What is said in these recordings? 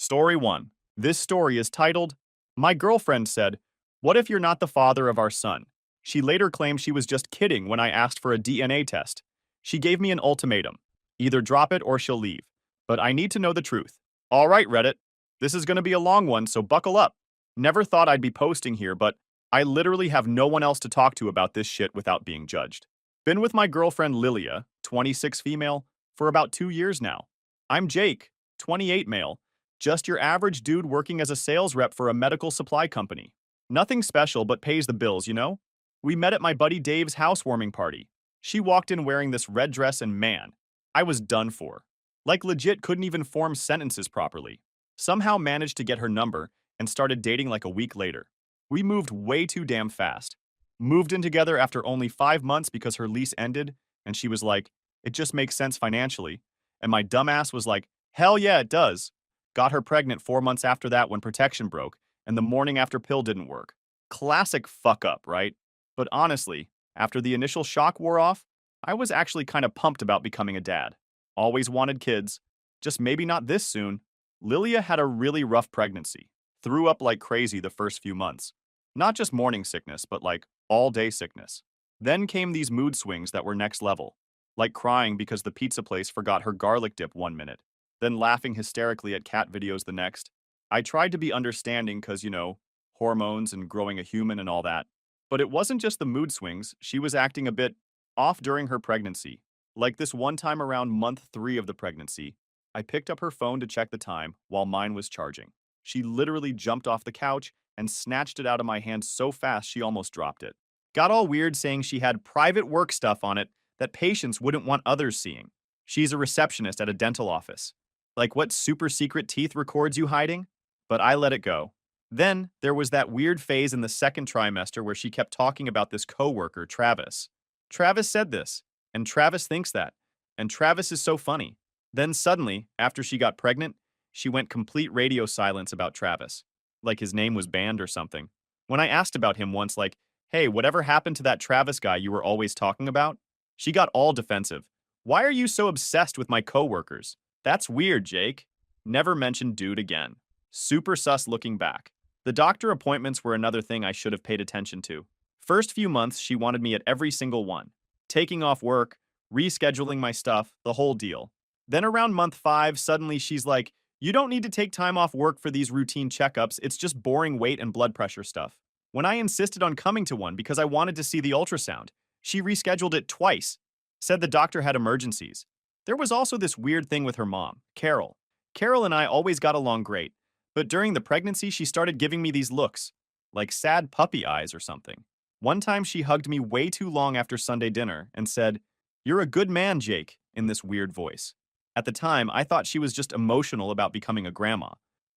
Story 1. This story is titled, My Girlfriend Said, What if you're not the father of our son? She later claimed she was just kidding when I asked for a DNA test. She gave me an ultimatum. Either drop it or she'll leave. But I need to know the truth. All right, Reddit. This is going to be a long one, so buckle up. Never thought I'd be posting here, but I literally have no one else to talk to about this shit without being judged. Been with my girlfriend Lilia, 26 female, for about 2 years now. I'm Jake, 28 male, just your average dude working as a sales rep for a medical supply company. Nothing special but pays the bills, you know? We met at my buddy Dave's housewarming party. She walked in wearing this red dress and man, I was done for. Like legit couldn't even form sentences properly. Somehow managed to get her number and started dating like a week later. We moved way too damn fast. Moved in together after only 5 months because her lease ended, and she was like, it just makes sense financially. And my dumbass was like, hell yeah, it does. Got her pregnant 4 months after that when protection broke, and the morning after pill didn't work. Classic fuck up, right? But honestly, after the initial shock wore off, I was actually kind of pumped about becoming a dad. Always wanted kids, just maybe not this soon. Lilia had a really rough pregnancy. Threw up like crazy the first few months. Not just morning sickness, but like all-day sickness. Then came these mood swings that were next level. Like crying because the pizza place forgot her garlic dip 1 minute, then laughing hysterically at cat videos the next. I tried to be understanding because, hormones and growing a human and all that. But it wasn't just the mood swings, she was acting a bit off during her pregnancy. Like this one time around month 3 of the pregnancy, I picked up her phone to check the time while mine was charging. She literally jumped off the couch and snatched it out of my hand so fast she almost dropped it. Got all weird saying she had private work stuff on it that patients wouldn't want others seeing. She's a receptionist at a dental office. Like what super secret teeth records you hiding? But I let it go. Then there was that weird phase in the second trimester where she kept talking about this coworker, Travis. Travis said this, and Travis thinks that, and Travis is so funny. Then suddenly, after she got pregnant, she went complete radio silence about Travis. Like his name was banned or something. When I asked about him once, like, hey, whatever happened to that Travis guy you were always talking about? She got all defensive. Why are you so obsessed with my coworkers? That's weird, Jake. Never mentioned dude again. Super sus looking back. The doctor appointments were another thing I should have paid attention to. First few months, she wanted me at every single one. Taking off work, rescheduling my stuff, the whole deal. Then around month 5, suddenly she's like, you don't need to take time off work for these routine checkups, it's just boring weight and blood pressure stuff. When I insisted on coming to one because I wanted to see the ultrasound, she rescheduled it twice. Said the doctor had emergencies. There was also this weird thing with her mom, Carol. Carol and I always got along great, but during the pregnancy she started giving me these looks, like sad puppy eyes or something. One time she hugged me way too long after Sunday dinner and said, "You're a good man, Jake," in this weird voice. At the time, I thought she was just emotional about becoming a grandma.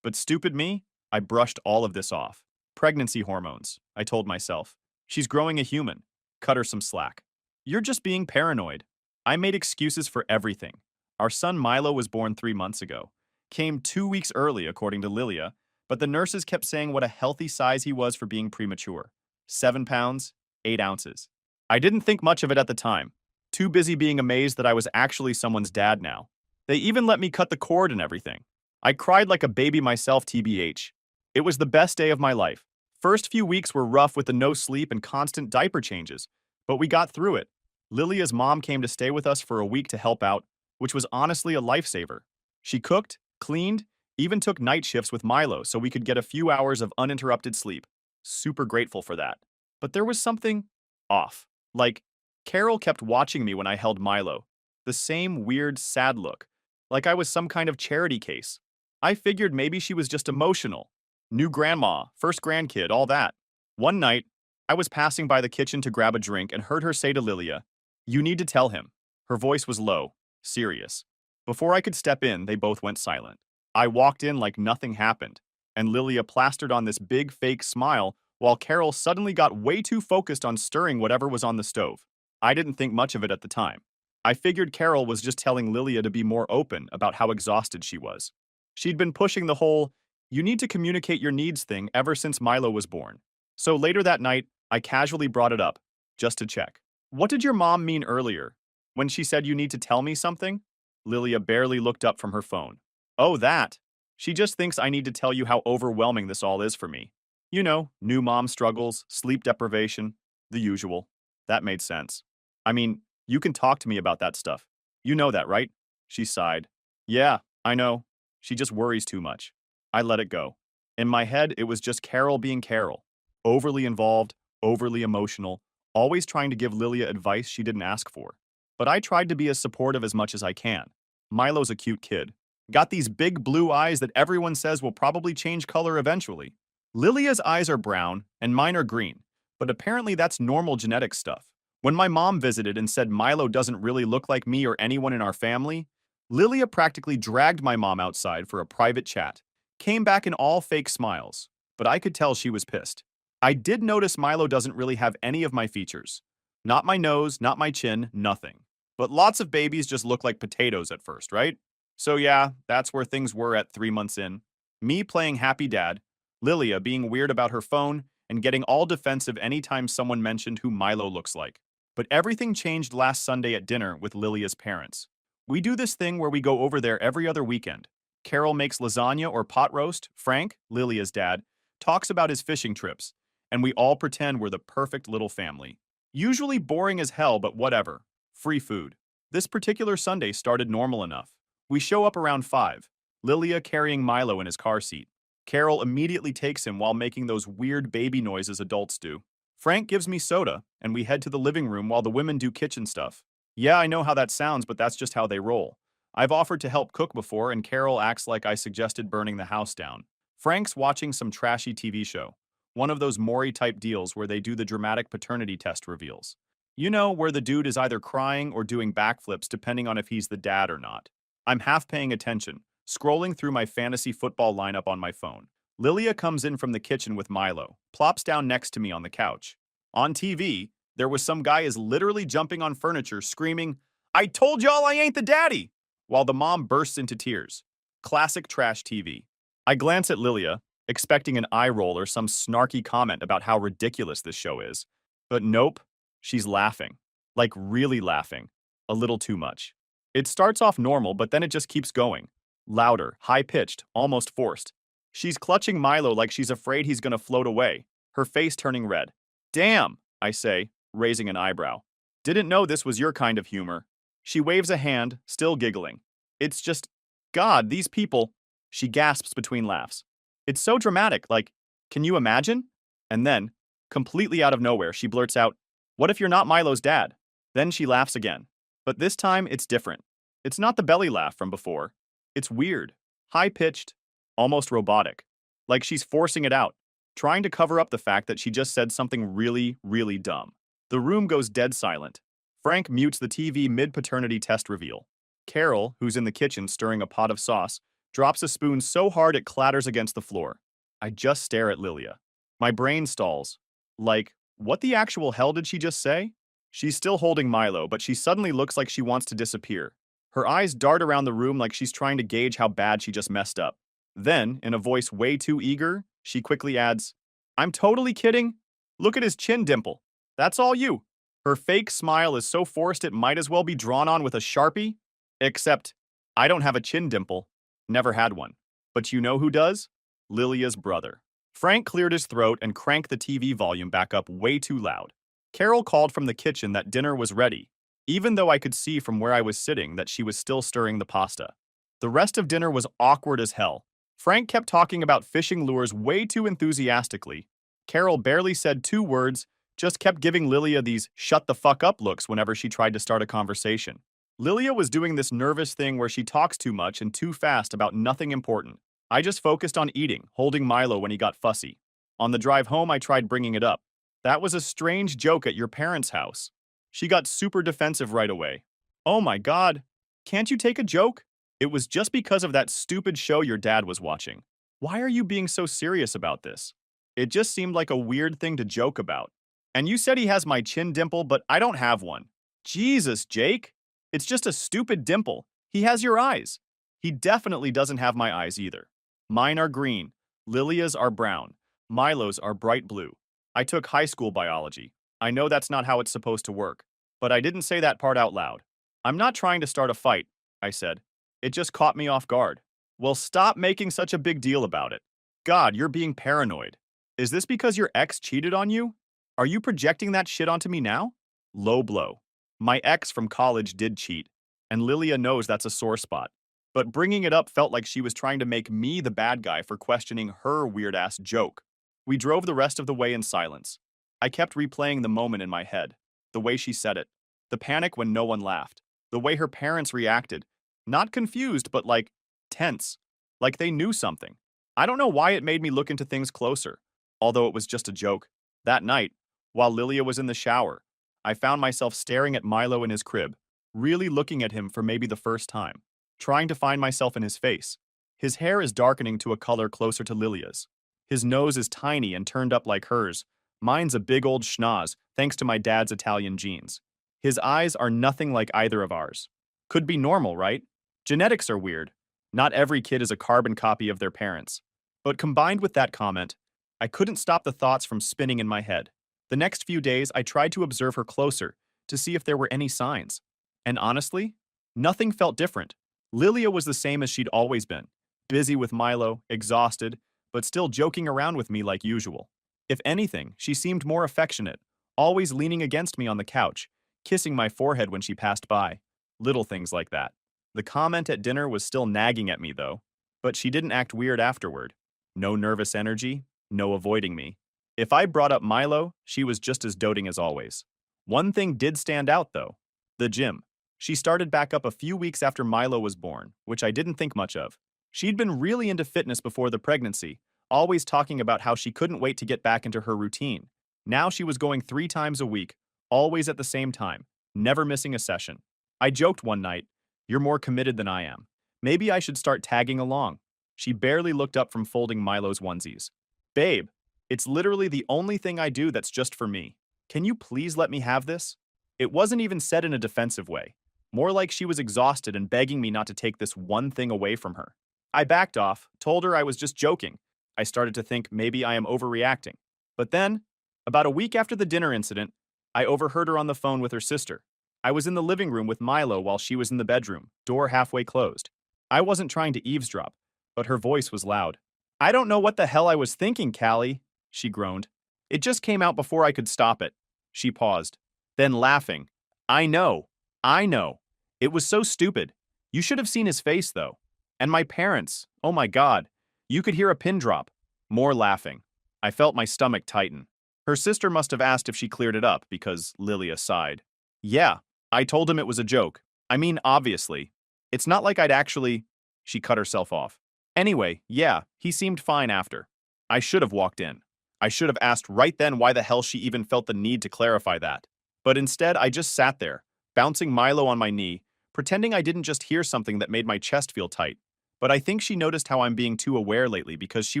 But stupid me, I brushed all of this off. Pregnancy hormones, I told myself. She's growing a human. Cut her some slack. You're just being paranoid. I made excuses for everything. Our son Milo was born 3 months ago. Came 2 weeks early, according to Lilia, but the nurses kept saying what a healthy size he was for being premature. 7 pounds, 8 ounces. I didn't think much of it at the time. Too busy being amazed that I was actually someone's dad now. They even let me cut the cord and everything. I cried like a baby myself, TBH. It was the best day of my life. First few weeks were rough with the no sleep and constant diaper changes, but we got through it. Lilia's mom came to stay with us for a week to help out, which was honestly a lifesaver. She cooked, cleaned, even took night shifts with Milo so we could get a few hours of uninterrupted sleep. Super grateful for that. But there was something off. Like, Carol kept watching me when I held Milo. The same weird, sad look. Like I was some kind of charity case. I figured maybe she was just emotional. New grandma, first grandkid, all that. One night, I was passing by the kitchen to grab a drink and heard her say to Lilia, "You need to tell him." Her voice was low, serious. Before I could step in, they both went silent. I walked in like nothing happened, and Lilia plastered on this big fake smile while Carol suddenly got way too focused on stirring whatever was on the stove. I didn't think much of it at the time. I figured Carol was just telling Lilia to be more open about how exhausted she was. She'd been pushing the whole, you need to communicate your needs thing ever since Milo was born. So later that night, I casually brought it up, just to check. What did your mom mean earlier, when she said you need to tell me something? Lilia barely looked up from her phone. Oh, that. She just thinks I need to tell you how overwhelming this all is for me. You know, new mom struggles, sleep deprivation, the usual. That made sense. I mean, you can talk to me about that stuff. You know that, right? She sighed. Yeah, I know. She just worries too much. I let it go. In my head, it was just Carol being Carol. Overly involved, overly emotional, always trying to give Lilia advice she didn't ask for. But I tried to be as supportive as much as I can. Milo's a cute kid. Got these big blue eyes that everyone says will probably change color eventually. Lilia's eyes are brown, and mine are green, but apparently that's normal genetic stuff. When my mom visited and said Milo doesn't really look like me or anyone in our family, Lilia practically dragged my mom outside for a private chat. Came back in all fake smiles, but I could tell she was pissed. I did notice Milo doesn't really have any of my features. Not my nose, not my chin, nothing. But lots of babies just look like potatoes at first, right? So yeah, that's where things were at 3 months in. Me playing happy dad, Lilia being weird about her phone, and getting all defensive anytime someone mentioned who Milo looks like. But everything changed last Sunday at dinner with Lilia's parents. We do this thing where we go over there every other weekend. Carol makes lasagna or pot roast, Frank, Lilia's dad, talks about his fishing trips, and we all pretend we're the perfect little family. Usually boring as hell, but whatever. Free food. This particular Sunday started normal enough. We show up around 5, Lilia carrying Milo in his car seat. Carol immediately takes him while making those weird baby noises adults do. Frank gives me soda, and we head to the living room while the women do kitchen stuff. Yeah, I know how that sounds, but that's just how they roll. I've offered to help cook before, and Carol acts like I suggested burning the house down. Frank's watching some trashy TV show. One of those Maury-type deals where they do the dramatic paternity test reveals. You know, where the dude is either crying or doing backflips depending on if he's the dad or not. I'm half paying attention, scrolling through my fantasy football lineup on my phone. Lilia comes in from the kitchen with Milo, plops down next to me on the couch. On TV, there was some guy is literally jumping on furniture, screaming, "I told y'all I ain't the daddy!" while the mom bursts into tears. Classic trash TV. I glance at Lilia, expecting an eye roll or some snarky comment about how ridiculous this show is. But nope, she's laughing. Like really laughing. A little too much. It starts off normal, but then it just keeps going. Louder, high-pitched, almost forced. She's clutching Milo like she's afraid he's gonna float away, her face turning red. Damn, I say, raising an eyebrow. Didn't know this was your kind of humor. She waves a hand, still giggling. It's just, God, these people. She gasps between laughs. It's so dramatic, like, can you imagine? And then, completely out of nowhere, she blurts out, "What if you're not Milo's dad?" Then she laughs again. But this time, it's different. It's not the belly laugh from before. It's weird, high-pitched, almost robotic. Like she's forcing it out, trying to cover up the fact that she just said something really, really dumb. The room goes dead silent. Frank mutes the TV mid-paternity test reveal. Carol, who's in the kitchen stirring a pot of sauce, drops a spoon so hard it clatters against the floor. I just stare at Lilia. My brain stalls. Like, what the actual hell did she just say? She's still holding Milo, but she suddenly looks like she wants to disappear. Her eyes dart around the room like she's trying to gauge how bad she just messed up. Then, in a voice way too eager, she quickly adds, "I'm totally kidding. Look at his chin dimple. That's all you." Her fake smile is so forced it might as well be drawn on with a Sharpie. Except, I don't have a chin dimple. Never had one. But you know who does? Lilia's brother. Frank cleared his throat and cranked the TV volume back up way too loud. Carol called from the kitchen that dinner was ready, even though I could see from where I was sitting that she was still stirring the pasta. The rest of dinner was awkward as hell. Frank kept talking about fishing lures way too enthusiastically. Carol barely said 2 words, just kept giving Lilia these shut the fuck up looks whenever she tried to start a conversation. Lilia was doing this nervous thing where she talks too much and too fast about nothing important. I just focused on eating, holding Milo when he got fussy. On the drive home, I tried bringing it up. That was a strange joke at your parents' house. She got super defensive right away. Oh my God. Can't you take a joke? It was just because of that stupid show your dad was watching. Why are you being so serious about this? It just seemed like a weird thing to joke about. And you said he has my chin dimple, but I don't have one. Jesus, Jake. It's just a stupid dimple. He has your eyes. He definitely doesn't have my eyes either. Mine are green. Lilia's are brown. Milo's are bright blue. I took high school biology. I know that's not how it's supposed to work, but I didn't say that part out loud. I'm not trying to start a fight, I said. It just caught me off guard. Well, stop making such a big deal about it. God, you're being paranoid. Is this because your ex cheated on you? Are you projecting that shit onto me now? Low blow. My ex from college did cheat, and Lilia knows that's a sore spot. But bringing it up felt like she was trying to make me the bad guy for questioning her weird-ass joke. We drove the rest of the way in silence. I kept replaying the moment in my head, the way she said it, the panic when no one laughed, the way her parents reacted, not confused, but like tense, like they knew something. I don't know why it made me look into things closer, although it was just a joke. That night, while Lilia was in the shower, I found myself staring at Milo in his crib, really looking at him for maybe the first time, trying to find myself in his face. His hair is darkening to a color closer to Lilia's. His nose is tiny and turned up like hers. Mine's a big old schnoz, thanks to my dad's Italian genes. His eyes are nothing like either of ours. Could be normal, right? Genetics are weird. Not every kid is a carbon copy of their parents. But combined with that comment, I couldn't stop the thoughts from spinning in my head. The next few days, I tried to observe her closer to see if there were any signs. And honestly, nothing felt different. Lilia was the same as she'd always been, busy with Milo, exhausted, but still joking around with me like usual. If anything, she seemed more affectionate, always leaning against me on the couch, kissing my forehead when she passed by. Little things like that. The comment at dinner was still nagging at me, though, but she didn't act weird afterward. No nervous energy, no avoiding me. If I brought up Milo, she was just as doting as always. One thing did stand out, though: the gym. She started back up a few weeks after Milo was born, which I didn't think much of. She'd been really into fitness before the pregnancy, always talking about how she couldn't wait to get back into her routine. Now she was going 3 times a week, always at the same time, never missing a session. I joked one night, "You're more committed than I am. Maybe I should start tagging along." She barely looked up from folding Milo's onesies. "Babe, it's literally the only thing I do that's just for me. Can you please let me have this?" It wasn't even said in a defensive way. More like she was exhausted and begging me not to take this one thing away from her. I backed off, told her I was just joking. I started to think maybe I am overreacting. But then, about a week after the dinner incident, I overheard her on the phone with her sister. I was in the living room with Milo while she was in the bedroom, door halfway closed. I wasn't trying to eavesdrop, but her voice was loud. "I don't know what the hell I was thinking, Callie," she groaned. "It just came out before I could stop it." She paused, then laughing. "I know. I know. It was so stupid. You should have seen his face, though. And my parents, oh my God. You could hear a pin drop." More laughing. I felt my stomach tighten. Her sister must have asked if she cleared it up, because Lilia sighed. "Yeah, I told him it was a joke. I mean, obviously. It's not like I'd actually—" She cut herself off. "Anyway, yeah, he seemed fine after." I should have walked in. I should have asked right then why the hell she even felt the need to clarify that. But instead, I just sat there, bouncing Milo on my knee, pretending I didn't just hear something that made my chest feel tight. But I think she noticed how I'm being too aware lately because she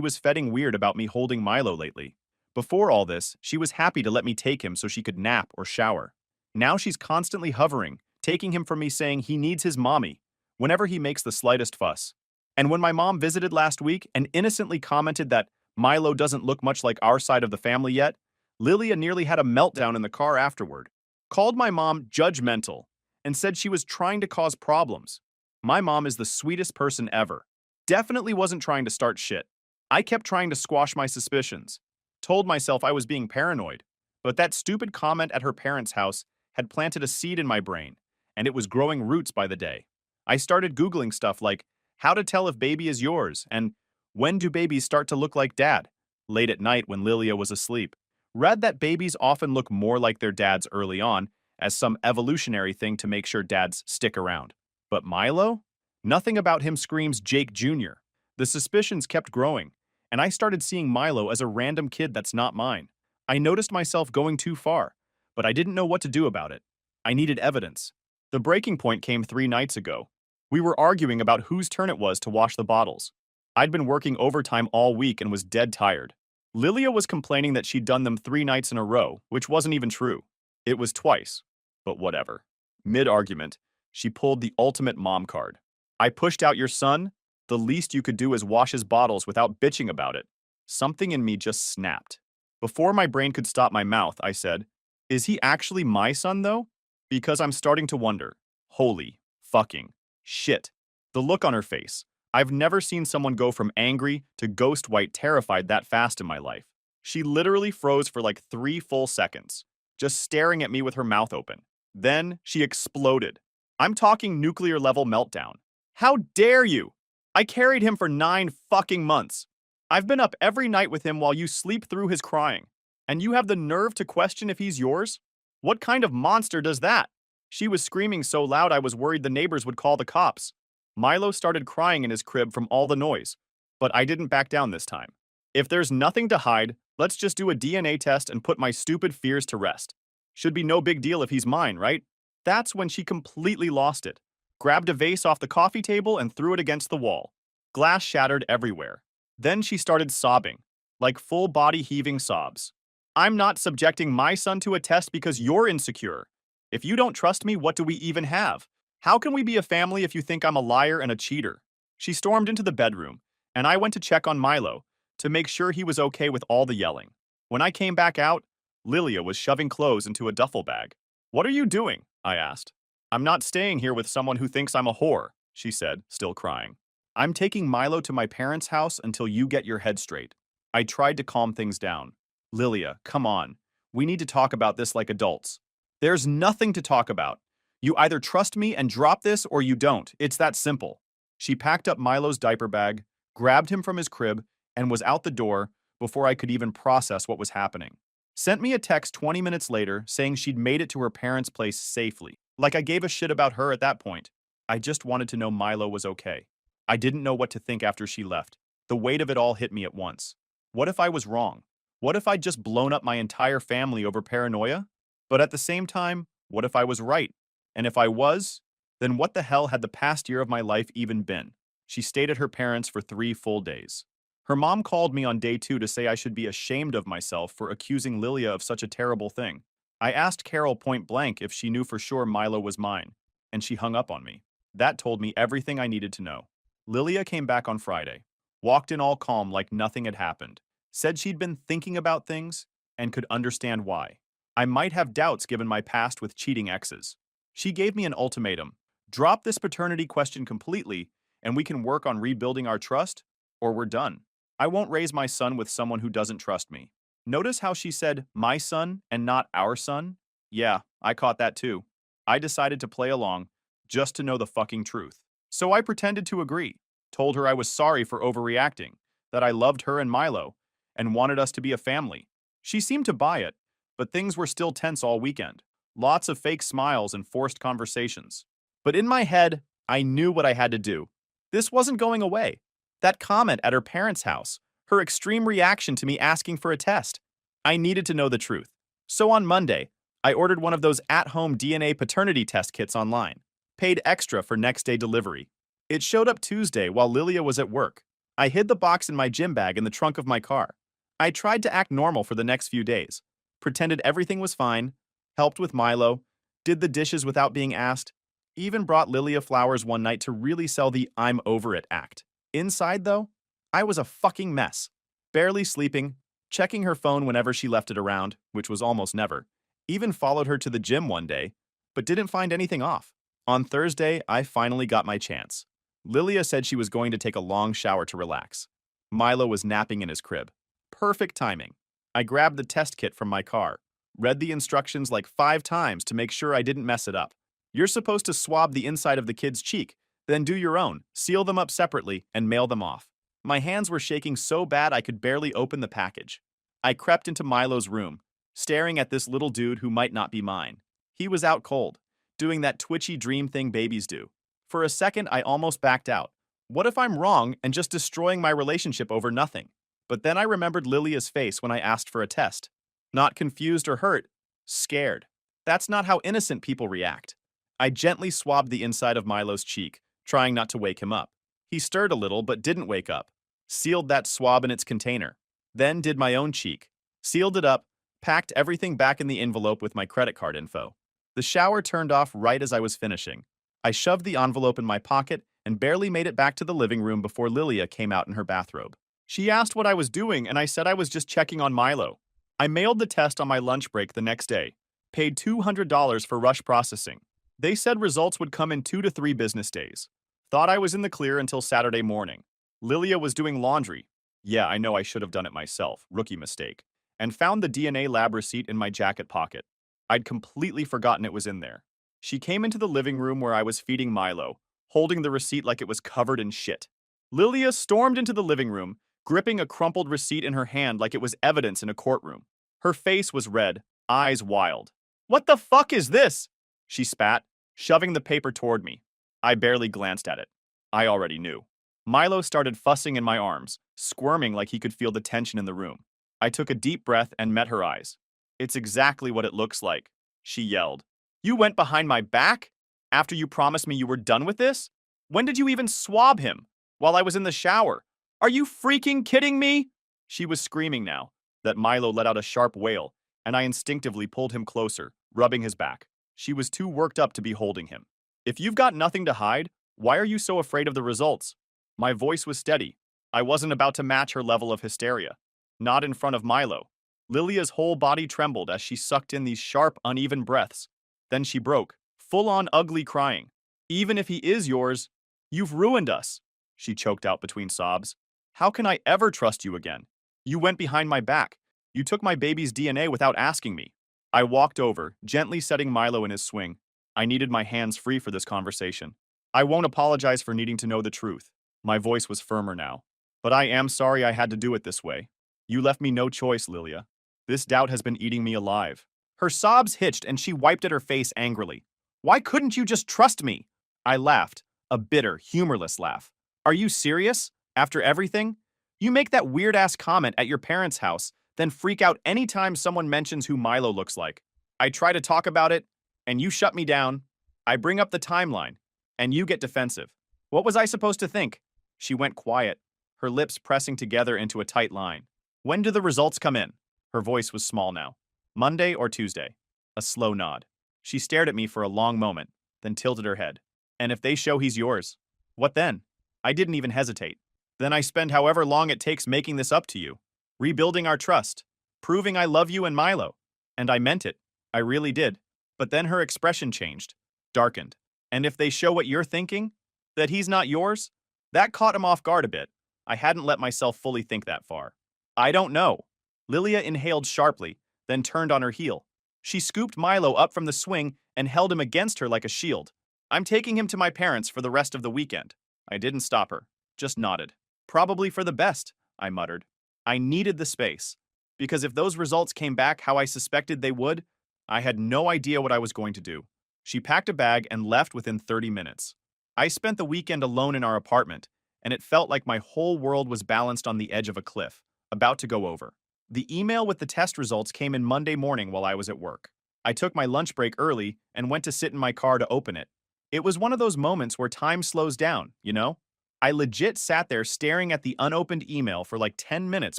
was fetting weird about me holding Milo lately. Before all this, she was happy to let me take him so she could nap or shower. Now she's constantly hovering, taking him from me, saying he needs his mommy whenever he makes the slightest fuss. And when my mom visited last week and innocently commented that Milo doesn't look much like our side of the family yet, Lilia nearly had a meltdown in the car afterward. Called my mom judgmental and said she was trying to cause problems. My mom is the sweetest person ever. Definitely wasn't trying to start shit. I kept trying to squash my suspicions. Told myself I was being paranoid. But that stupid comment at her parents' house had planted a seed in my brain, and it was growing roots by the day. I started Googling stuff like how to tell if baby is yours and when do babies start to look like dad, late at night when Lilia was asleep. Read that babies often look more like their dads early on, as some evolutionary thing to make sure dads stick around. But Milo? Nothing about him screams Jake Jr. The suspicions kept growing, and I started seeing Milo as a random kid that's not mine. I noticed myself going too far, but I didn't know what to do about it. I needed evidence. The breaking point came 3 nights ago. We were arguing about whose turn it was to wash the bottles. I'd been working overtime all week and was dead tired. Lilia was complaining that she'd done them 3 nights in a row, which wasn't even true. It was twice. But whatever. Mid-argument, she pulled the ultimate mom card. "I pushed out your son? The least you could do is wash his bottles without bitching about it." Something in me just snapped. Before my brain could stop my mouth, I said, "Is he actually my son, though?" Because I'm starting to wonder. Holy fucking shit. The look on her face. I've never seen someone go from angry to ghost white terrified that fast in my life. She literally froze for like 3 full seconds, just staring at me with her mouth open. Then she exploded. I'm talking nuclear level meltdown. How dare you? I carried him for 9 fucking months. I've been up every night with him while you sleep through his crying. And you have the nerve to question if he's yours? What kind of monster does that? She was screaming so loud I was worried the neighbors would call the cops. Milo started crying in his crib from all the noise, but I didn't back down this time. If there's nothing to hide, let's just do a DNA test and put my stupid fears to rest. Should be no big deal if he's mine, right? That's when she completely lost it. Grabbed a vase off the coffee table and threw it against the wall. Glass shattered everywhere. Then she started sobbing, like full body heaving sobs. I'm not subjecting my son to a test because you're insecure. If you don't trust me, what do we even have? How can we be a family if you think I'm a liar and a cheater? She stormed into the bedroom, and I went to check on Milo to make sure he was okay with all the yelling. When I came back out, Lilia was shoving clothes into a duffel bag. What are you doing? I asked. I'm not staying here with someone who thinks I'm a whore, she said, still crying. I'm taking Milo to my parents' house until you get your head straight. I tried to calm things down. Lilia, come on. We need to talk about this like adults. There's nothing to talk about. You either trust me and drop this or you don't. It's that simple. She packed up Milo's diaper bag, grabbed him from his crib, and was out the door before I could even process what was happening. Sent me a text 20 minutes later saying she'd made it to her parents' place safely. Like I gave a shit about her at that point. I just wanted to know Milo was okay. I didn't know what to think after she left. The weight of it all hit me at once. What if I was wrong? What if I'd just blown up my entire family over paranoia? But at the same time, what if I was right? And if I was, then what the hell had the past year of my life even been? She stayed at her parents for 3 full days. Her mom called me on day 2 to say I should be ashamed of myself for accusing Lilia of such a terrible thing. I asked Carol point blank if she knew for sure Milo was mine, and she hung up on me. That told me everything I needed to know. Lilia came back on Friday, walked in all calm like nothing had happened, said she'd been thinking about things and could understand why. I might have doubts given my past with cheating exes. She gave me an ultimatum. Drop this paternity question completely, and we can work on rebuilding our trust, or we're done. I won't raise my son with someone who doesn't trust me. Notice how she said my son and not our son? Yeah, I caught that too. I decided to play along, just to know the fucking truth. So I pretended to agree, told her I was sorry for overreacting, that I loved her and Milo, and wanted us to be a family. She seemed to buy it, but things were still tense all weekend. Lots of fake smiles and forced conversations. But in my head, I knew what I had to do. This wasn't going away. That comment at her parents' house, her extreme reaction to me asking for a test. I needed to know the truth. So on Monday, I ordered one of those at-home DNA paternity test kits online. Paid extra for next-day delivery. It showed up Tuesday while Lilia was at work. I hid the box in my gym bag in the trunk of my car. I tried to act normal for the next few days. Pretended everything was fine, helped with Milo, did the dishes without being asked, even brought Lilia flowers one night to really sell the I'm over it act. Inside, though, I was a fucking mess. Barely sleeping, checking her phone whenever she left it around, which was almost never. Even followed her to the gym one day, but didn't find anything off. On Thursday, I finally got my chance. Lilia said she was going to take a long shower to relax. Milo was napping in his crib. Perfect timing. I grabbed the test kit from my car, read the instructions like 5 times to make sure I didn't mess it up. You're supposed to swab the inside of the kid's cheek, then do your own, seal them up separately, and mail them off. My hands were shaking so bad I could barely open the package. I crept into Milo's room, staring at this little dude who might not be mine. He was out cold, doing that twitchy dream thing babies do. For a second, I almost backed out. What if I'm wrong and just destroying my relationship over nothing? But then I remembered Lilia's face when I asked for a test. Not confused or hurt, scared. That's not how innocent people react. I gently swabbed the inside of Milo's cheek, trying not to wake him up. He stirred a little but didn't wake up. Sealed that swab in its container. Then did my own cheek. Sealed it up, packed everything back in the envelope with my credit card info. The shower turned off right as I was finishing. I shoved the envelope in my pocket and barely made it back to the living room before Lilia came out in her bathrobe. She asked what I was doing, and I said I was just checking on Milo. I mailed the test on my lunch break the next day. Paid $200 for rush processing. They said results would come in 2 to 3 business days. Thought I was in the clear until Saturday morning. Lilia was doing laundry. Yeah, I know I should have done it myself. Rookie mistake. And found the DNA lab receipt in my jacket pocket. I'd completely forgotten it was in there. She came into the living room where I was feeding Milo, holding the receipt like it was covered in shit. Lilia stormed into the living room, gripping a crumpled receipt in her hand like it was evidence in a courtroom. Her face was red, eyes wild. "What the fuck is this?" she spat, shoving the paper toward me. I barely glanced at it. I already knew. Milo started fussing in my arms, squirming like he could feel the tension in the room. I took a deep breath and met her eyes. "It's exactly what it looks like," she yelled. "You went behind my back? After you promised me you were done with this? When did you even swab him? While I was in the shower? Are you freaking kidding me?" She was screaming now, that Milo let out a sharp wail, and I instinctively pulled him closer, rubbing his back. She was too worked up to be holding him. "If you've got nothing to hide, why are you so afraid of the results?" My voice was steady. I wasn't about to match her level of hysteria. Not in front of Milo. Lilia's whole body trembled as she sucked in these sharp, uneven breaths. Then she broke, full-on ugly crying. "Even if he is yours, you've ruined us," she choked out between sobs. "How can I ever trust you again? You went behind my back. You took my baby's DNA without asking me." I walked over, gently setting Milo in his swing. I needed my hands free for this conversation. "I won't apologize for needing to know the truth." My voice was firmer now. "But I am sorry I had to do it this way. You left me no choice, Lilia. This doubt has been eating me alive." Her sobs hitched and she wiped at her face angrily. "Why couldn't you just trust me?" I laughed, a bitter, humorless laugh. "Are you serious? After everything? You make that weird-ass comment at your parents' house, then freak out anytime someone mentions who Milo looks like. I try to talk about it, and you shut me down. I bring up the timeline, and you get defensive. What was I supposed to think?" She went quiet, her lips pressing together into a tight line. "When do the results come in?" Her voice was small now. "Monday or Tuesday?" A slow nod. She stared at me for a long moment, then tilted her head. "And if they show he's yours? What then?" I didn't even hesitate. "Then I spend however long it takes making this up to you. Rebuilding our trust. Proving I love you and Milo." And I meant it. I really did. But then her expression changed. Darkened. "And if they show what you're thinking? That he's not yours?" That caught him off guard a bit. I hadn't let myself fully think that far. "I don't know." Lilia inhaled sharply, then turned on her heel. She scooped Milo up from the swing and held him against her like a shield. "I'm taking him to my parents for the rest of the weekend." I didn't stop her, just nodded. "Probably for the best," I muttered. I needed the space, because if those results came back how I suspected they would, I had no idea what I was going to do. She packed a bag and left within 30 minutes. I spent the weekend alone in our apartment, and it felt like my whole world was balanced on the edge of a cliff, about to go over. The email with the test results came in Monday morning while I was at work. I took my lunch break early and went to sit in my car to open it. It was one of those moments where time slows down, you know? I legit sat there staring at the unopened email for like 10 minutes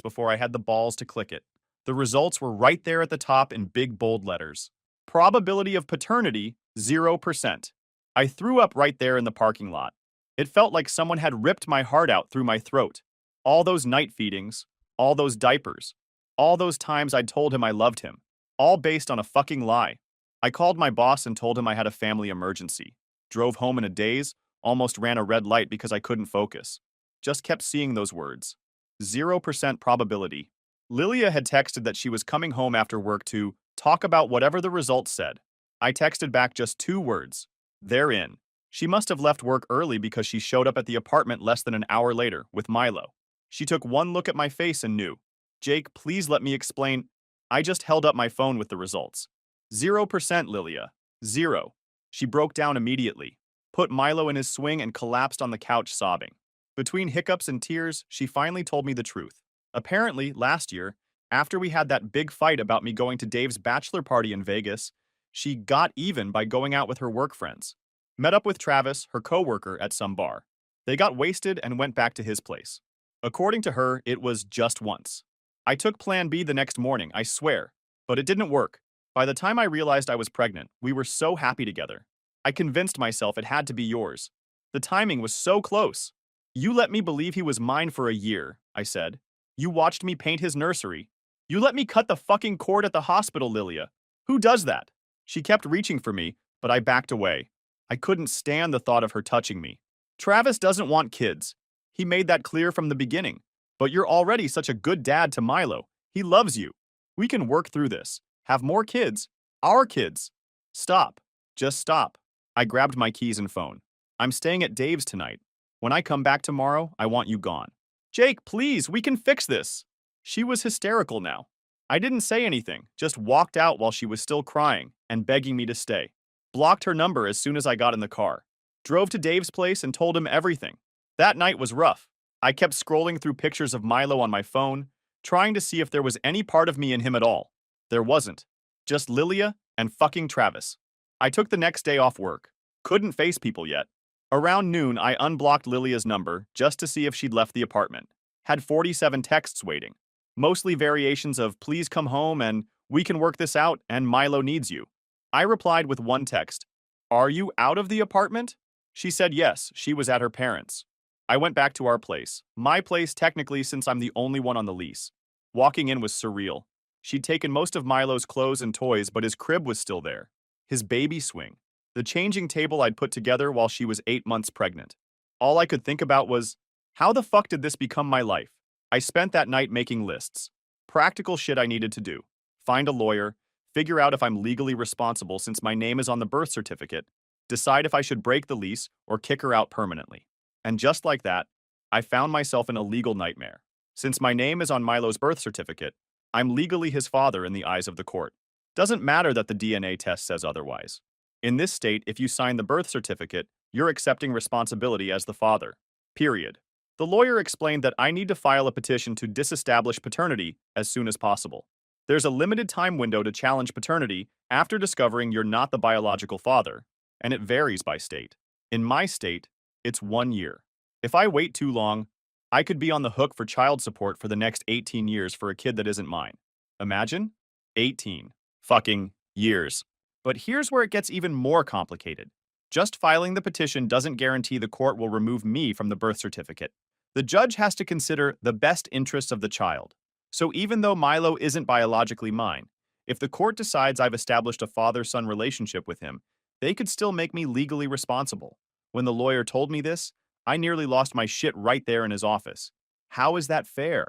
before I had the balls to click it. The results were right there at the top in big bold letters. Probability of paternity, 0%. I threw up right there in the parking lot. It felt like someone had ripped my heart out through my throat. All those night feedings, all those diapers, all those times I'd told him I loved him, all based on a fucking lie. I called my boss and told him I had a family emergency. Drove home in a daze, almost ran a red light because I couldn't focus. Just kept seeing those words. 0% probability. Lilia had texted that she was coming home after work to talk about whatever the results said. I texted back just 2 words. "They're in." She must have left work early because she showed up at the apartment less than an hour later with Milo. She took one look at my face and knew. "Jake, please let me explain." I just held up my phone with the results. 0% Lilia. 0. She broke down immediately, put Milo in his swing and collapsed on the couch sobbing. Between hiccups and tears, she finally told me the truth. Apparently, last year, after we had that big fight about me going to Dave's bachelor party in Vegas, she got even by going out with her work friends. Met up with Travis, her coworker, at some bar. They got wasted and went back to his place. According to her, it was just once. I took Plan B the next morning, I swear, but it didn't work. By the time I realized I was pregnant, we were so happy together. I convinced myself it had to be yours. The timing was so close. "You let me believe he was mine for a year," I said. "You watched me paint his nursery. You let me cut the fucking cord at the hospital, Lilia. Who does that?" She kept reaching for me, but I backed away. I couldn't stand the thought of her touching me. Travis doesn't want kids. He made that clear from the beginning. But you're already such a good dad to Milo. He loves you. We can work through this. Have more kids. Our kids. Stop. Just stop. I grabbed my keys and phone. I'm staying at Dave's tonight. When I come back tomorrow, I want you gone. Jake, please, we can fix this. She was hysterical now. I didn't say anything, just walked out while she was still crying and begging me to stay. Blocked her number as soon as I got in the car. Drove to Dave's place and told him everything. That night was rough. I kept scrolling through pictures of Milo on my phone, trying to see if there was any part of me in him at all. There wasn't. Just Lilia and fucking Travis. I took the next day off work. Couldn't face people yet. Around noon, I unblocked Lilia's number just to see if she'd left the apartment. Had 47 texts waiting. Mostly variations of please come home and we can work this out and Milo needs you. I replied with one text. Are you out of the apartment? She said yes, she was at her parents'. I went back to our place. My place technically since I'm the only one on the lease. Walking in was surreal. She'd taken most of Milo's clothes and toys, but his crib was still there. His baby swing. The changing table I'd put together while she was 8 months pregnant. All I could think about was, how the fuck did this become my life? I spent that night making lists. Practical shit I needed to do. Find a lawyer, figure out if I'm legally responsible since my name is on the birth certificate, decide if I should break the lease or kick her out permanently. And just like that, I found myself in a legal nightmare. Since my name is on Milo's birth certificate, I'm legally his father in the eyes of the court. Doesn't matter that the DNA test says otherwise. In this state, if you sign the birth certificate, you're accepting responsibility as the father. Period. The lawyer explained that I need to file a petition to disestablish paternity as soon as possible. There's a limited time window to challenge paternity after discovering you're not the biological father, and it varies by state. In my state, it's 1 year. If I wait too long, I could be on the hook for child support for the next 18 years for a kid that isn't mine. Imagine? 18 fucking years. But here's where it gets even more complicated. Just filing the petition doesn't guarantee the court will remove me from the birth certificate. The judge has to consider the best interests of the child. So even though Milo isn't biologically mine, if the court decides I've established a father-son relationship with him, they could still make me legally responsible. When the lawyer told me this, I nearly lost my shit right there in his office. How is that fair?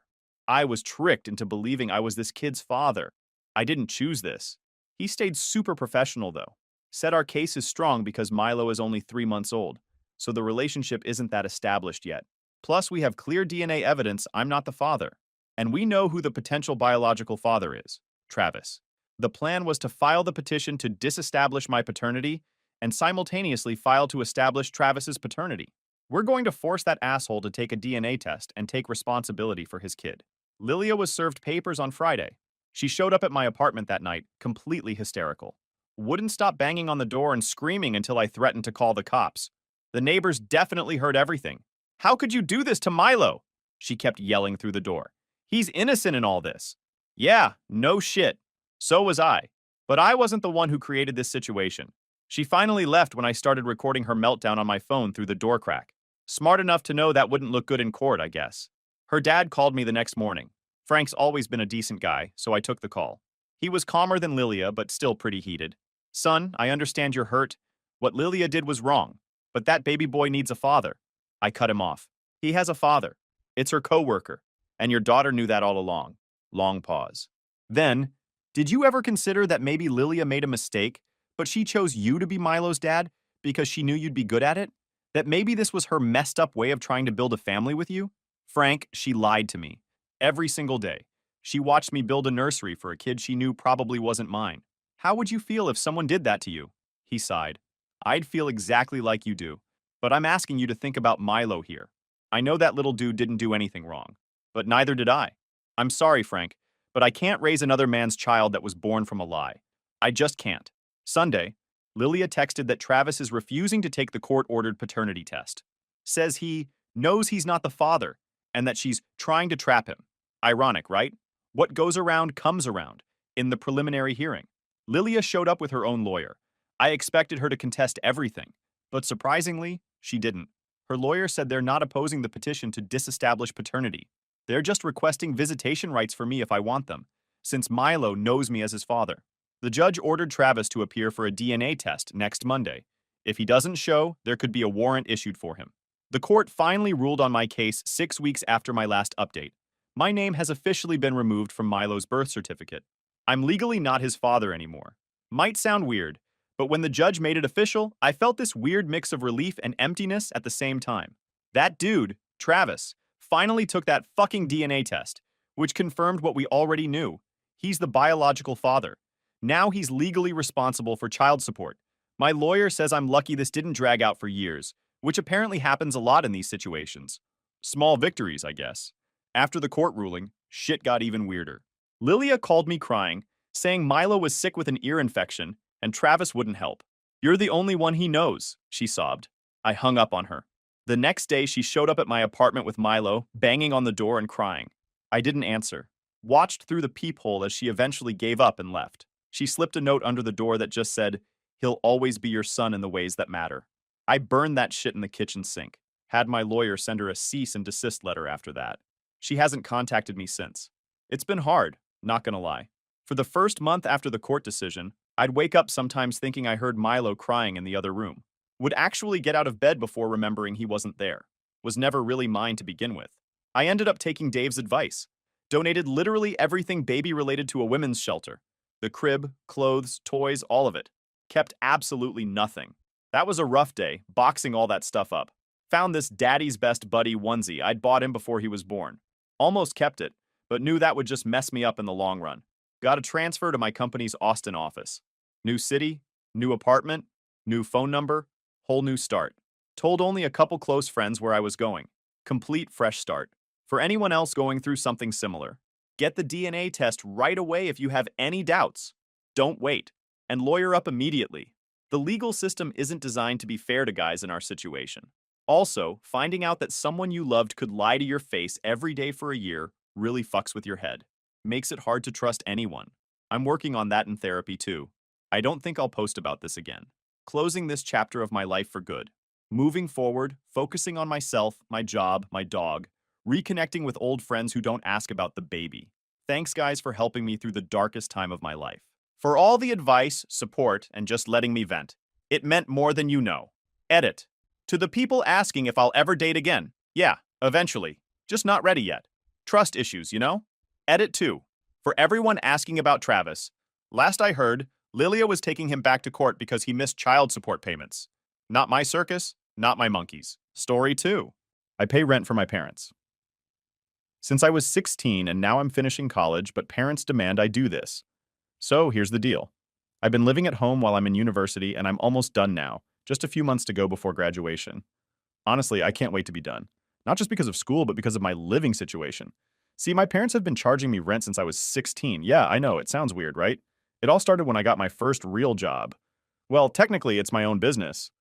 I was tricked into believing I was this kid's father. I didn't choose this. He stayed super professional though. Said our case is strong because Milo is only 3 months old, so the relationship isn't that established yet. Plus, we have clear DNA evidence I'm not the father. And we know who the potential biological father is, Travis. The plan was to file the petition to disestablish my paternity and simultaneously file to establish Travis's paternity. We're going to force that asshole to take a DNA test and take responsibility for his kid. Lilia was served papers on Friday. She showed up at my apartment that night, completely hysterical. Wouldn't stop banging on the door and screaming until I threatened to call the cops. The neighbors definitely heard everything. How could you do this to Milo? She kept yelling through the door. He's innocent in all this. Yeah, no shit. So was I. But I wasn't the one who created this situation. She finally left when I started recording her meltdown on my phone through the door crack. Smart enough to know that wouldn't look good in court, I guess. Her dad called me the next morning. Frank's always been a decent guy, so I took the call. He was calmer than Lilia, but still pretty heated. Son, I understand you're hurt. What Lilia did was wrong, but that baby boy needs a father. I cut him off. He has a father. It's her coworker, and your daughter knew that all along. Long pause. Then, did you ever consider that maybe Lilia made a mistake, but she chose you to be Milo's dad because she knew you'd be good at it? That maybe this was her messed up way of trying to build a family with you? Frank, she lied to me. Every single day. She watched me build a nursery for a kid she knew probably wasn't mine. How would you feel if someone did that to you? He sighed. I'd feel exactly like you do. But I'm asking you to think about Milo here. I know that little dude didn't do anything wrong. But neither did I. I'm sorry, Frank, but I can't raise another man's child that was born from a lie. I just can't. Sunday, Lilia texted that Travis is refusing to take the court-ordered paternity test. Says he knows he's not the father and that she's trying to trap him. Ironic, right? What goes around comes around. In the preliminary hearing, Lilia showed up with her own lawyer. I expected her to contest everything, but surprisingly, she didn't. Her lawyer said they're not opposing the petition to disestablish paternity. They're just requesting visitation rights for me if I want them, since Milo knows me as his father. The judge ordered Travis to appear for a DNA test next Monday. If he doesn't show, there could be a warrant issued for him. The court finally ruled on my case 6 weeks after my last update. My name has officially been removed from Milo's birth certificate. I'm legally not his father anymore. Might sound weird, but when the judge made it official, I felt this weird mix of relief and emptiness at the same time. That dude, Travis, finally took that fucking DNA test, which confirmed what we already knew. He's the biological father. Now he's legally responsible for child support. My lawyer says I'm lucky this didn't drag out for years, which apparently happens a lot in these situations. Small victories, I guess. After the court ruling, shit got even weirder. Lilia called me crying, saying Milo was sick with an ear infection and Travis wouldn't help. "You're the only one he knows," she sobbed. I hung up on her. The next day, she showed up at my apartment with Milo, banging on the door and crying. I didn't answer. Watched through the peephole as she eventually gave up and left. She slipped a note under the door that just said, "He'll always be your son in the ways that matter." I burned that shit in the kitchen sink. Had my lawyer send her a cease and desist letter after that. She hasn't contacted me since. It's been hard, not gonna lie. For the first month after the court decision, I'd wake up sometimes thinking I heard Milo crying in the other room. Would actually get out of bed before remembering he wasn't there. Was never really mine to begin with. I ended up taking Dave's advice. Donated literally everything baby related to a women's shelter. The crib, clothes, toys, all of it. Kept absolutely nothing. That was a rough day, boxing all that stuff up. Found this daddy's best buddy onesie I'd bought him before he was born. Almost kept it, but knew that would just mess me up in the long run. Got a transfer to my company's Austin office. New city, new apartment, new phone number, whole new start. Told only a couple close friends where I was going. Complete fresh start. For anyone else going through something similar, get the DNA test right away if you have any doubts. Don't wait. And lawyer up immediately. The legal system isn't designed to be fair to guys in our situation. Also, finding out that someone you loved could lie to your face every day for a year really fucks with your head. Makes it hard to trust anyone. I'm working on that in therapy too. I don't think I'll post about this again. Closing this chapter of my life for good. Moving forward, focusing on myself, my job, my dog, reconnecting with old friends who don't ask about the baby. Thanks guys for helping me through the darkest time of my life. For all the advice, support, and just letting me vent. It meant more than you know. Edit. To the people asking if I'll ever date again. Yeah, eventually. Just not ready yet. Trust issues, you know? Edit 2. For everyone asking about Travis. Last I heard, Lilia was taking him back to court because he missed child support payments. Not my circus, not my monkeys. Story 2. I pay rent for my parents. Since I was 16 and now I'm finishing college, but parents demand I do this. So here's the deal. I've been living at home while I'm in university and I'm almost done now, just a few months to go before graduation. Honestly, I can't wait to be done. Not just because of school, but because of my living situation. See, my parents have been charging me rent since I was 16. Yeah, I know, it sounds weird, right? It all started when I got my first real job. Well, technically, it's my own business.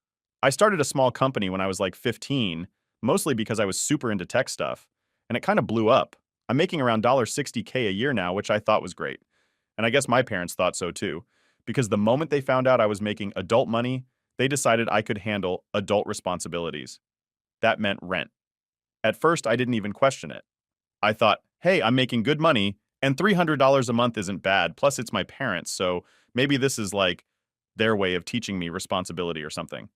I started a small company when I was like 15, mostly because I was super into tech stuff, and it kind of blew up. I'm making around $60K a year now, which I thought was great. And I guess my parents thought so too, because the moment they found out I was making adult money, they decided I could handle adult responsibilities. That meant rent. At first, I didn't even question it. I thought, hey, I'm making good money, and $300 a month isn't bad, plus it's my parents, so maybe this is like their way of teaching me responsibility or something.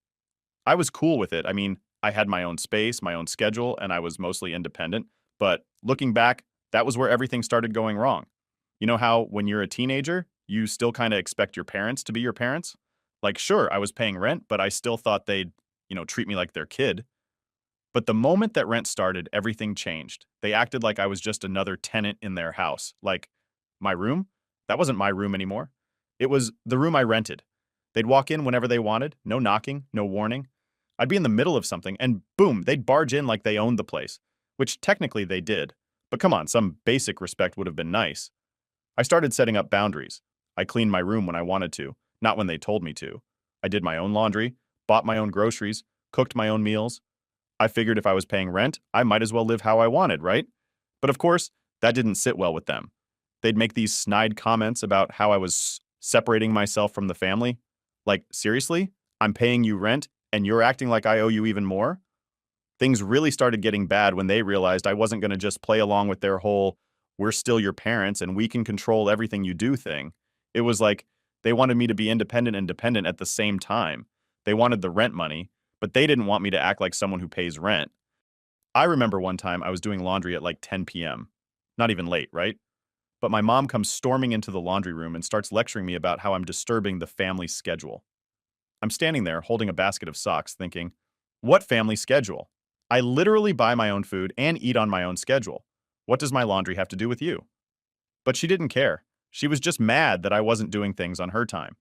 I was cool with it. I mean, I had my own space, my own schedule, and I was mostly independent, but looking back, that was where everything started going wrong. You know how when you're a teenager, you still kind of expect your parents to be your parents? Like, sure, I was paying rent, but I still thought they'd, treat me like their kid. But the moment that rent started, everything changed. They acted like I was just another tenant in their house. Like, my room? That wasn't my room anymore. It was the room I rented. They'd walk in whenever they wanted, no knocking, no warning. I'd be in the middle of something, and boom, they'd barge in like they owned the place. Which technically they did. But come on, some basic respect would have been nice. I started setting up boundaries. I cleaned my room when I wanted to, not when they told me to. I did my own laundry, bought my own groceries, cooked my own meals. I figured if I was paying rent, I might as well live how I wanted, right? But of course, that didn't sit well with them. They'd make these snide comments about how I was separating myself from the family. Like, seriously? I'm paying you rent, and you're acting like I owe you even more? Things really started getting bad when they realized I wasn't going to just play along with their whole, we're still your parents and we can control everything you do thing. It was like they wanted me to be independent and dependent at the same time. They wanted the rent money, but they didn't want me to act like someone who pays rent. I remember one time I was doing laundry at like 10 p.m. Not even late, right? But my mom comes storming into the laundry room and starts lecturing me about how I'm disturbing the family schedule. I'm standing there holding a basket of socks thinking, what family schedule? I literally buy my own food and eat on my own schedule. What does my laundry have to do with you? But she didn't care. She was just mad that I wasn't doing things on her time.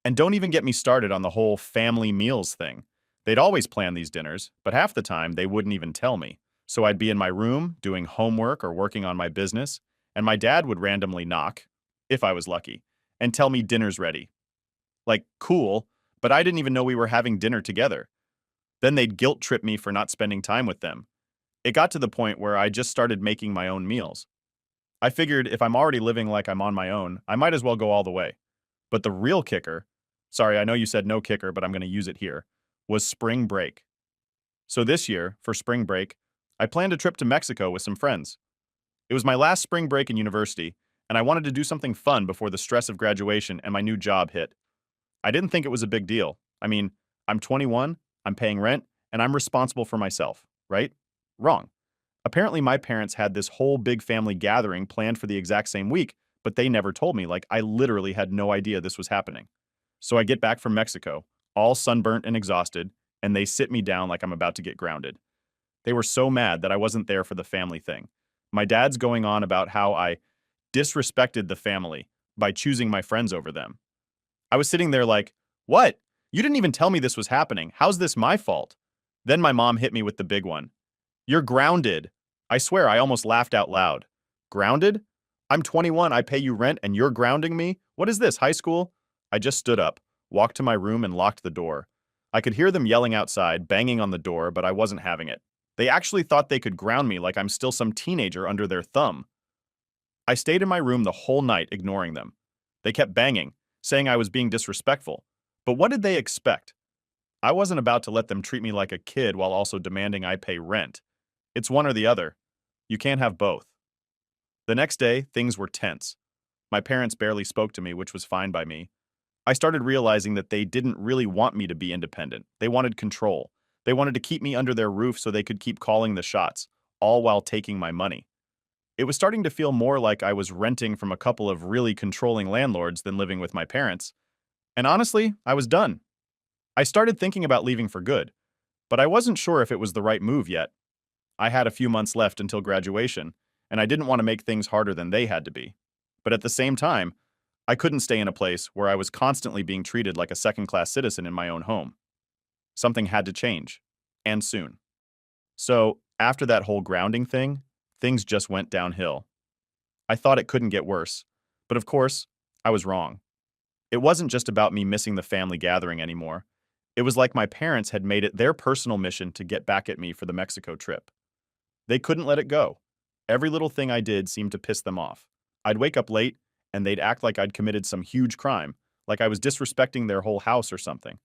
And don't even get me started on the whole family meals thing. They'd always plan these dinners, but half the time they wouldn't even tell me. So I'd be in my room doing homework or working on my business, and my dad would randomly knock, if I was lucky, and tell me dinner's ready. Like, cool, but I didn't even know we were having dinner together. Then they'd guilt trip me for not spending time with them. It got to the point where I just started making my own meals. I figured if I'm already living like I'm on my own, I might as well go all the way. But the real kicker, sorry, I know you said no kicker, but I'm going to use it here, was spring break. So this year, for spring break, I planned a trip to Mexico with some friends. It was my last spring break in university, and I wanted to do something fun before the stress of graduation and my new job hit. I didn't think it was a big deal. I mean, I'm 21, I'm paying rent, and I'm responsible for myself, right? Wrong. Apparently, my parents had this whole big family gathering planned for the exact same week, but they never told me. Like, I literally had no idea this was happening. So I get back from Mexico, all sunburnt and exhausted, and they sit me down like I'm about to get grounded. They were so mad that I wasn't there for the family thing. My dad's going on about how I disrespected the family by choosing my friends over them. I was sitting there like, what? You didn't even tell me this was happening. How's this my fault? Then my mom hit me with the big one. You're grounded. I swear I almost laughed out loud. Grounded? I'm 21, I pay you rent, and you're grounding me? What is this, high school? I just stood up, walked to my room, and locked the door. I could hear them yelling outside, banging on the door, but I wasn't having it. They actually thought they could ground me like I'm still some teenager under their thumb. I stayed in my room the whole night, ignoring them. They kept banging, saying I was being disrespectful. But what did they expect? I wasn't about to let them treat me like a kid while also demanding I pay rent. It's one or the other. You can't have both. The next day, things were tense. My parents barely spoke to me, which was fine by me. I started realizing that they didn't really want me to be independent. They wanted control. They wanted to keep me under their roof so they could keep calling the shots, all while taking my money. It was starting to feel more like I was renting from a couple of really controlling landlords than living with my parents. And honestly, I was done. I started thinking about leaving for good, but I wasn't sure if it was the right move yet. I had a few months left until graduation, and I didn't want to make things harder than they had to be. But at the same time, I couldn't stay in a place where I was constantly being treated like a second-class citizen in my own home. Something had to change, and soon. So, after that whole grounding thing, things just went downhill. I thought it couldn't get worse, but of course, I was wrong. It wasn't just about me missing the family gathering anymore. It was like my parents had made it their personal mission to get back at me for the Mexico trip. They couldn't let it go. Every little thing I did seemed to piss them off. I'd wake up late, and they'd act like I'd committed some huge crime, like I was disrespecting their whole house or something.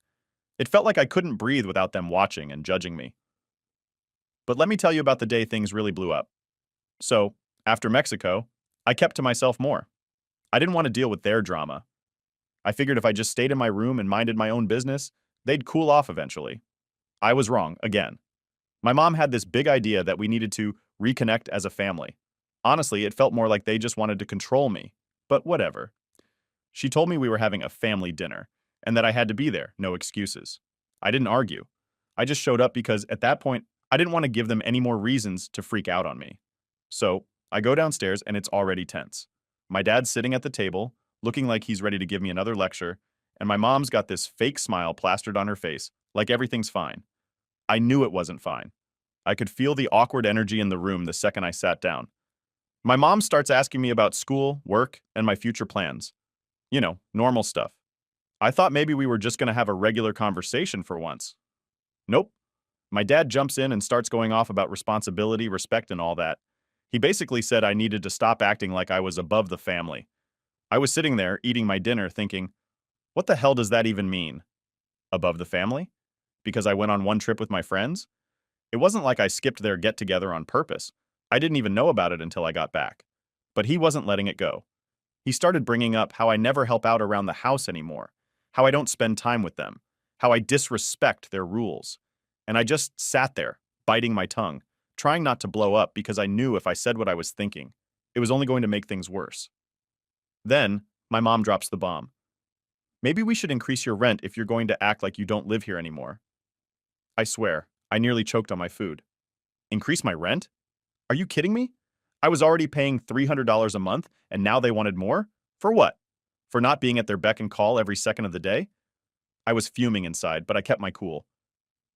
It felt like I couldn't breathe without them watching and judging me. But let me tell you about the day things really blew up. So, after Mexico, I kept to myself more. I didn't want to deal with their drama. I figured if I just stayed in my room and minded my own business, they'd cool off eventually. I was wrong, again. My mom had this big idea that we needed to reconnect as a family. Honestly, it felt more like they just wanted to control me. But whatever. She told me we were having a family dinner, and that I had to be there, no excuses. I didn't argue. I just showed up because at that point, I didn't want to give them any more reasons to freak out on me. So, I go downstairs and it's already tense. My dad's sitting at the table, looking like he's ready to give me another lecture, and my mom's got this fake smile plastered on her face, like everything's fine. I knew it wasn't fine. I could feel the awkward energy in the room the second I sat down. My mom starts asking me about school, work, and my future plans. You know, normal stuff. I thought maybe we were just going to have a regular conversation for once. Nope. My dad jumps in and starts going off about responsibility, respect, and all that. He basically said I needed to stop acting like I was above the family. I was sitting there eating my dinner thinking, what the hell does that even mean? Above the family? Because I went on one trip with my friends? It wasn't like I skipped their get-together on purpose. I didn't even know about it until I got back. But he wasn't letting it go. He started bringing up how I never help out around the house anymore, how I don't spend time with them, how I disrespect their rules. And I just sat there, biting my tongue, trying not to blow up because I knew if I said what I was thinking, it was only going to make things worse. Then, my mom drops the bomb. Maybe we should increase your rent if you're going to act like you don't live here anymore. I swear, I nearly choked on my food. Increase my rent? Are you kidding me? I was already paying $300 a month, and now they wanted more? For what? For not being at their beck and call every second of the day? I was fuming inside, but I kept my cool.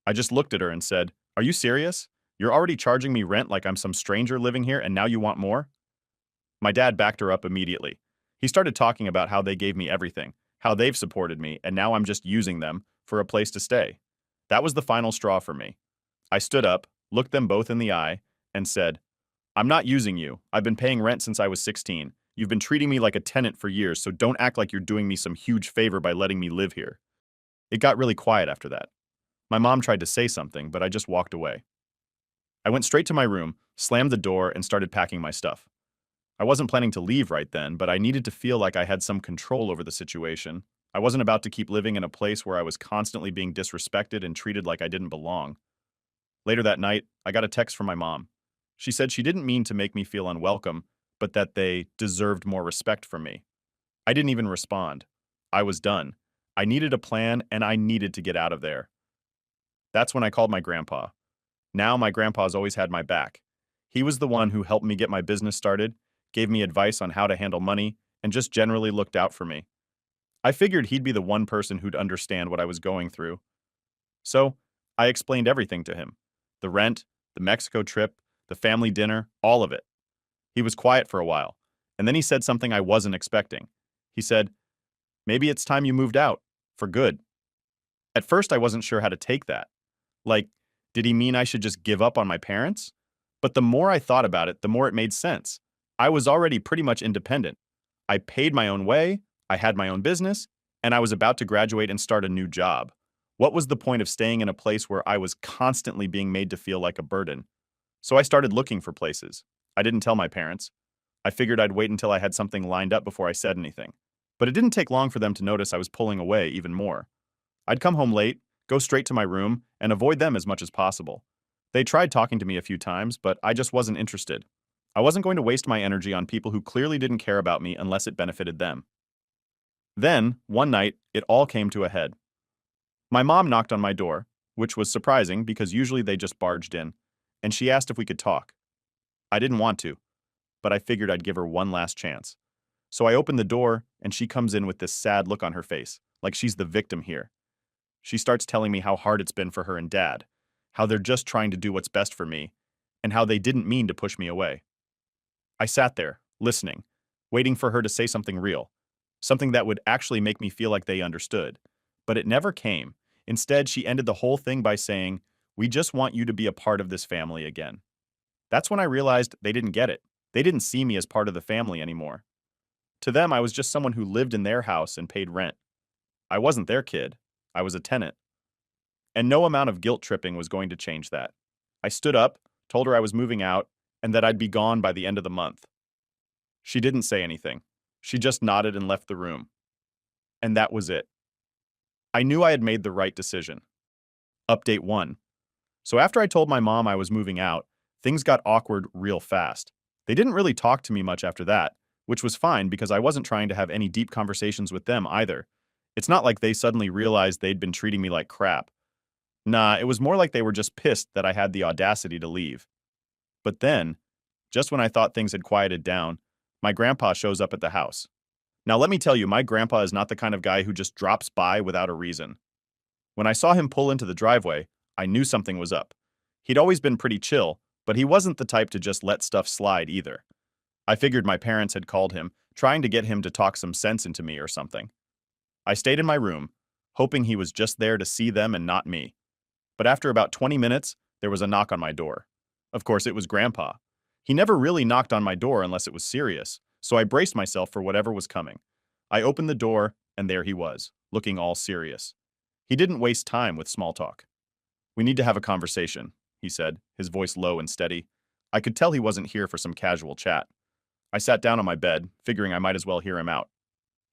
I just looked at her and said, "Are you serious? You're already charging me rent like I'm some stranger living here, and now you want more?" My dad backed her up immediately. He started talking about how they gave me everything, how they've supported me, and now I'm just using them for a place to stay. That was the final straw for me. I stood up, looked them both in the eye, and said, "I'm not using you. I've been paying rent since I was 16. You've been treating me like a tenant for years, so don't act like you're doing me some huge favor by letting me live here." It got really quiet after that. My mom tried to say something, but I just walked away. I went straight to my room, slammed the door, and started packing my stuff. I wasn't planning to leave right then, but I needed to feel like I had some control over the situation. I wasn't about to keep living in a place where I was constantly being disrespected and treated like I didn't belong. Later that night, I got a text from my mom. She said she didn't mean to make me feel unwelcome, but that they deserved more respect from me. I didn't even respond. I was done. I needed a plan, and I needed to get out of there. That's when I called my grandpa. Now my grandpa's always had my back. He was the one who helped me get my business started, gave me advice on how to handle money, and just generally looked out for me. I figured he'd be the one person who'd understand what I was going through. So, I explained everything to him. The rent, the Mexico trip, the family dinner, all of it. He was quiet for a while, and then he said something I wasn't expecting. He said, "Maybe it's time you moved out. For good." At first, I wasn't sure how to take that. Like, did he mean I should just give up on my parents? But the more I thought about it, the more it made sense. I was already pretty much independent. I paid my own way, I had my own business, and I was about to graduate and start a new job. What was the point of staying in a place where I was constantly being made to feel like a burden? So I started looking for places. I didn't tell my parents. I figured I'd wait until I had something lined up before I said anything. But it didn't take long for them to notice I was pulling away even more. I'd come home late, go straight to my room, and avoid them as much as possible. They tried talking to me a few times, but I just wasn't interested. I wasn't going to waste my energy on people who clearly didn't care about me unless it benefited them. Then, one night, it all came to a head. My mom knocked on my door, which was surprising because usually they just barged in, and she asked if we could talk. I didn't want to, but I figured I'd give her one last chance. So I opened the door, and she comes in with this sad look on her face, like she's the victim here. She starts telling me how hard it's been for her and Dad, how they're just trying to do what's best for me, and how they didn't mean to push me away. I sat there, listening, waiting for her to say something real, something that would actually make me feel like they understood. But it never came. Instead, she ended the whole thing by saying, "We just want you to be a part of this family again." That's when I realized they didn't get it. They didn't see me as part of the family anymore. To them, I was just someone who lived in their house and paid rent. I wasn't their kid. I was a tenant. And no amount of guilt tripping was going to change that. I stood up, told her I was moving out, and that I'd be gone by the end of the month. She didn't say anything. She just nodded and left the room. And that was it. I knew I had made the right decision. Update 1. So after I told my mom I was moving out, things got awkward real fast. They didn't really talk to me much after that, which was fine because I wasn't trying to have any deep conversations with them either. It's not like they suddenly realized they'd been treating me like crap. Nah, it was more like they were just pissed that I had the audacity to leave. But then, just when I thought things had quieted down, my grandpa shows up at the house. Now let me tell you, my grandpa is not the kind of guy who just drops by without a reason. When I saw him pull into the driveway, I knew something was up. He'd always been pretty chill, but he wasn't the type to just let stuff slide either. I figured my parents had called him, trying to get him to talk some sense into me or something. I stayed in my room, hoping he was just there to see them and not me. But after about 20 minutes, there was a knock on my door. Of course, it was Grandpa. He never really knocked on my door unless it was serious, so I braced myself for whatever was coming. I opened the door, and there he was, looking all serious. He didn't waste time with small talk. "We need to have a conversation," he said, his voice low and steady. I could tell he wasn't here for some casual chat. I sat down on my bed, figuring I might as well hear him out.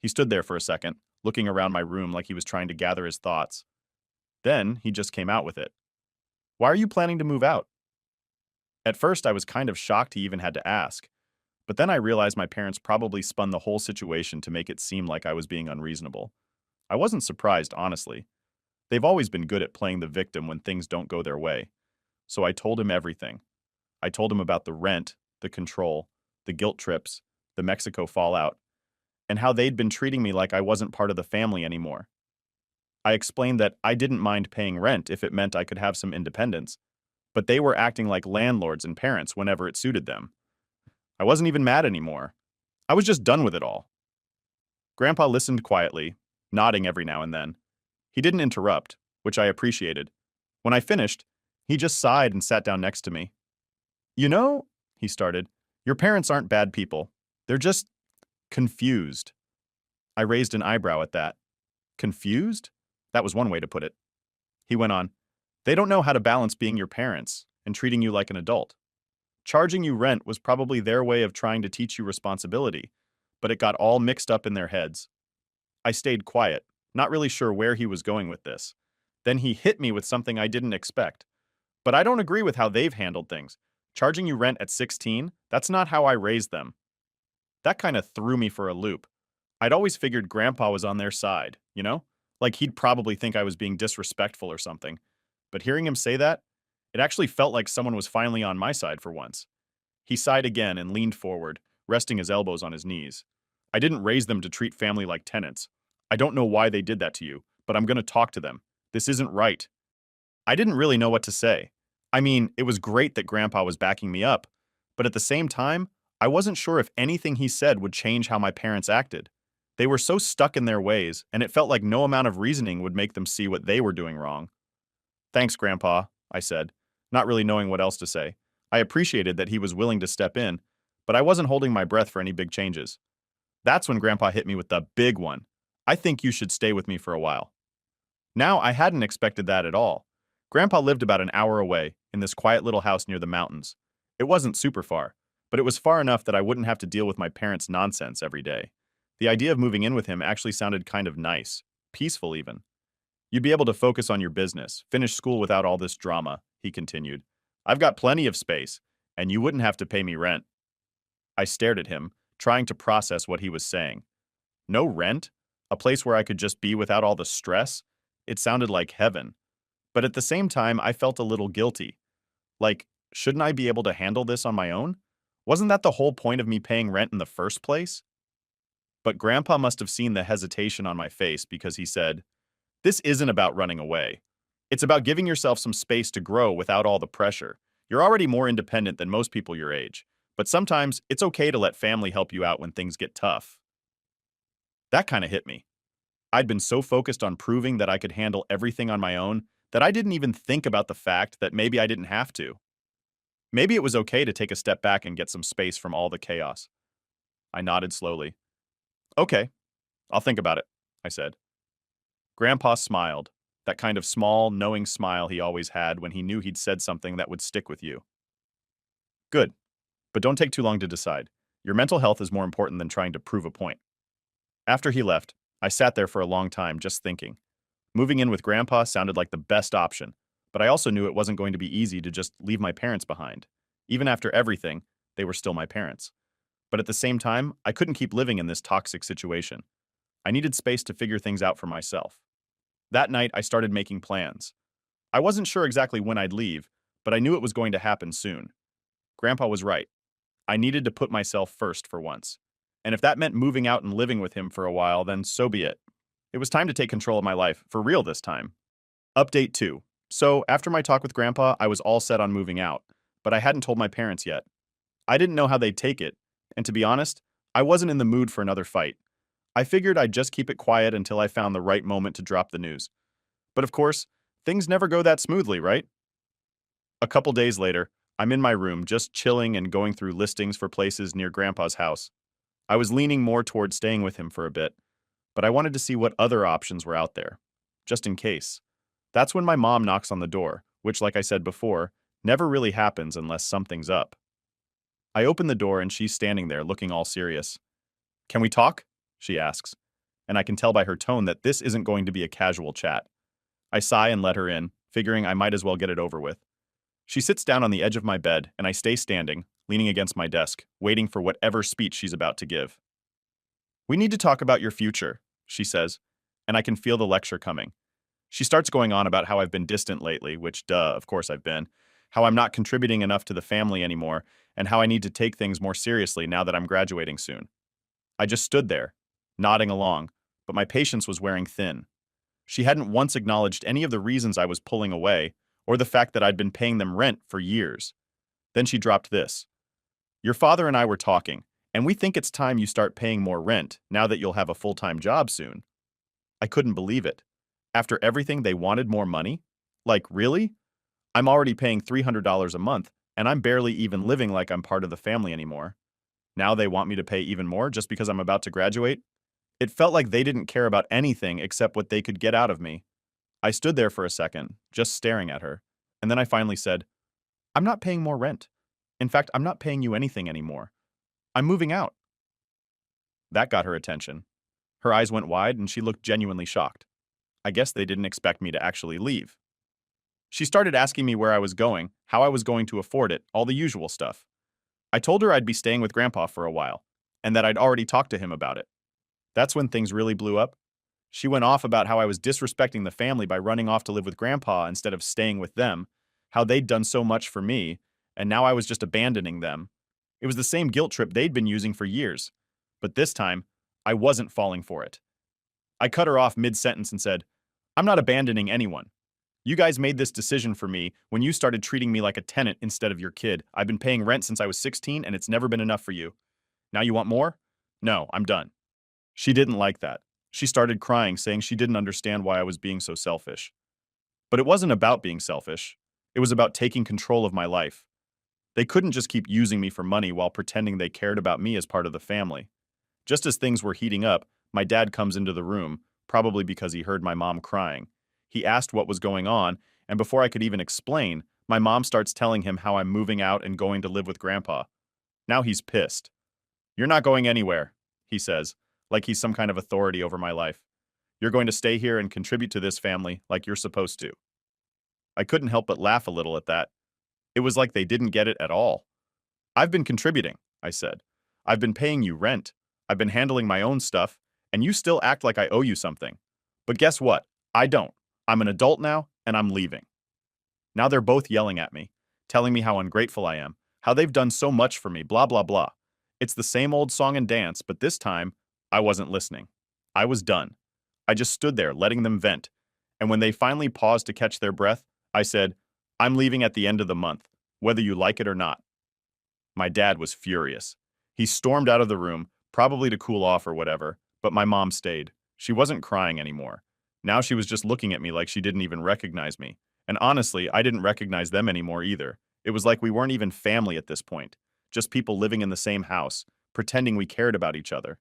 He stood there for a second, looking around my room like he was trying to gather his thoughts. Then he just came out with it. Why are you planning to move out? At first, I was kind of shocked he even had to ask, but then I realized my parents probably spun the whole situation to make it seem like I was being unreasonable. I wasn't surprised, honestly. They've always been good at playing the victim when things don't go their way. So I told him everything. I told him about the rent, the control, the guilt trips, the Mexico fallout, and how they'd been treating me like I wasn't part of the family anymore. I explained that I didn't mind paying rent if it meant I could have some independence, but they were acting like landlords and parents whenever it suited them. I wasn't even mad anymore. I was just done with it all. Grandpa listened quietly, nodding every now and then. He didn't interrupt, which I appreciated. When I finished, he just sighed and sat down next to me. You know, he started, your parents aren't bad people. They're just confused. I raised an eyebrow at that. Confused? That was one way to put it. He went on, they don't know how to balance being your parents and treating you like an adult. Charging you rent was probably their way of trying to teach you responsibility, but it got all mixed up in their heads. I stayed quiet, not really sure where he was going with this. Then he hit me with something I didn't expect. But I don't agree with how they've handled things. Charging you rent at 16, that's not how I raised them. That kind of threw me for a loop. I'd always figured Grandpa was on their side, you know? Like he'd probably think I was being disrespectful or something. But hearing him say that, it actually felt like someone was finally on my side for once. He sighed again and leaned forward, resting his elbows on his knees. I didn't raise them to treat family like tenants. I don't know why they did that to you, but I'm going to talk to them. This isn't right. I didn't really know what to say. I mean, it was great that Grandpa was backing me up, but at the same time, I wasn't sure if anything he said would change how my parents acted. They were so stuck in their ways, and it felt like no amount of reasoning would make them see what they were doing wrong. Thanks, Grandpa, I said, not really knowing what else to say. I appreciated that he was willing to step in, but I wasn't holding my breath for any big changes. That's when Grandpa hit me with the big one. I think you should stay with me for a while. Now, I hadn't expected that at all. Grandpa lived about an hour away, in this quiet little house near the mountains. It wasn't super far, but it was far enough that I wouldn't have to deal with my parents' nonsense every day. The idea of moving in with him actually sounded kind of nice, peaceful even. You'd be able to focus on your business, finish school without all this drama, he continued. I've got plenty of space, and you wouldn't have to pay me rent. I stared at him, trying to process what he was saying. No rent? A place where I could just be without all the stress? It sounded like heaven. But at the same time, I felt a little guilty. Like, shouldn't I be able to handle this on my own? Wasn't that the whole point of me paying rent in the first place? But Grandpa must have seen the hesitation on my face because he said, this isn't about running away. It's about giving yourself some space to grow without all the pressure. You're already more independent than most people your age, but sometimes it's okay to let family help you out when things get tough. That kind of hit me. I'd been so focused on proving that I could handle everything on my own that I didn't even think about the fact that maybe I didn't have to. Maybe it was okay to take a step back and get some space from all the chaos. I nodded slowly. Okay, I'll think about it, I said. Grandpa smiled, that kind of small, knowing smile he always had when he knew he'd said something that would stick with you. Good, but don't take too long to decide. Your mental health is more important than trying to prove a point. After he left, I sat there for a long time just thinking. Moving in with Grandpa sounded like the best option, but I also knew it wasn't going to be easy to just leave my parents behind. Even after everything, they were still my parents. But at the same time, I couldn't keep living in this toxic situation. I needed space to figure things out for myself. That night, I started making plans. I wasn't sure exactly when I'd leave, but I knew it was going to happen soon. Grandpa was right. I needed to put myself first for once. And if that meant moving out and living with him for a while, then so be it. It was time to take control of my life, for real this time. Update 2. So, after my talk with Grandpa, I was all set on moving out, but I hadn't told my parents yet. I didn't know how they'd take it, and to be honest, I wasn't in the mood for another fight. I figured I'd just keep it quiet until I found the right moment to drop the news. But of course, things never go that smoothly, right? A couple days later, I'm in my room just chilling and going through listings for places near Grandpa's house. I was leaning more toward staying with him for a bit, but I wanted to see what other options were out there, just in case. That's when my mom knocks on the door, which, like I said before, never really happens unless something's up. I open the door and she's standing there looking all serious. Can we talk? She asks, and I can tell by her tone that this isn't going to be a casual chat. I sigh and let her in, figuring I might as well get it over with. She sits down on the edge of my bed, and I stay standing, leaning against my desk, waiting for whatever speech she's about to give. We need to talk about your future, she says, and I can feel the lecture coming. She starts going on about how I've been distant lately, which, duh, of course I've been, how I'm not contributing enough to the family anymore, and how I need to take things more seriously now that I'm graduating soon. I just stood there, nodding along, but my patience was wearing thin. She hadn't once acknowledged any of the reasons I was pulling away, or the fact that I'd been paying them rent for years. Then she dropped this. Your father and I were talking, and we think it's time you start paying more rent now that you'll have a full-time job soon. I couldn't believe it. After everything, they wanted more money? Like, really? I'm already paying $300 a month, and I'm barely even living like I'm part of the family anymore. Now they want me to pay even more just because I'm about to graduate? It felt like they didn't care about anything except what they could get out of me. I stood there for a second, just staring at her, and then I finally said, I'm not paying more rent. In fact, I'm not paying you anything anymore. I'm moving out. That got her attention. Her eyes went wide and she looked genuinely shocked. I guess they didn't expect me to actually leave. She started asking me where I was going, how I was going to afford it, all the usual stuff. I told her I'd be staying with Grandpa for a while, and that I'd already talked to him about it. That's when things really blew up. She went off about how I was disrespecting the family by running off to live with Grandpa instead of staying with them, how they'd done so much for me, and now I was just abandoning them. It was the same guilt trip they'd been using for years. But this time, I wasn't falling for it. I cut her off mid-sentence and said, I'm not abandoning anyone. You guys made this decision for me when you started treating me like a tenant instead of your kid. I've been paying rent since I was 16 and it's never been enough for you. Now you want more? No, I'm done. She didn't like that. She started crying, saying she didn't understand why I was being so selfish. But it wasn't about being selfish. It was about taking control of my life. They couldn't just keep using me for money while pretending they cared about me as part of the family. Just as things were heating up, my dad comes into the room, probably because he heard my mom crying. He asked what was going on, and before I could even explain, my mom starts telling him how I'm moving out and going to live with Grandpa. Now he's pissed. You're not going anywhere, he says, like he's some kind of authority over my life. You're going to stay here and contribute to this family like you're supposed to. I couldn't help but laugh a little at that. It was like they didn't get it at all. I've been contributing, I said. I've been paying you rent. I've been handling my own stuff, and you still act like I owe you something. But guess what? I don't. I'm an adult now, and I'm leaving. Now they're both yelling at me, telling me how ungrateful I am, how they've done so much for me, blah, blah, blah. It's the same old song and dance, but this time, I wasn't listening. I was done. I just stood there, letting them vent. And when they finally paused to catch their breath, I said, I'm leaving at the end of the month, whether you like it or not. My dad was furious. He stormed out of the room, probably to cool off or whatever, but my mom stayed. She wasn't crying anymore. Now she was just looking at me like she didn't even recognize me. And honestly, I didn't recognize them anymore either. It was like we weren't even family at this point, just people living in the same house, pretending we cared about each other.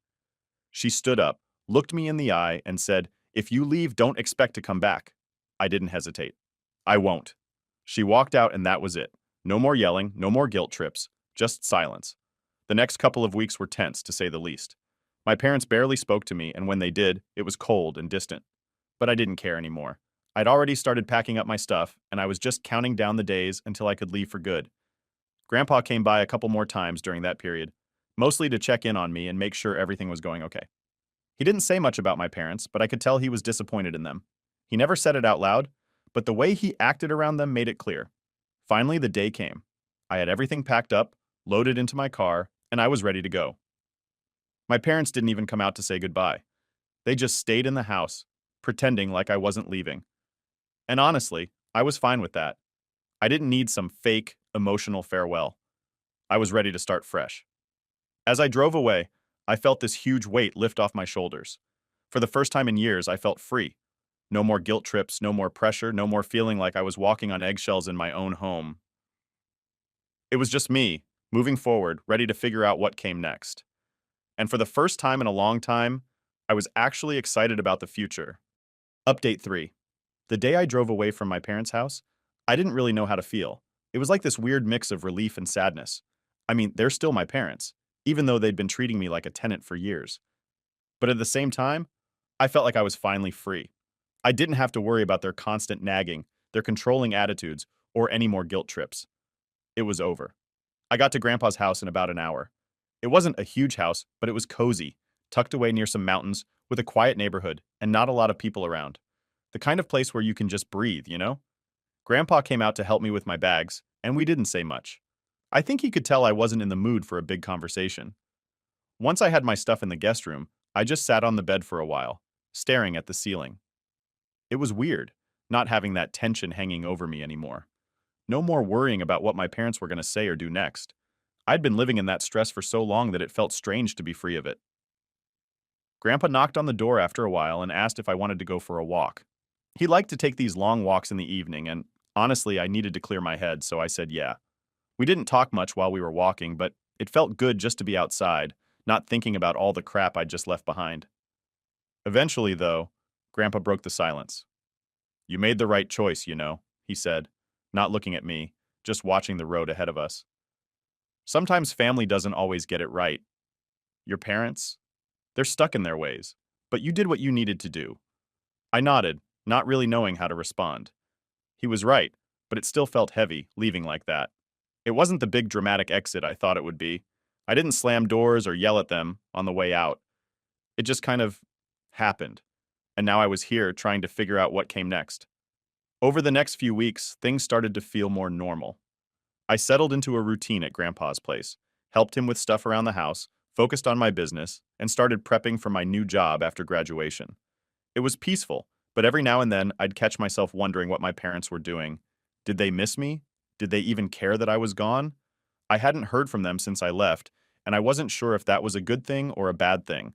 She stood up, looked me in the eye, and said, If you leave, don't expect to come back. I didn't hesitate. I won't. She walked out and that was it. No more yelling, no more guilt trips, just silence. The next couple of weeks were tense, to say the least. My parents barely spoke to me, and when they did, it was cold and distant. But I didn't care anymore. I'd already started packing up my stuff, and I was just counting down the days until I could leave for good. Grandpa came by a couple more times during that period, mostly to check in on me and make sure everything was going okay. He didn't say much about my parents, but I could tell he was disappointed in them. He never said it out loud, but the way he acted around them made it clear. Finally, the day came. I had everything packed up, loaded into my car, and I was ready to go. My parents didn't even come out to say goodbye. They just stayed in the house, pretending like I wasn't leaving. And honestly, I was fine with that. I didn't need some fake, emotional farewell. I was ready to start fresh. As I drove away, I felt this huge weight lift off my shoulders. For the first time in years, I felt free. No more guilt trips, no more pressure, no more feeling like I was walking on eggshells in my own home. It was just me, moving forward, ready to figure out what came next. And for the first time in a long time, I was actually excited about the future. Update 3. The day I drove away from my parents' house, I didn't really know how to feel. It was like this weird mix of relief and sadness. I mean, they're still my parents, even though they'd been treating me like a tenant for years. But at the same time, I felt like I was finally free. I didn't have to worry about their constant nagging, their controlling attitudes, or any more guilt trips. It was over. I got to Grandpa's house in about an hour. It wasn't a huge house, but it was cozy, tucked away near some mountains, with a quiet neighborhood, and not a lot of people around. The kind of place where you can just breathe, you know? Grandpa came out to help me with my bags, and we didn't say much. I think he could tell I wasn't in the mood for a big conversation. Once I had my stuff in the guest room, I just sat on the bed for a while, staring at the ceiling. It was weird, not having that tension hanging over me anymore. No more worrying about what my parents were going to say or do next. I'd been living in that stress for so long that it felt strange to be free of it. Grandpa knocked on the door after a while and asked if I wanted to go for a walk. He liked to take these long walks in the evening, and honestly, I needed to clear my head, so I said yeah. We didn't talk much while we were walking, but it felt good just to be outside, not thinking about all the crap I'd just left behind. Eventually, though, Grandpa broke the silence. "You made the right choice, you know," he said, not looking at me, just watching the road ahead of us. "Sometimes family doesn't always get it right. Your parents? They're stuck in their ways. But you did what you needed to do." I nodded, not really knowing how to respond. He was right, but it still felt heavy, leaving like that. It wasn't the big dramatic exit I thought it would be. I didn't slam doors or yell at them on the way out. It just kind of happened. And now I was here trying to figure out what came next. Over the next few weeks, things started to feel more normal. I settled into a routine at Grandpa's place, helped him with stuff around the house, focused on my business, and started prepping for my new job after graduation. It was peaceful, but every now and then I'd catch myself wondering what my parents were doing. Did they miss me? Did they even care that I was gone? I hadn't heard from them since I left, and I wasn't sure if that was a good thing or a bad thing.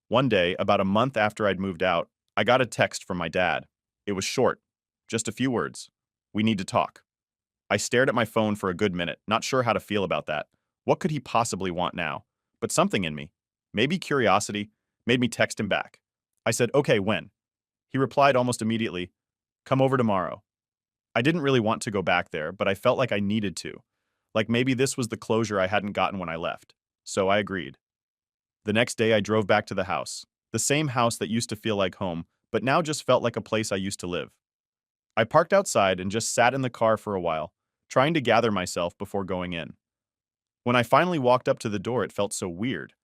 One day, about a month after I'd moved out, I got a text from my dad. It was short, just a few words. "We need to talk." I stared at my phone for a good minute, not sure how to feel about that. What could he possibly want now? But something in me, maybe curiosity, made me text him back. I said, "Okay, when?" He replied almost immediately, "Come over tomorrow." I didn't really want to go back there, but I felt like I needed to. Like maybe this was the closure I hadn't gotten when I left. So I agreed. The next day I drove back to the house. The same house that used to feel like home, but now just felt like a place I used to live. I parked outside and just sat in the car for a while, trying to gather myself before going in. When I finally walked up to the door, it felt so weird,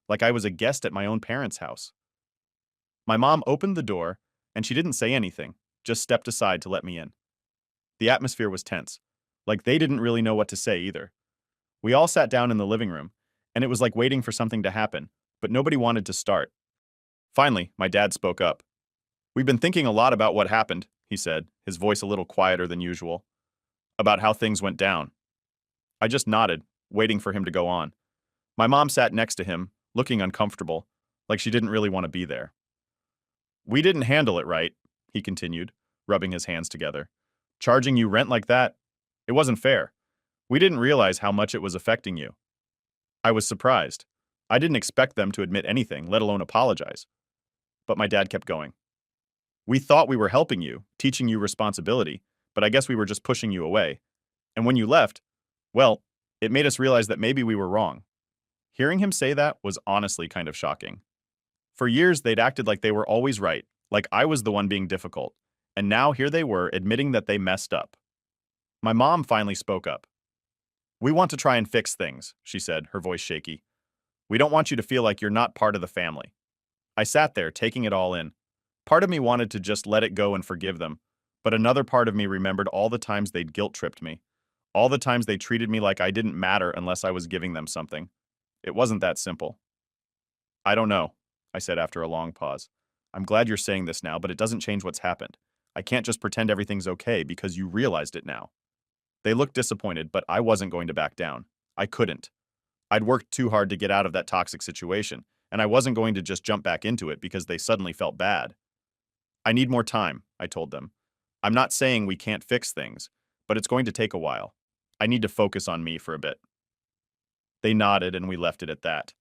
like I was a guest at my own parents' house. My mom opened the door, and she didn't say anything, just stepped aside to let me in. The atmosphere was tense, like they didn't really know what to say either. We all sat down in the living room, and it was like waiting for something to happen, but nobody wanted to start. Finally, my dad spoke up. "We've been thinking a lot about what happened," he said, his voice a little quieter than usual. "About how things went down." I just nodded, waiting for him to go on. My mom sat next to him, looking uncomfortable, like she didn't really want to be there. "We didn't handle it right," he continued, rubbing his hands together. "Charging you rent like that? It wasn't fair. We didn't realize how much it was affecting you." I was surprised. I didn't expect them to admit anything, let alone apologize. But my dad kept going. "We thought we were helping you, teaching you responsibility, but I guess we were just pushing you away. And when you left, well, it made us realize that maybe we were wrong." Hearing him say that was honestly kind of shocking. For years, they'd acted like they were always right, like I was the one being difficult. And now here they were admitting that they messed up. My mom finally spoke up. "We want to try and fix things," she said, her voice shaky. "We don't want you to feel like you're not part of the family." I sat there, taking it all in. Part of me wanted to just let it go and forgive them, but another part of me remembered all the times they'd guilt-tripped me, all the times they treated me like I didn't matter unless I was giving them something. It wasn't that simple. "I don't know," I said after a long pause. "I'm glad you're saying this now, but it doesn't change what's happened. I can't just pretend everything's okay because you realized it now." They looked disappointed, but I wasn't going to back down. I couldn't. I'd worked too hard to get out of that toxic situation, and I wasn't going to just jump back into it because they suddenly felt bad. "I need more time," I told them. "I'm not saying we can't fix things, but it's going to take a while. I need to focus on me for a bit." They nodded and we left it at that.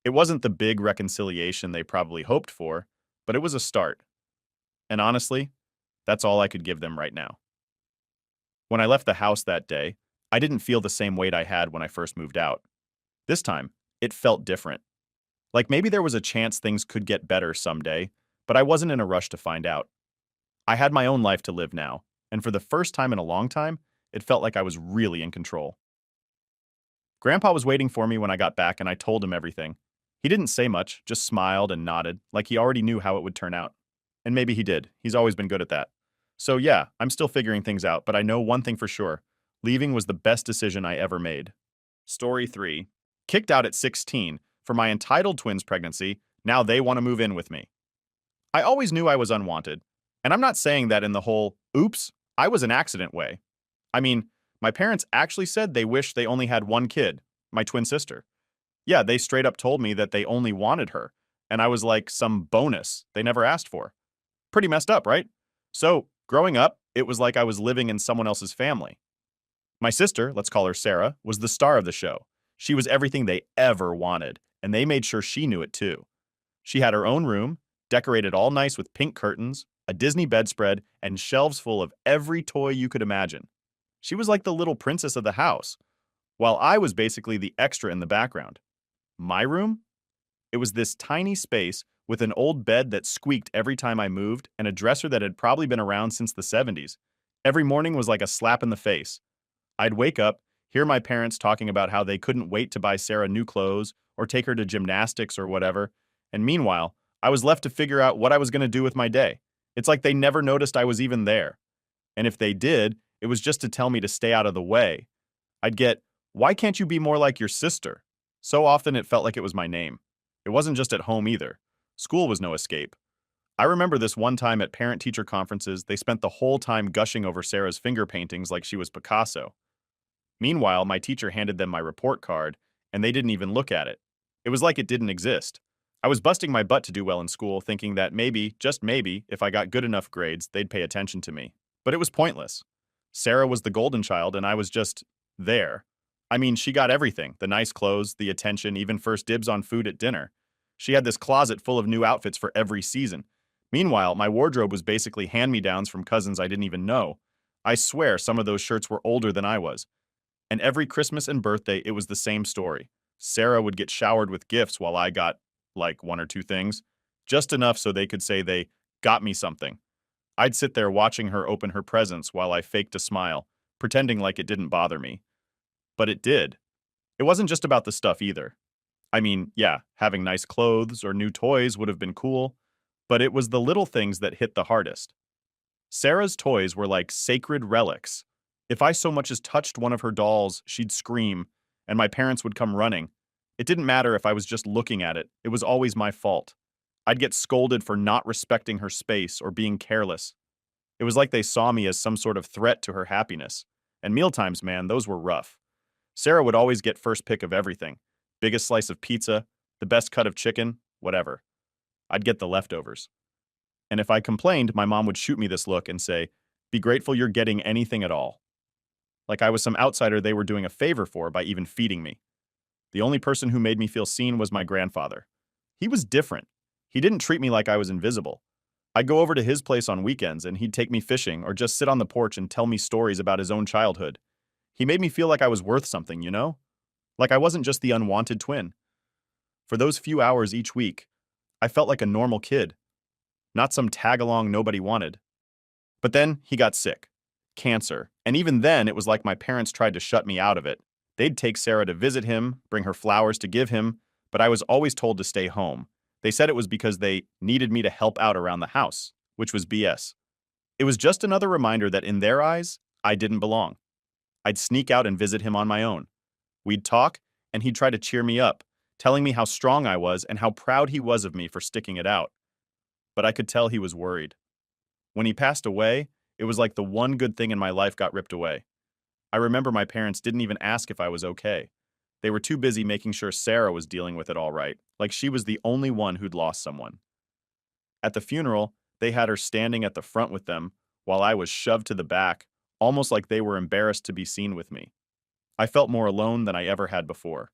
It wasn't the big reconciliation they probably hoped for, but it was a start. And honestly, that's all I could give them right now. When I left the house that day, I didn't feel the same weight I had when I first moved out. This time, it felt different. Like maybe there was a chance things could get better someday, but I wasn't in a rush to find out. I had my own life to live now, and for the first time in a long time, it felt like I was really in control. Grandpa was waiting for me when I got back, and I told him everything. He didn't say much, just smiled and nodded, like he already knew how it would turn out. And maybe he did. He's always been good at that. So yeah, I'm still figuring things out, but I know one thing for sure. Leaving was the best decision I ever made. Story 3. Kicked out at 16 for my entitled twins pregnancy, now they want to move in with me. I always knew I was unwanted, and I'm not saying that in the whole, oops, I was an accident way. I mean, my parents actually said they wished they only had one kid, my twin sister. Yeah, they straight up told me that they only wanted her, and I was like some bonus they never asked for. Pretty messed up, right? So, growing up, it was like I was living in someone else's family. My sister, let's call her Sarah, was the star of the show. She was everything they ever wanted, and they made sure she knew it too. She had her own room, decorated all nice with pink curtains, a Disney bedspread, and shelves full of every toy you could imagine. She was like the little princess of the house, while I was basically the extra in the background. My room? It was this tiny space with an old bed that squeaked every time I moved and a dresser that had probably been around since the 70s. Every morning was like a slap in the face. I'd wake up, hear my parents talking about how they couldn't wait to buy Sarah new clothes or take her to gymnastics or whatever, and meanwhile, I was left to figure out what I was going to do with my day. It's like they never noticed I was even there. And if they did, it was just to tell me to stay out of the way. I'd get, "Why can't you be more like your sister?" So often it felt like it was my name. It wasn't just at home either. School was no escape. I remember this one time at parent-teacher conferences, they spent the whole time gushing over Sarah's finger paintings like she was Picasso. Meanwhile, my teacher handed them my report card, and they didn't even look at it. It was like it didn't exist. I was busting my butt to do well in school, thinking that maybe, just maybe, if I got good enough grades, they'd pay attention to me. But it was pointless. Sarah was the golden child, and I was just there. I mean, she got everything, the nice clothes, the attention, even first dibs on food at dinner. She had this closet full of new outfits for every season. Meanwhile, my wardrobe was basically hand-me-downs from cousins I didn't even know. I swear some of those shirts were older than I was. And every Christmas and birthday, it was the same story. Sarah would get showered with gifts while I got, like, one or two things. Just enough so they could say they got me something. I'd sit there watching her open her presents while I faked a smile, pretending like it didn't bother me. But it did. It wasn't just about the stuff either. I mean, yeah, having nice clothes or new toys would have been cool, but it was the little things that hit the hardest. Sarah's toys were like sacred relics. If I so much as touched one of her dolls, she'd scream, and my parents would come running. It didn't matter if I was just looking at it, it was always my fault. I'd get scolded for not respecting her space or being careless. It was like they saw me as some sort of threat to her happiness. And mealtimes, man, those were rough. Sarah would always get first pick of everything. Biggest slice of pizza, the best cut of chicken, whatever. I'd get the leftovers. And if I complained, my mom would shoot me this look and say, "Be grateful you're getting anything at all." Like I was some outsider they were doing a favor for by even feeding me. The only person who made me feel seen was my grandfather. He was different. He didn't treat me like I was invisible. I'd go over to his place on weekends and he'd take me fishing or just sit on the porch and tell me stories about his own childhood. He made me feel like I was worth something, you know? Like I wasn't just the unwanted twin. For those few hours each week, I felt like a normal kid, not some tag-along nobody wanted. But then he got sick. Cancer. And even then, it was like my parents tried to shut me out of it. They'd take Sarah to visit him, bring her flowers to give him, but I was always told to stay home. They said it was because they needed me to help out around the house, which was BS. It was just another reminder that in their eyes, I didn't belong. I'd sneak out and visit him on my own. We'd talk, and he'd try to cheer me up, telling me how strong I was and how proud he was of me for sticking it out. But I could tell he was worried. When he passed away, it was like the one good thing in my life got ripped away. I remember my parents didn't even ask if I was okay. They were too busy making sure Sarah was dealing with it all right, like she was the only one who'd lost someone. At the funeral, they had her standing at the front with them, while I was shoved to the back, almost like they were embarrassed to be seen with me. I felt more alone than I ever had before.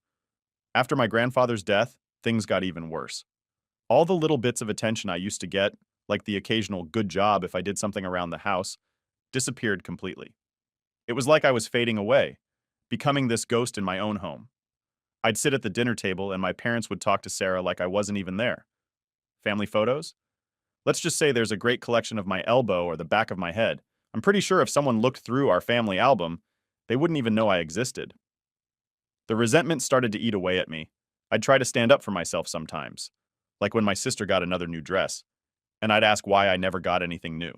After my grandfather's death, things got even worse. All the little bits of attention I used to get, like the occasional good job if I did something around the house, disappeared completely. It was like I was fading away, becoming this ghost in my own home. I'd sit at the dinner table and my parents would talk to Sarah like I wasn't even there. Family photos? Let's just say there's a great collection of my elbow or the back of my head, I'm pretty sure if someone looked through our family album, they wouldn't even know I existed. The resentment started to eat away at me. I'd try to stand up for myself sometimes, like when my sister got another new dress, and I'd ask why I never got anything new.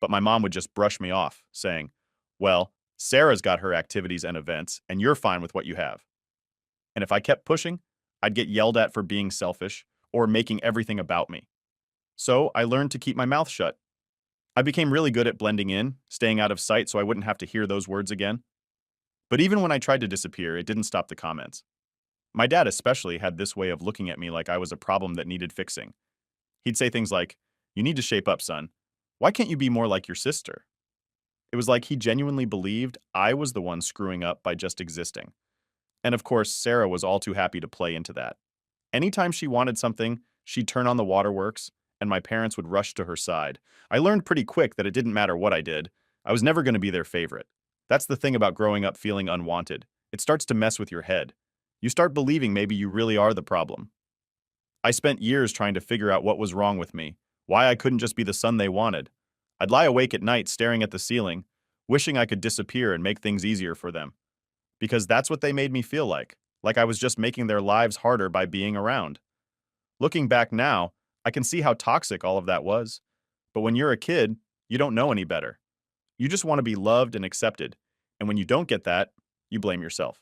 But my mom would just brush me off, saying, "Well, Sarah's got her activities and events, and you're fine with what you have." And if I kept pushing, I'd get yelled at for being selfish or making everything about me. So I learned to keep my mouth shut. I became really good at blending in, staying out of sight so I wouldn't have to hear those words again. But even when I tried to disappear, it didn't stop the comments. My dad especially had this way of looking at me like I was a problem that needed fixing. He'd say things like, "You need to shape up, son. Why can't you be more like your sister?" It was like he genuinely believed I was the one screwing up by just existing. And of course, Sarah was all too happy to play into that. Anytime she wanted something, she'd turn on the waterworks, and my parents would rush to her side. I learned pretty quick that it didn't matter what I did. I was never going to be their favorite. That's the thing about growing up feeling unwanted. It starts to mess with your head. You start believing maybe you really are the problem. I spent years trying to figure out what was wrong with me, why I couldn't just be the son they wanted. I'd lie awake at night staring at the ceiling, wishing I could disappear and make things easier for them. Because that's what they made me feel like I was just making their lives harder by being around. Looking back now, I can see how toxic all of that was. But when you're a kid, you don't know any better. You just want to be loved and accepted. And when you don't get that, you blame yourself.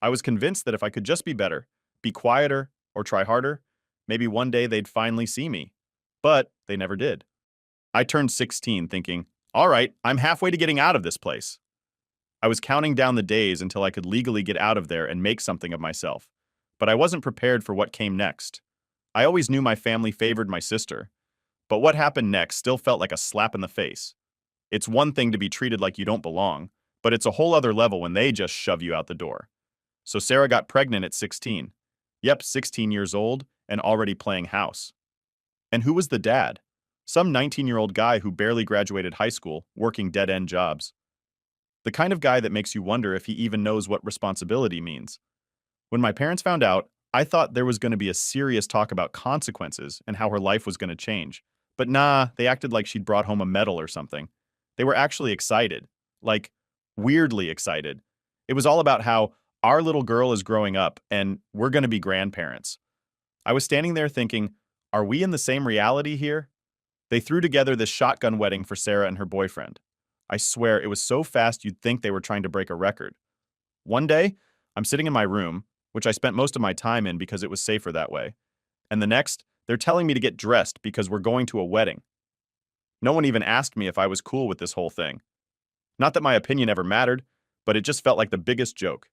I was convinced that if I could just be better, be quieter, or try harder, maybe one day they'd finally see me. But they never did. I turned 16 thinking, all right, I'm halfway to getting out of this place. I was counting down the days until I could legally get out of there and make something of myself. But I wasn't prepared for what came next. I always knew my family favored my sister, but what happened next still felt like a slap in the face. It's one thing to be treated like you don't belong, but it's a whole other level when they just shove you out the door. So Sarah got pregnant at 16. Yep, 16 years old and already playing house. And who was the dad? Some 19-year-old guy who barely graduated high school, working dead-end jobs. The kind of guy that makes you wonder if he even knows what responsibility means. When my parents found out, I thought there was going to be a serious talk about consequences and how her life was going to change. But nah, they acted like she'd brought home a medal or something. They were actually excited. Like, weirdly excited. It was all about how our little girl is growing up and we're going to be grandparents. I was standing there thinking, are we in the same reality here? They threw together this shotgun wedding for Sarah and her boyfriend. I swear it was so fast you'd think they were trying to break a record. One day, I'm sitting in my room, which I spent most of my time in because it was safer that way. And the next, they're telling me to get dressed because we're going to a wedding. No one even asked me if I was cool with this whole thing. Not that my opinion ever mattered, but it just felt like the biggest joke.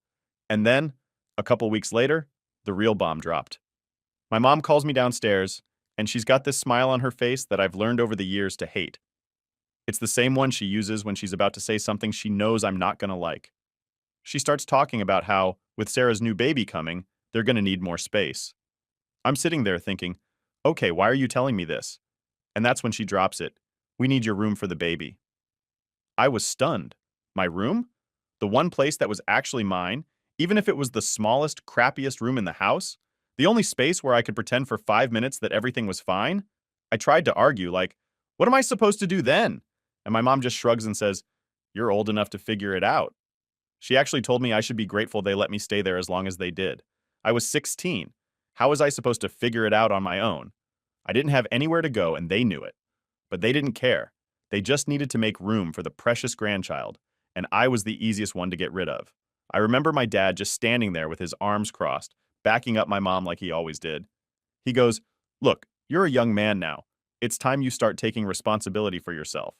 And then, a couple weeks later, the real bomb dropped. My mom calls me downstairs, and she's got this smile on her face that I've learned over the years to hate. It's the same one she uses when she's about to say something she knows I'm not going to like. She starts talking about how, with Sarah's new baby coming, they're going to need more space. I'm sitting there thinking, okay, why are you telling me this? And that's when she drops it. We need your room for the baby. I was stunned. My room? The one place that was actually mine, even if it was the smallest, crappiest room in the house? The only space where I could pretend for 5 minutes that everything was fine? I tried to argue, like, what am I supposed to do then? And my mom just shrugs and says, you're old enough to figure it out. She actually told me I should be grateful they let me stay there as long as they did. I was 16. How was I supposed to figure it out on my own? I didn't have anywhere to go and they knew it. But they didn't care. They just needed to make room for the precious grandchild, and I was the easiest one to get rid of. I remember my dad just standing there with his arms crossed, backing up my mom like he always did. He goes, look, you're a young man now. It's time you start taking responsibility for yourself.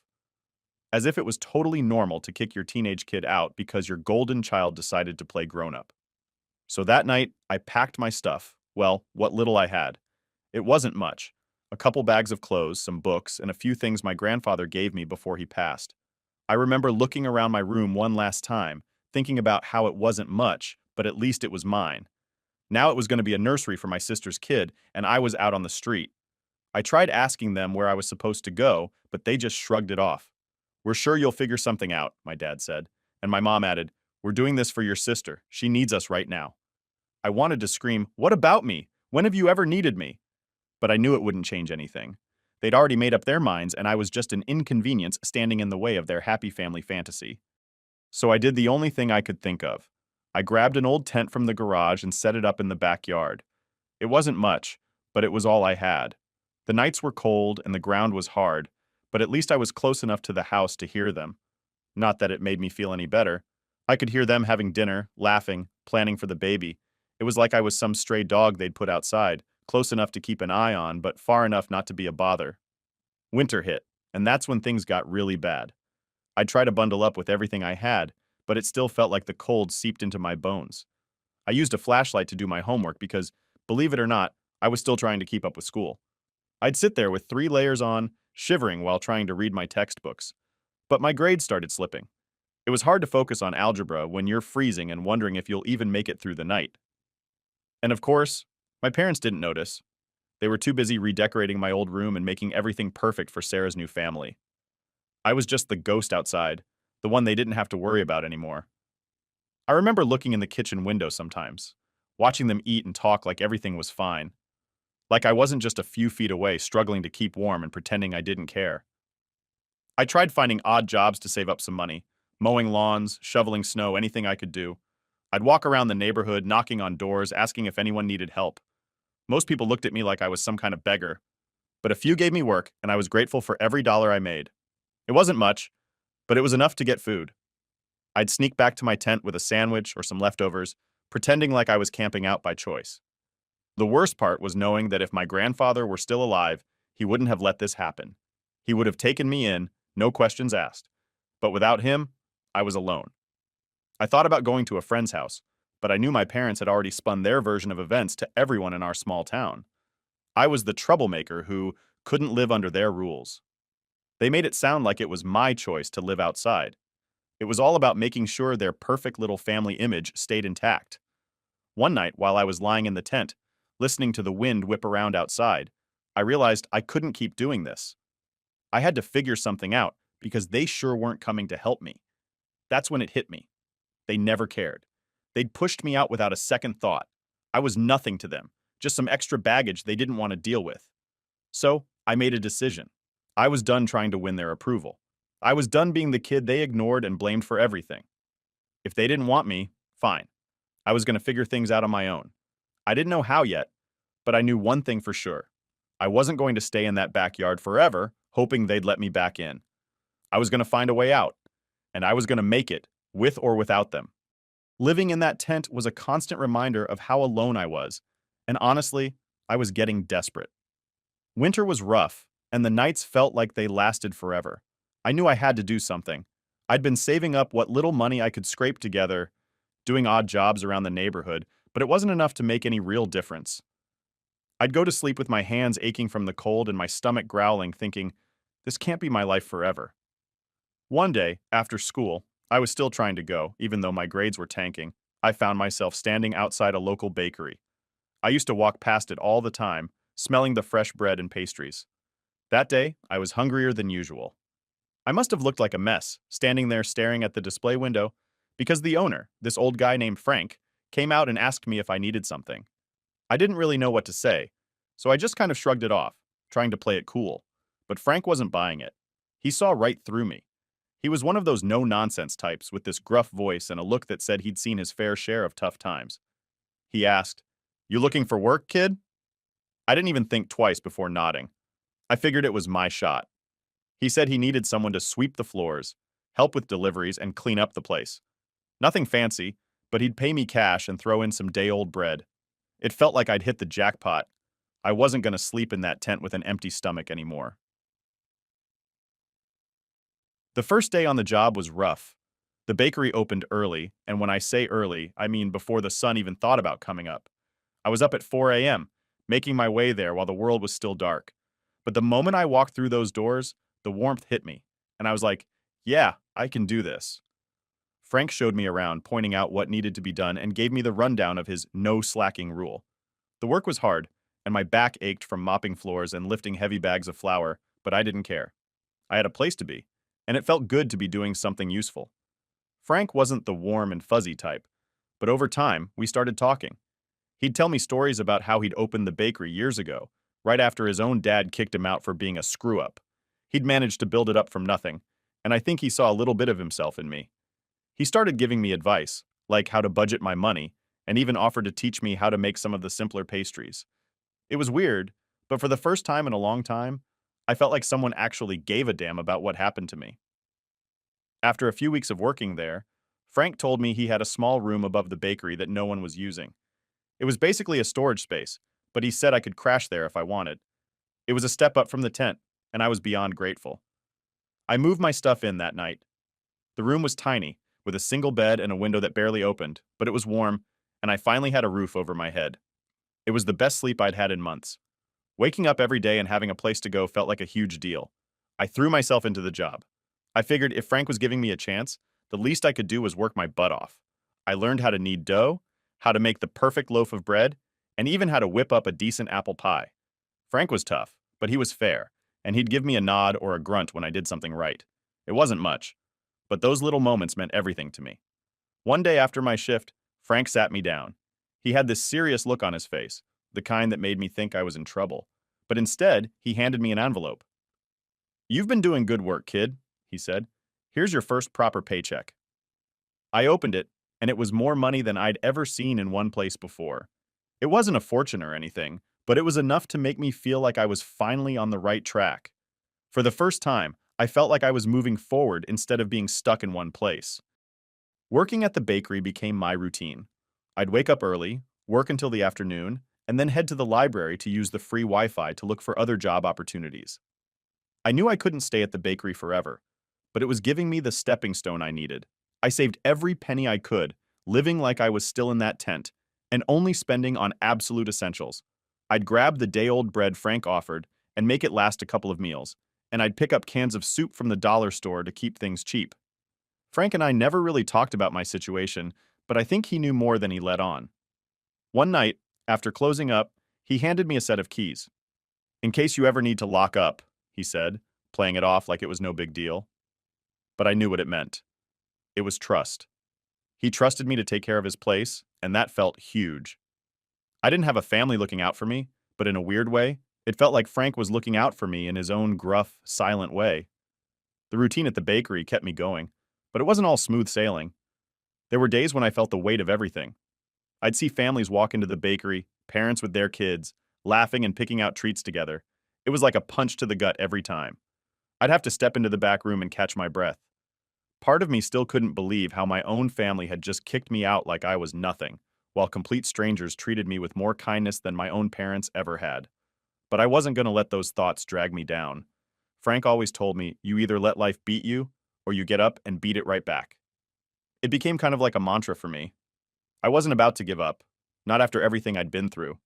As if it was totally normal to kick your teenage kid out because your golden child decided to play grown-up. So that night, I packed my stuff, well, what little I had. It wasn't much. A couple bags of clothes, some books, and a few things my grandfather gave me before he passed. I remember looking around my room one last time, thinking about how it wasn't much, but at least it was mine. Now it was going to be a nursery for my sister's kid, and I was out on the street. I tried asking them where I was supposed to go, but they just shrugged it off. We're sure you'll figure something out, my dad said. And my mom added, we're doing this for your sister. She needs us right now. I wanted to scream, what about me? When have you ever needed me? But I knew it wouldn't change anything. They'd already made up their minds, and I was just an inconvenience standing in the way of their happy family fantasy. So I did the only thing I could think of. I grabbed an old tent from the garage and set it up in the backyard. It wasn't much, but it was all I had. The nights were cold and the ground was hard, but at least I was close enough to the house to hear them. Not that it made me feel any better. I could hear them having dinner, laughing, planning for the baby. It was like I was some stray dog they'd put outside, close enough to keep an eye on, but far enough not to be a bother. Winter hit, and that's when things got really bad. I'd try to bundle up with everything I had, but it still felt like the cold seeped into my bones. I used a flashlight to do my homework because, believe it or not, I was still trying to keep up with school. I'd sit there with 3 layers on, shivering while trying to read my textbooks. But my grades started slipping. It was hard to focus on algebra when you're freezing and wondering if you'll even make it through the night. And of course, my parents didn't notice. They were too busy redecorating my old room and making everything perfect for Sarah's new family. I was just the ghost outside, the one they didn't have to worry about anymore. I remember looking in the kitchen window sometimes, watching them eat and talk like everything was fine. Like I wasn't just a few feet away struggling to keep warm and pretending I didn't care. I tried finding odd jobs to save up some money, mowing lawns, shoveling snow, anything I could do. I'd walk around the neighborhood, knocking on doors, asking if anyone needed help. Most people looked at me like I was some kind of beggar, but a few gave me work, and I was grateful for every dollar I made. It wasn't much, but it was enough to get food. I'd sneak back to my tent with a sandwich or some leftovers, pretending like I was camping out by choice. The worst part was knowing that if my grandfather were still alive, he wouldn't have let this happen. He would have taken me in, no questions asked. But without him, I was alone. I thought about going to a friend's house, but I knew my parents had already spun their version of events to everyone in our small town. I was the troublemaker who couldn't live under their rules. They made it sound like it was my choice to live outside. It was all about making sure their perfect little family image stayed intact. One night, while I was lying in the tent, listening to the wind whip around outside, I realized I couldn't keep doing this. I had to figure something out because they sure weren't coming to help me. That's when it hit me. They never cared. They'd pushed me out without a second thought. I was nothing to them, just some extra baggage they didn't want to deal with. So, I made a decision. I was done trying to win their approval. I was done being the kid they ignored and blamed for everything. If they didn't want me, fine. I was going to figure things out on my own. I didn't know how yet, but I knew one thing for sure. I wasn't going to stay in that backyard forever, hoping they'd let me back in. I was going to find a way out, and I was going to make it, with or without them. Living in that tent was a constant reminder of how alone I was, and honestly, I was getting desperate. Winter was rough, and the nights felt like they lasted forever. I knew I had to do something. I'd been saving up what little money I could scrape together, doing odd jobs around the neighborhood, but it wasn't enough to make any real difference. I'd go to sleep with my hands aching from the cold and my stomach growling, thinking, this can't be my life forever. One day, after school, I was still trying to go, even though my grades were tanking. I found myself standing outside a local bakery. I used to walk past it all the time, smelling the fresh bread and pastries. That day, I was hungrier than usual. I must have looked like a mess, standing there staring at the display window, because the owner, this old guy named Frank, came out and asked me if I needed something. I didn't really know what to say, so I just kind of shrugged it off, trying to play it cool. But Frank wasn't buying it. He saw right through me. He was one of those no-nonsense types with this gruff voice and a look that said he'd seen his fair share of tough times. He asked, "You looking for work, kid?" I didn't even think twice before nodding. I figured it was my shot. He said he needed someone to sweep the floors, help with deliveries, and clean up the place. Nothing fancy, but he'd pay me cash and throw in some day-old bread. It felt like I'd hit the jackpot. I wasn't going to sleep in that tent with an empty stomach anymore. The first day on the job was rough. The bakery opened early, and when I say early, I mean before the sun even thought about coming up. I was up at 4 a.m., making my way there while the world was still dark. But the moment I walked through those doors, the warmth hit me, and I was like, yeah, I can do this. Frank showed me around, pointing out what needed to be done, and gave me the rundown of his no slacking rule. The work was hard, and my back ached from mopping floors and lifting heavy bags of flour, but I didn't care. I had a place to be, and it felt good to be doing something useful. Frank wasn't the warm and fuzzy type, but over time, we started talking. He'd tell me stories about how he'd opened the bakery years ago, right after his own dad kicked him out for being a screw-up. He'd managed to build it up from nothing, and I think he saw a little bit of himself in me. He started giving me advice, like how to budget my money, and even offered to teach me how to make some of the simpler pastries. It was weird, but for the first time in a long time, I felt like someone actually gave a damn about what happened to me. After a few weeks of working there, Frank told me he had a small room above the bakery that no one was using. It was basically a storage space, but he said I could crash there if I wanted. It was a step up from the tent, and I was beyond grateful. I moved my stuff in that night. The room was tiny, with a single bed and a window that barely opened, but it was warm, and I finally had a roof over my head. It was the best sleep I'd had in months. Waking up every day and having a place to go felt like a huge deal. I threw myself into the job. I figured if Frank was giving me a chance, the least I could do was work my butt off. I learned how to knead dough, how to make the perfect loaf of bread, and even how to whip up a decent apple pie. Frank was tough, but he was fair, and he'd give me a nod or a grunt when I did something right. It wasn't much, but those little moments meant everything to me. One day after my shift, Frank sat me down. He had this serious look on his face, the kind that made me think I was in trouble. But instead, he handed me an envelope. "You've been doing good work, kid," he said. "Here's your first proper paycheck." I opened it, and it was more money than I'd ever seen in one place before. It wasn't a fortune or anything, but it was enough to make me feel like I was finally on the right track. For the first time, I felt like I was moving forward instead of being stuck in one place. Working at the bakery became my routine. I'd wake up early, work until the afternoon, and then head to the library to use the free Wi-Fi to look for other job opportunities. I knew I couldn't stay at the bakery forever, but it was giving me the stepping stone I needed. I saved every penny I could, living like I was still in that tent, and only spending on absolute essentials. I'd grab the day-old bread Frank offered and make it last a couple of meals, and I'd pick up cans of soup from the dollar store to keep things cheap. Frank and I never really talked about my situation, but I think he knew more than he let on. One night, after closing up, he handed me a set of keys. "In case you ever need to lock up," he said, playing it off like it was no big deal. But I knew what it meant. It was trust. He trusted me to take care of his place, and that felt huge. I didn't have a family looking out for me, but in a weird way, it felt like Frank was looking out for me in his own gruff, silent way. The routine at the bakery kept me going, but it wasn't all smooth sailing. There were days when I felt the weight of everything. I'd see families walk into the bakery, parents with their kids, laughing and picking out treats together. It was like a punch to the gut every time. I'd have to step into the back room and catch my breath. Part of me still couldn't believe how my own family had just kicked me out like I was nothing, while complete strangers treated me with more kindness than my own parents ever had. But I wasn't going to let those thoughts drag me down. Frank always told me, you either let life beat you, or you get up and beat it right back. It became kind of like a mantra for me. I wasn't about to give up, not after everything I'd been through.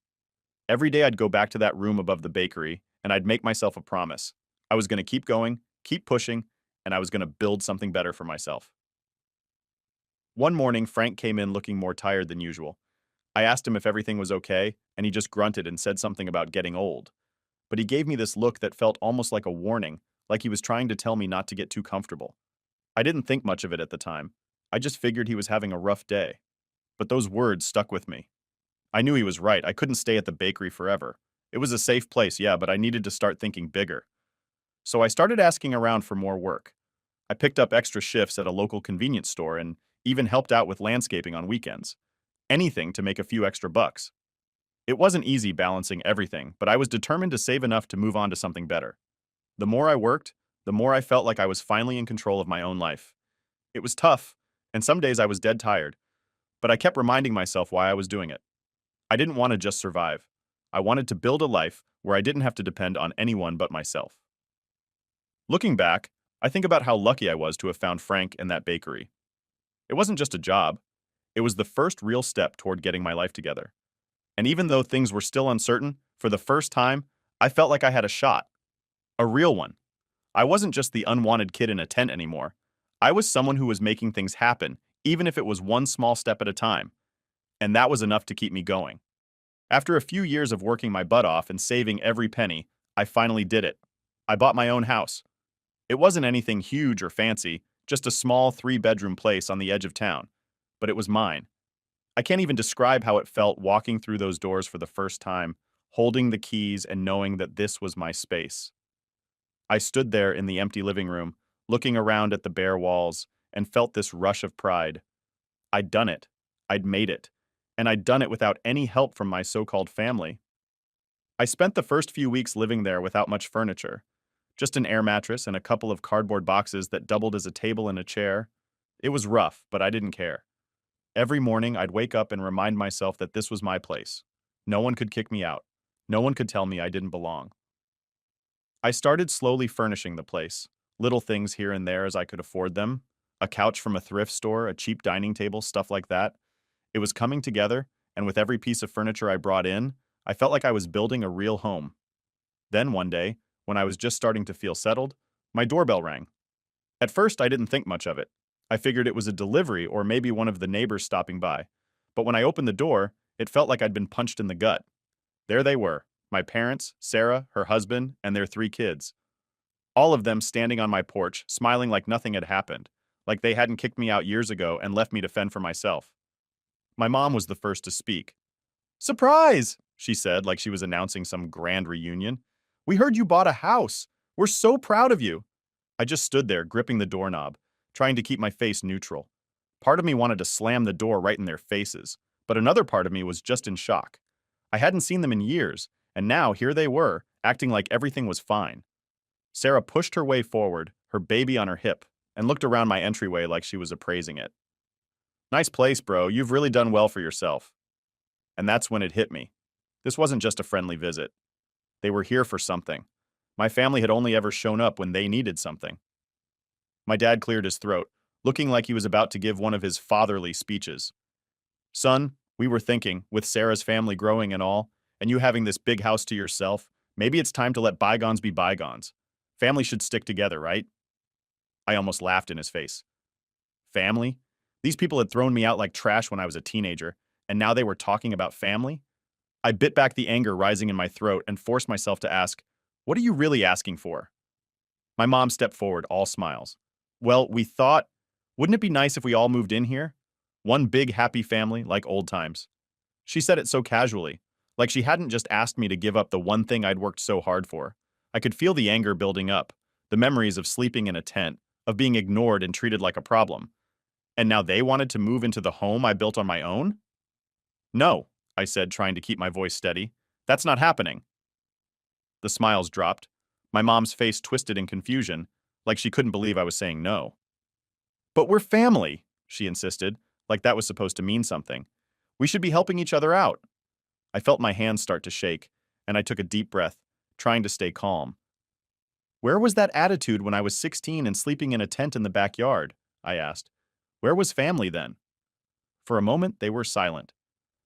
Every day I'd go back to that room above the bakery, and I'd make myself a promise. I was going to keep going, keep pushing, and I was going to build something better for myself. One morning, Frank came in looking more tired than usual. I asked him if everything was okay, and he just grunted and said something about getting old. But he gave me this look that felt almost like a warning, like he was trying to tell me not to get too comfortable. I didn't think much of it at the time. I just figured he was having a rough day. But those words stuck with me. I knew he was right. I couldn't stay at the bakery forever. It was a safe place, yeah, but I needed to start thinking bigger. So I started asking around for more work. I picked up extra shifts at a local convenience store and even helped out with landscaping on weekends. Anything to make a few extra bucks. It wasn't easy balancing everything, but I was determined to save enough to move on to something better. The more I worked, the more I felt like I was finally in control of my own life. It was tough, and some days I was dead tired, but I kept reminding myself why I was doing it. I didn't want to just survive. I wanted to build a life where I didn't have to depend on anyone but myself. Looking back, I think about how lucky I was to have found Frank in that bakery. It wasn't just a job. It was the first real step toward getting my life together. And even though things were still uncertain, for the first time, I felt like I had a shot. A real one. I wasn't just the unwanted kid in a tent anymore. I was someone who was making things happen, even if it was one small step at a time. And that was enough to keep me going. After a few years of working my butt off and saving every penny, I finally did it. I bought my own house. It wasn't anything huge or fancy, just a small 3-bedroom place on the edge of town. But it was mine. I can't even describe how it felt walking through those doors for the first time, holding the keys and knowing that this was my space. I stood there in the empty living room, looking around at the bare walls, and felt this rush of pride. I'd done it. I'd made it. And I'd done it without any help from my so-called family. I spent the first few weeks living there without much furniture. Just an air mattress and a couple of cardboard boxes that doubled as a table and a chair. It was rough, but I didn't care. Every morning, I'd wake up and remind myself that this was my place. No one could kick me out. No one could tell me I didn't belong. I started slowly furnishing the place, little things here and there as I could afford them. A couch from a thrift store, a cheap dining table, stuff like that. It was coming together, and with every piece of furniture I brought in, I felt like I was building a real home. Then one day, when I was just starting to feel settled, my doorbell rang. At first, I didn't think much of it. I figured it was a delivery or maybe one of the neighbors stopping by. But when I opened the door, it felt like I'd been punched in the gut. There they were, my parents, Sarah, her husband, and their 3 kids. All of them standing on my porch, smiling like nothing had happened, like they hadn't kicked me out years ago and left me to fend for myself. My mom was the first to speak. "Surprise!" she said, like she was announcing some grand reunion. "We heard you bought a house. We're so proud of you." I just stood there, gripping the doorknob, trying to keep my face neutral. Part of me wanted to slam the door right in their faces, but another part of me was just in shock. I hadn't seen them in years, and now here they were, acting like everything was fine. Sarah pushed her way forward, her baby on her hip, and looked around my entryway like she was appraising it. "Nice place, bro. You've really done well for yourself." And that's when it hit me. This wasn't just a friendly visit. They were here for something. My family had only ever shown up when they needed something. My dad cleared his throat, looking like he was about to give one of his fatherly speeches. "Son, we were thinking, with Sarah's family growing and all, and you having this big house to yourself, maybe it's time to let bygones be bygones. Family should stick together, right?" I almost laughed in his face. Family? These people had thrown me out like trash when I was a teenager, and now they were talking about family? I bit back the anger rising in my throat and forced myself to ask, "What are you really asking for?" My mom stepped forward, all smiles. "Well, we thought, wouldn't it be nice if we all moved in here? One big happy family, like old times." She said it so casually, like she hadn't just asked me to give up the one thing I'd worked so hard for. I could feel the anger building up, the memories of sleeping in a tent, of being ignored and treated like a problem. And now they wanted to move into the home I built on my own? "No," I said, trying to keep my voice steady. "That's not happening." The smiles dropped. My mom's face twisted in confusion, like she couldn't believe I was saying no. "But we're family," she insisted, like that was supposed to mean something. "We should be helping each other out." I felt my hands start to shake, and I took a deep breath, trying to stay calm. "Where was that attitude when I was 16 and sleeping in a tent in the backyard?" I asked. "Where was family then?" For a moment, they were silent.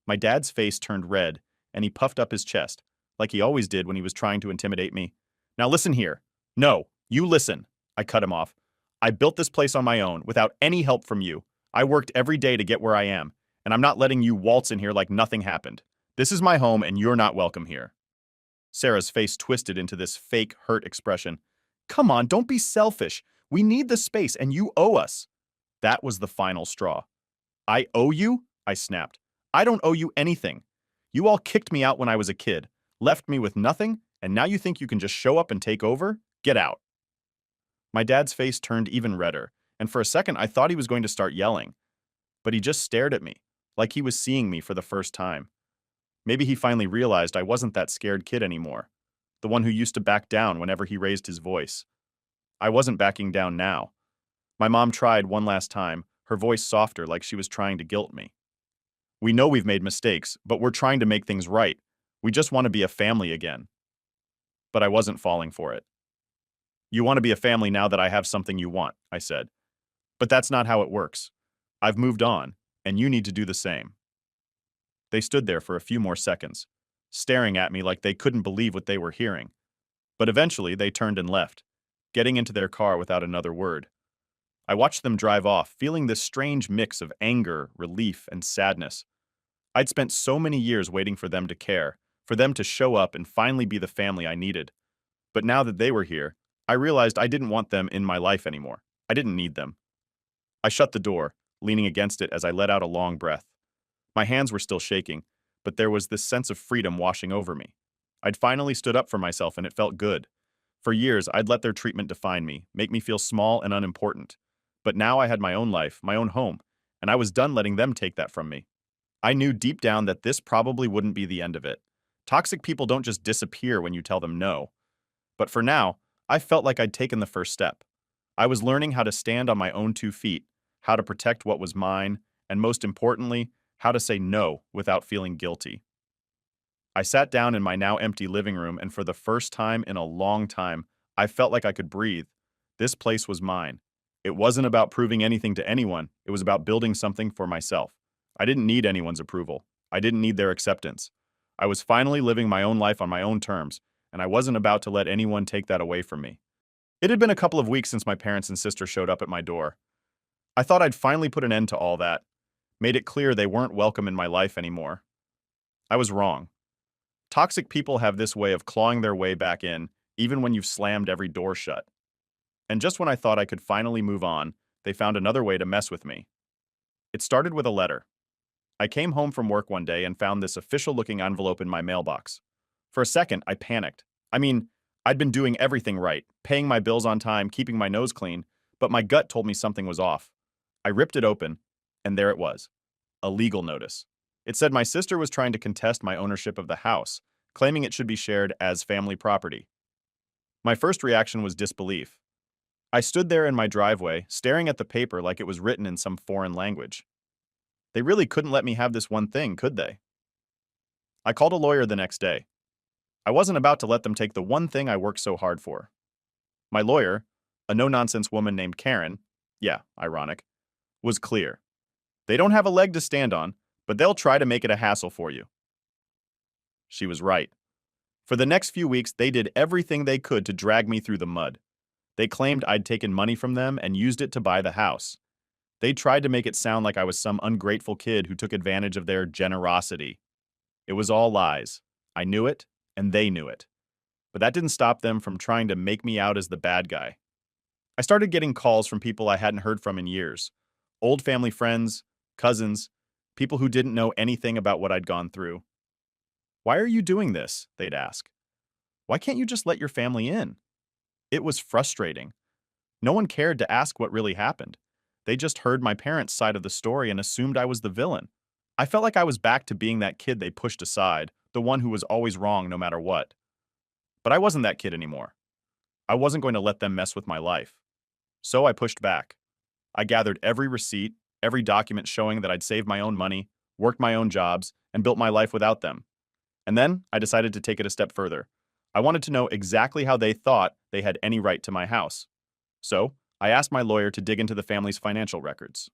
My dad's face turned red, and he puffed up his chest, like he always did when he was trying to intimidate me. "Now listen here." "No, you listen." I cut him off. "I built this place on my own, without any help from you. I worked every day to get where I am, and I'm not letting you waltz in here like nothing happened. This is my home, and you're not welcome here." Sarah's face twisted into this fake hurt expression. "Come on, don't be selfish. We need the space, and you owe us." That was the final straw. "I owe you?" I snapped. "I don't owe you anything. You all kicked me out when I was a kid, left me with nothing, and now you think you can just show up and take over? Get out." My dad's face turned even redder, and for a second I thought he was going to start yelling. But he just stared at me, like he was seeing me for the first time. Maybe he finally realized I wasn't that scared kid anymore, the one who used to back down whenever he raised his voice. I wasn't backing down now. My mom tried one last time, her voice softer like she was trying to guilt me. "We know we've made mistakes, but we're trying to make things right. We just want to be a family again." But I wasn't falling for it. "You want to be a family now that I have something you want," I said. "But that's not how it works. I've moved on, and you need to do the same." They stood there for a few more seconds, staring at me like they couldn't believe what they were hearing. But eventually they turned and left, getting into their car without another word. I watched them drive off, feeling this strange mix of anger, relief, and sadness. I'd spent so many years waiting for them to care, for them to show up and finally be the family I needed. But now that they were here, I realized I didn't want them in my life anymore. I didn't need them. I shut the door, leaning against it as I let out a long breath. My hands were still shaking, but there was this sense of freedom washing over me. I'd finally stood up for myself and it felt good. For years, I'd let their treatment define me, make me feel small and unimportant. But now I had my own life, my own home, and I was done letting them take that from me. I knew deep down that this probably wouldn't be the end of it. Toxic people don't just disappear when you tell them no. But for now, I felt like I'd taken the first step. I was learning how to stand on my own 2 feet, how to protect what was mine, and most importantly, how to say no without feeling guilty. I sat down in my now empty living room, and for the first time in a long time, I felt like I could breathe. This place was mine. It wasn't about proving anything to anyone, it was about building something for myself. I didn't need anyone's approval. I didn't need their acceptance. I was finally living my own life on my own terms, and I wasn't about to let anyone take that away from me. It had been a couple of weeks since my parents and sister showed up at my door. I thought I'd finally put an end to all that, made it clear they weren't welcome in my life anymore. I was wrong. Toxic people have this way of clawing their way back in, even when you've slammed every door shut. And just when I thought I could finally move on, they found another way to mess with me. It started with a letter. I came home from work one day and found this official-looking envelope in my mailbox. For a second, I panicked. I mean, I'd been doing everything right, paying my bills on time, keeping my nose clean, but my gut told me something was off. I ripped it open, and there it was. A legal notice. It said my sister was trying to contest my ownership of the house, claiming it should be shared as family property. My first reaction was disbelief. I stood there in my driveway, staring at the paper like it was written in some foreign language. They really couldn't let me have this one thing, could they? I called a lawyer the next day. I wasn't about to let them take the one thing I worked so hard for. My lawyer, a no-nonsense woman named Karen, yeah, ironic, was clear. They don't have a leg to stand on, but they'll try to make it a hassle for you. She was right. For the next few weeks, they did everything they could to drag me through the mud. They claimed I'd taken money from them and used it to buy the house. They tried to make it sound like I was some ungrateful kid who took advantage of their generosity. It was all lies. I knew it, and they knew it. But that didn't stop them from trying to make me out as the bad guy. I started getting calls from people I hadn't heard from in years. Old family friends, cousins, people who didn't know anything about what I'd gone through. "Why are you doing this?" they'd ask. "Why can't you just let your family in?" It was frustrating. No one cared to ask what really happened. They just heard my parents' side of the story and assumed I was the villain. I felt like I was back to being that kid they pushed aside, the one who was always wrong no matter what. But I wasn't that kid anymore. I wasn't going to let them mess with my life. So I pushed back. I gathered every receipt, every document showing that I'd saved my own money, worked my own jobs, and built my life without them. And then I decided to take it a step further. I wanted to know exactly how they thought they had any right to my house. So I asked my lawyer to dig into the family's financial records.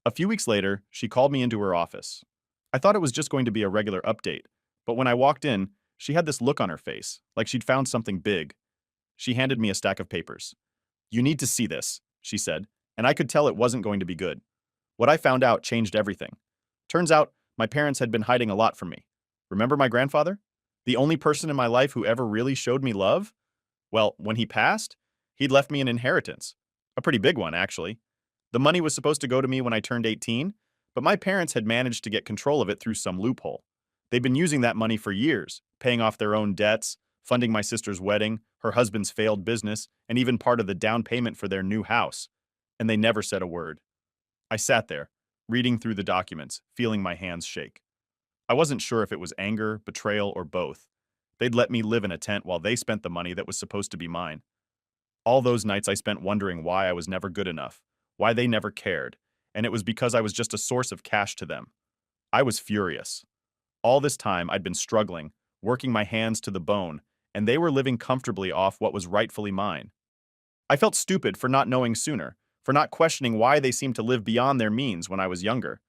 A few weeks later, she called me into her office. I thought it was just going to be a regular update, but when I walked in, she had this look on her face, like she'd found something big. She handed me a stack of papers. "You need to see this," she said, and I could tell it wasn't going to be good. What I found out changed everything. Turns out, my parents had been hiding a lot from me. Remember my grandfather? The only person in my life who ever really showed me love? Well, when he passed, he'd left me an inheritance. A pretty big one, actually. The money was supposed to go to me when I turned 18, but my parents had managed to get control of it through some loophole. They'd been using that money for years, paying off their own debts, funding my sister's wedding, her husband's failed business, and even part of the down payment for their new house. And they never said a word. I sat there, reading through the documents, feeling my hands shake. I wasn't sure if it was anger, betrayal, or both. They'd let me live in a tent while they spent the money that was supposed to be mine. All those nights I spent wondering why I was never good enough, why they never cared, and it was because I was just a source of cash to them. I was furious. All this time I'd been struggling, working my hands to the bone, and they were living comfortably off what was rightfully mine. I felt stupid for not knowing sooner, for not questioning why they seemed to live beyond their means when I was younger.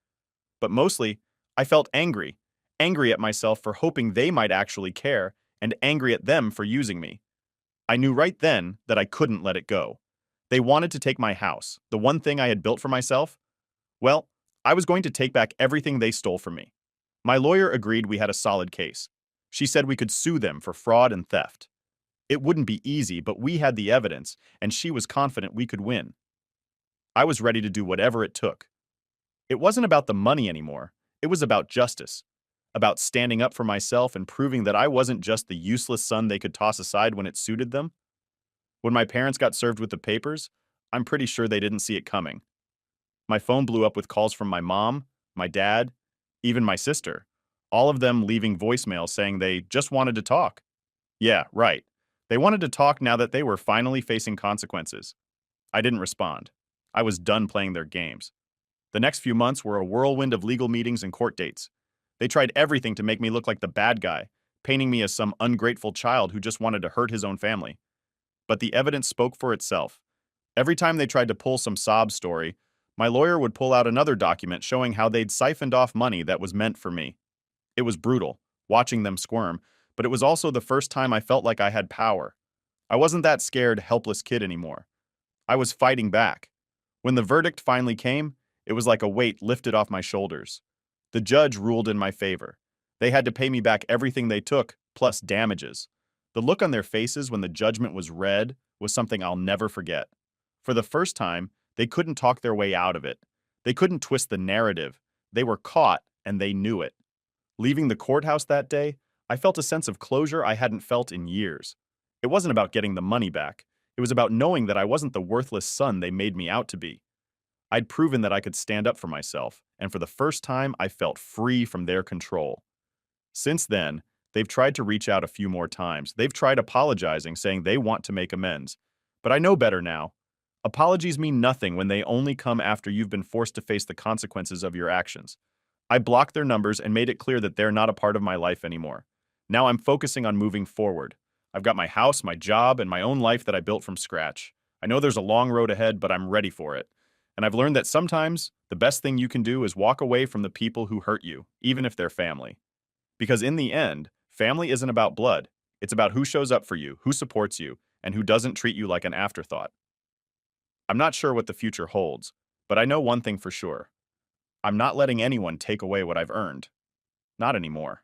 But mostly, I felt angry, angry at myself for hoping they might actually care, and angry at them for using me. I knew right then that I couldn't let it go. They wanted to take my house, the one thing I had built for myself. Well, I was going to take back everything they stole from me. My lawyer agreed we had a solid case. She said we could sue them for fraud and theft. It wouldn't be easy, but we had the evidence, and she was confident we could win. I was ready to do whatever it took. It wasn't about the money anymore. It was about justice. about standing up for myself and proving that I wasn't just the useless son they could toss aside when it suited them. When my parents got served with the papers, I'm pretty sure they didn't see it coming. My phone blew up with calls from my mom, my dad, even my sister, all of them leaving voicemails saying they just wanted to talk. Yeah, right. They wanted to talk now that they were finally facing consequences. I didn't respond. I was done playing their games. The next few months were a whirlwind of legal meetings and court dates. They tried everything to make me look like the bad guy, painting me as some ungrateful child who just wanted to hurt his own family. But the evidence spoke for itself. Every time they tried to pull some sob story, my lawyer would pull out another document showing how they'd siphoned off money that was meant for me. It was brutal, watching them squirm, but it was also the first time I felt like I had power. I wasn't that scared, helpless kid anymore. I was fighting back. When the verdict finally came, it was like a weight lifted off my shoulders. The judge ruled in my favor. They had to pay me back everything they took, plus damages. The look on their faces when the judgment was read was something I'll never forget. For the first time, they couldn't talk their way out of it. They couldn't twist the narrative. They were caught, and they knew it. Leaving the courthouse that day, I felt a sense of closure I hadn't felt in years. It wasn't about getting the money back. It was about knowing that I wasn't the worthless son they made me out to be. I'd proven that I could stand up for myself, and for the first time, I felt free from their control. Since then, they've tried to reach out a few more times. They've tried apologizing, saying they want to make amends. But I know better now. Apologies mean nothing when they only come after you've been forced to face the consequences of your actions. I blocked their numbers and made it clear that they're not a part of my life anymore. Now I'm focusing on moving forward. I've got my house, my job, and my own life that I built from scratch. I know there's a long road ahead, but I'm ready for it. And I've learned that sometimes the best thing you can do is walk away from the people who hurt you, even if they're family. Because in the end, family isn't about blood. It's about who shows up for you, who supports you, and who doesn't treat you like an afterthought. I'm not sure what the future holds, but I know one thing for sure. I'm not letting anyone take away what I've earned. Not anymore.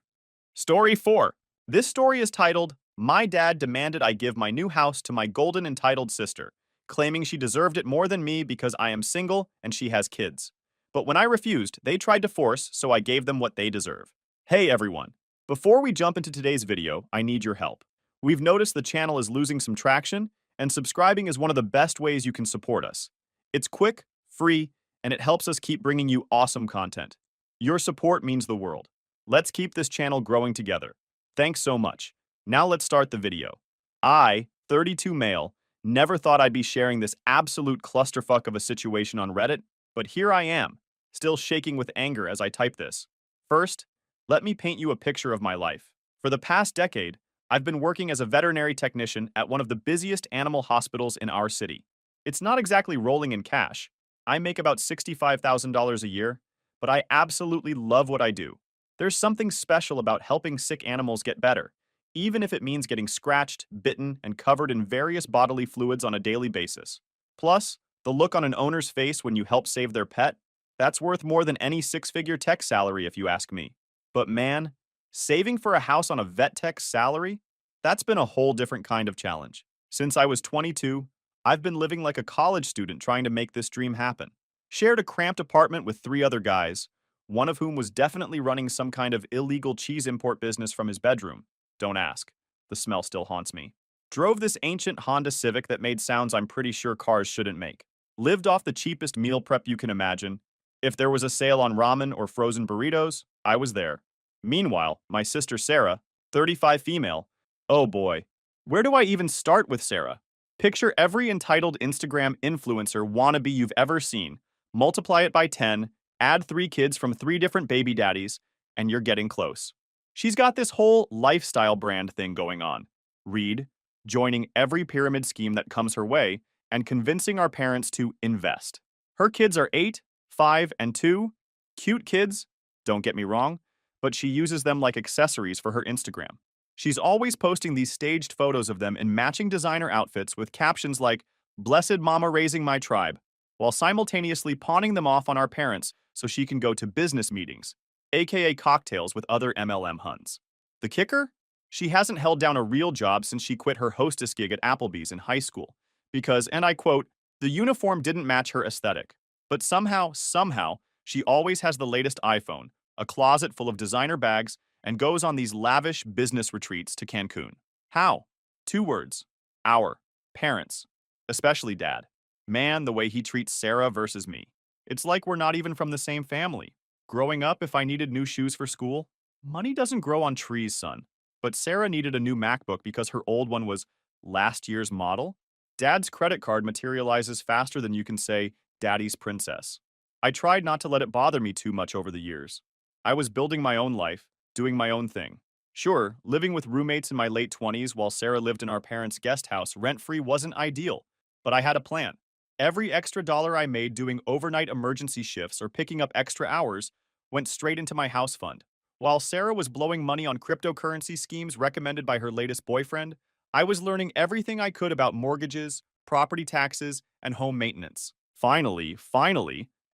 Story 4. This story is titled, My Dad Demanded I Give My New House to My Golden Entitled Sister, claiming she deserved it more than me because I am single and she has kids. But when I refused, they tried to force, so I gave them what they deserve. Hey everyone. Before we jump into today's video, I need your help. We've noticed the channel is losing some traction, and subscribing is one of the best ways you can support us. It's quick, free, and it helps us keep bringing you awesome content. Your support means the world. Let's keep this channel growing together. Thanks so much. Now let's start the video. I, 32 male, never thought I'd be sharing this absolute clusterfuck of a situation on Reddit, but here I am, still shaking with anger as I type this. First, let me paint you a picture of my life. For the past decade, I've been working as a veterinary technician at one of the busiest animal hospitals in our city. It's not exactly rolling in cash. I make about $65,000 a year, but I absolutely love what I do. There's something special about helping sick animals get better, even if it means getting scratched, bitten, and covered in various bodily fluids on a daily basis. Plus, the look on an owner's face when you help save their pet, that's worth more than any six-figure tech salary if you ask me. But man, saving for a house on a vet tech's salary? That's been a whole different kind of challenge. Since I was 22, I've been living like a college student trying to make this dream happen. Shared a cramped apartment with 3 other guys, one of whom was definitely running some kind of illegal cheese import business from his bedroom. Don't ask. The smell still haunts me. Drove this ancient Honda Civic that made sounds I'm pretty sure cars shouldn't make. Lived off the cheapest meal prep you can imagine. If there was a sale on ramen or frozen burritos, I was there. Meanwhile, my sister Sarah, 35 female, oh boy. Where do I even start with Sarah? Picture every entitled Instagram influencer wannabe you've ever seen, multiply it by 10, add 3 kids from 3 different baby daddies, and you're getting close. She's got this whole lifestyle brand thing going on. Read, joining every pyramid scheme that comes her way, and convincing our parents to invest. Her kids are 8, 5, and 2. Cute kids, don't get me wrong, but she uses them like accessories for her Instagram. She's always posting these staged photos of them in matching designer outfits with captions like, "Blessed mama raising my tribe," while simultaneously pawning them off on our parents so she can go to business meetings, aka cocktails with other MLM huns. The kicker? She hasn't held down a real job since she quit her hostess gig at Applebee's in high school because, and I quote, "the uniform didn't match her aesthetic." But somehow, she always has the latest iPhone, a closet full of designer bags, and goes on these lavish business retreats to Cancun. How? Two words. Our parents. Especially Dad. Man, the way he treats Sarah versus me. It's like we're not even from the same family. Growing up, if I needed new shoes for school, money doesn't grow on trees, son. But Sarah needed a new MacBook because her old one was last year's model. Dad's credit card materializes faster than you can say, Daddy's princess. I tried not to let it bother me too much over the years. I was building my own life, doing my own thing. Sure, living with roommates in my late 20s while Sarah lived in our parents' guest house rent-free wasn't ideal, but I had a plan. Every extra dollar I made doing overnight emergency shifts or picking up extra hours went straight into my house fund. While Sarah was blowing money on cryptocurrency schemes recommended by her latest boyfriend, I was learning everything I could about mortgages, property taxes, and home maintenance. Finally,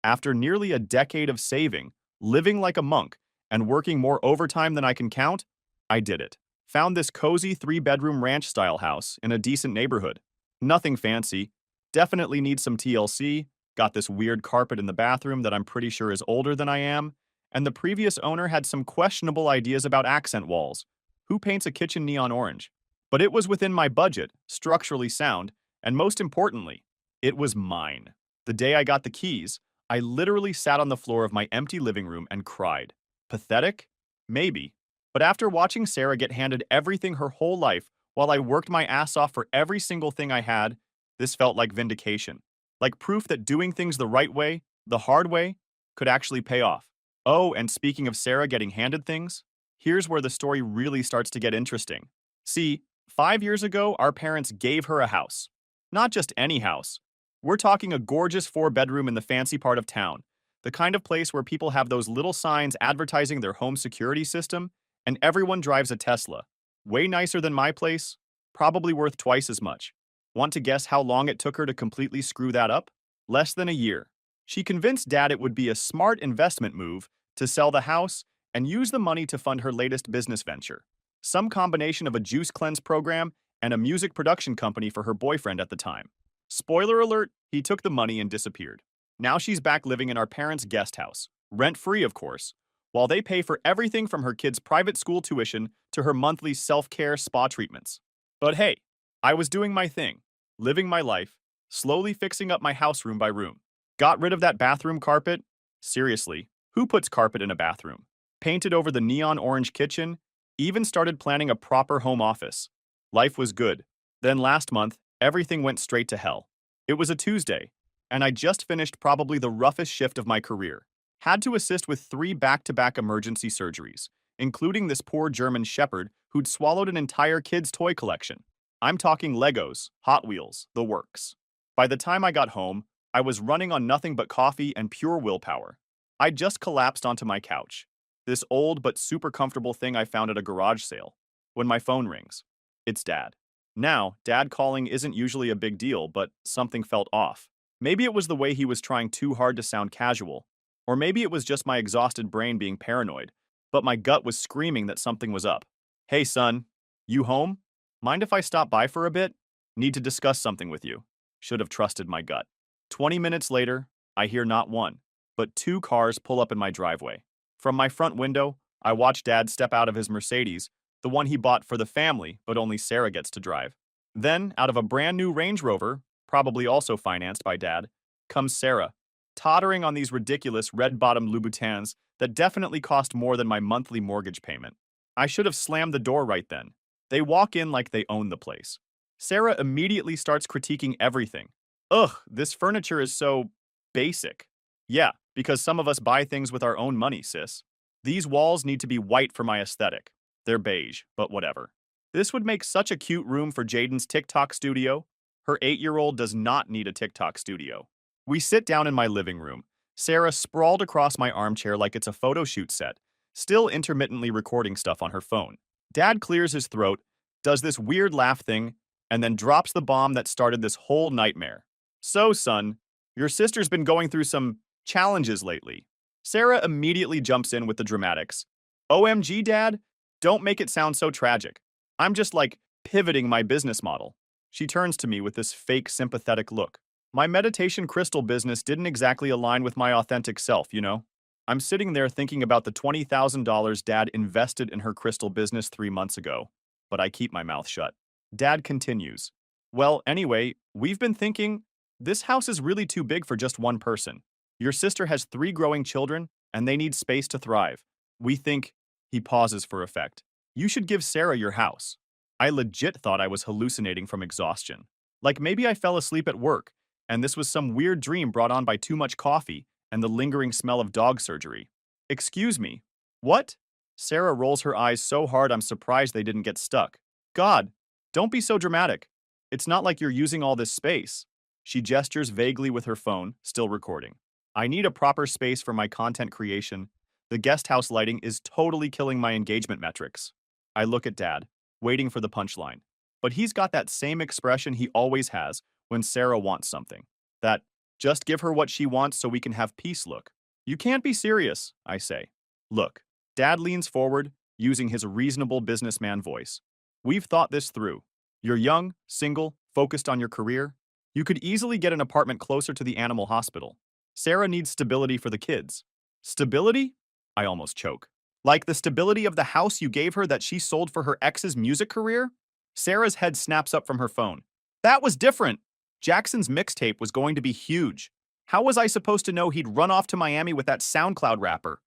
after nearly a decade of saving, living like a monk, and working more overtime than I can count, I did it. Found this cozy 3-bedroom ranch-style house in a decent neighborhood. Nothing fancy. Definitely needs some TLC. Got this weird carpet in the bathroom that I'm pretty sure is older than I am. And the previous owner had some questionable ideas about accent walls. Who paints a kitchen neon orange? But it was within my budget, structurally sound, and most importantly, it was mine. The day I got the keys, I literally sat on the floor of my empty living room and cried. Pathetic? Maybe. But after watching Sarah get handed everything her whole life while I worked my ass off for every single thing I had, this felt like vindication. Like proof that doing things the right way, the hard way, could actually pay off. Oh, and speaking of Sarah getting handed things, here's where the story really starts to get interesting. See, 5 years ago, our parents gave her a house. Not just any house. We're talking a gorgeous 4-bedroom in the fancy part of town, the kind of place where people have those little signs advertising their home security system, and everyone drives a Tesla. Way nicer than my place, probably worth twice as much. Want to guess how long it took her to completely screw that up? Less than a year. She convinced Dad it would be a smart investment move to sell the house and use the money to fund her latest business venture. Some combination of a juice cleanse program and a music production company for her boyfriend at the time. Spoiler alert, he took the money and disappeared. Now she's back living in our parents' guest house, rent-free of course, while they pay for everything from her kids' private school tuition to her monthly self-care spa treatments. But hey, I was doing my thing, living my life, slowly fixing up my house room by room. Got rid of that bathroom carpet? Seriously, who puts carpet in a bathroom? Painted over the neon orange kitchen, even started planning a proper home office. Life was good. Then last month, everything went straight to hell. It was a Tuesday, and I just finished probably the roughest shift of my career. Had to assist with 3 back-to-back emergency surgeries, including this poor German shepherd who'd swallowed an entire kid's toy collection. I'm talking Legos, Hot Wheels, the works. By the time I got home, I was running on nothing but coffee and pure willpower. I just collapsed onto my couch, this old but super comfortable thing I found at a garage sale, when my phone rings. It's Dad. Now, Dad calling isn't usually a big deal, but something felt off. Maybe it was the way he was trying too hard to sound casual, or maybe it was just my exhausted brain being paranoid, but my gut was screaming that something was up. Hey son, you home? Mind if I stop by for a bit? Need to discuss something with you. Should have trusted my gut. 20 minutes later, I hear not one, but 2 cars pull up in my driveway. From my front window, I watch Dad step out of his Mercedes, the one he bought for the family, but only Sarah gets to drive. Then, out of a brand new Range Rover, probably also financed by Dad, comes Sarah, tottering on these ridiculous red-bottomed Louboutins that definitely cost more than my monthly mortgage payment. I should have slammed the door right then. They walk in like they own the place. Sarah immediately starts critiquing everything. Ugh, this furniture is so basic. Yeah, because some of us buy things with our own money, sis. These walls need to be white for my aesthetic. They're beige, but whatever. This would make such a cute room for Jaden's TikTok studio. Her 8-year-old does not need a TikTok studio. We sit down in my living room, Sarah sprawled across my armchair like it's a photo shoot set, still intermittently recording stuff on her phone. Dad clears his throat, does this weird laugh thing, and then drops the bomb that started this whole nightmare. So, son, your sister's been going through some challenges lately. Sarah immediately jumps in with the dramatics. OMG, Dad, don't make it sound so tragic. I'm just like pivoting my business model. She turns to me with this fake sympathetic look. My meditation crystal business didn't exactly align with my authentic self, you know? I'm sitting there thinking about the $20,000 Dad invested in her crystal business 3 months ago, but I keep my mouth shut. Dad continues. Well, anyway, we've been thinking this house is really too big for just one person. Your sister has 3 growing children, and they need space to thrive. We think, he pauses for effect, you should give Sarah your house. I legit thought I was hallucinating from exhaustion. Like maybe I fell asleep at work, and this was some weird dream brought on by too much coffee and the lingering smell of dog surgery. Excuse me. What? Sarah rolls her eyes so hard I'm surprised they didn't get stuck. God, don't be so dramatic. It's not like you're using all this space. She gestures vaguely with her phone, still recording. I need a proper space for my content creation. The guest house lighting is totally killing my engagement metrics. I look at Dad, waiting for the punchline. But he's got that same expression he always has when Sarah wants something. That, just give her what she wants so we can have peace look. You can't be serious, I say. Look, Dad leans forward, using his reasonable businessman voice. We've thought this through. You're young, single, focused on your career. You could easily get an apartment closer to the animal hospital. Sarah needs stability for the kids. Stability? I almost choke. Like the stability of the house you gave her that she sold for her ex's music career? Sarah's head snaps up from her phone. That was different. Jackson's mixtape was going to be huge. How was I supposed to know he'd run off to Miami with that SoundCloud rapper?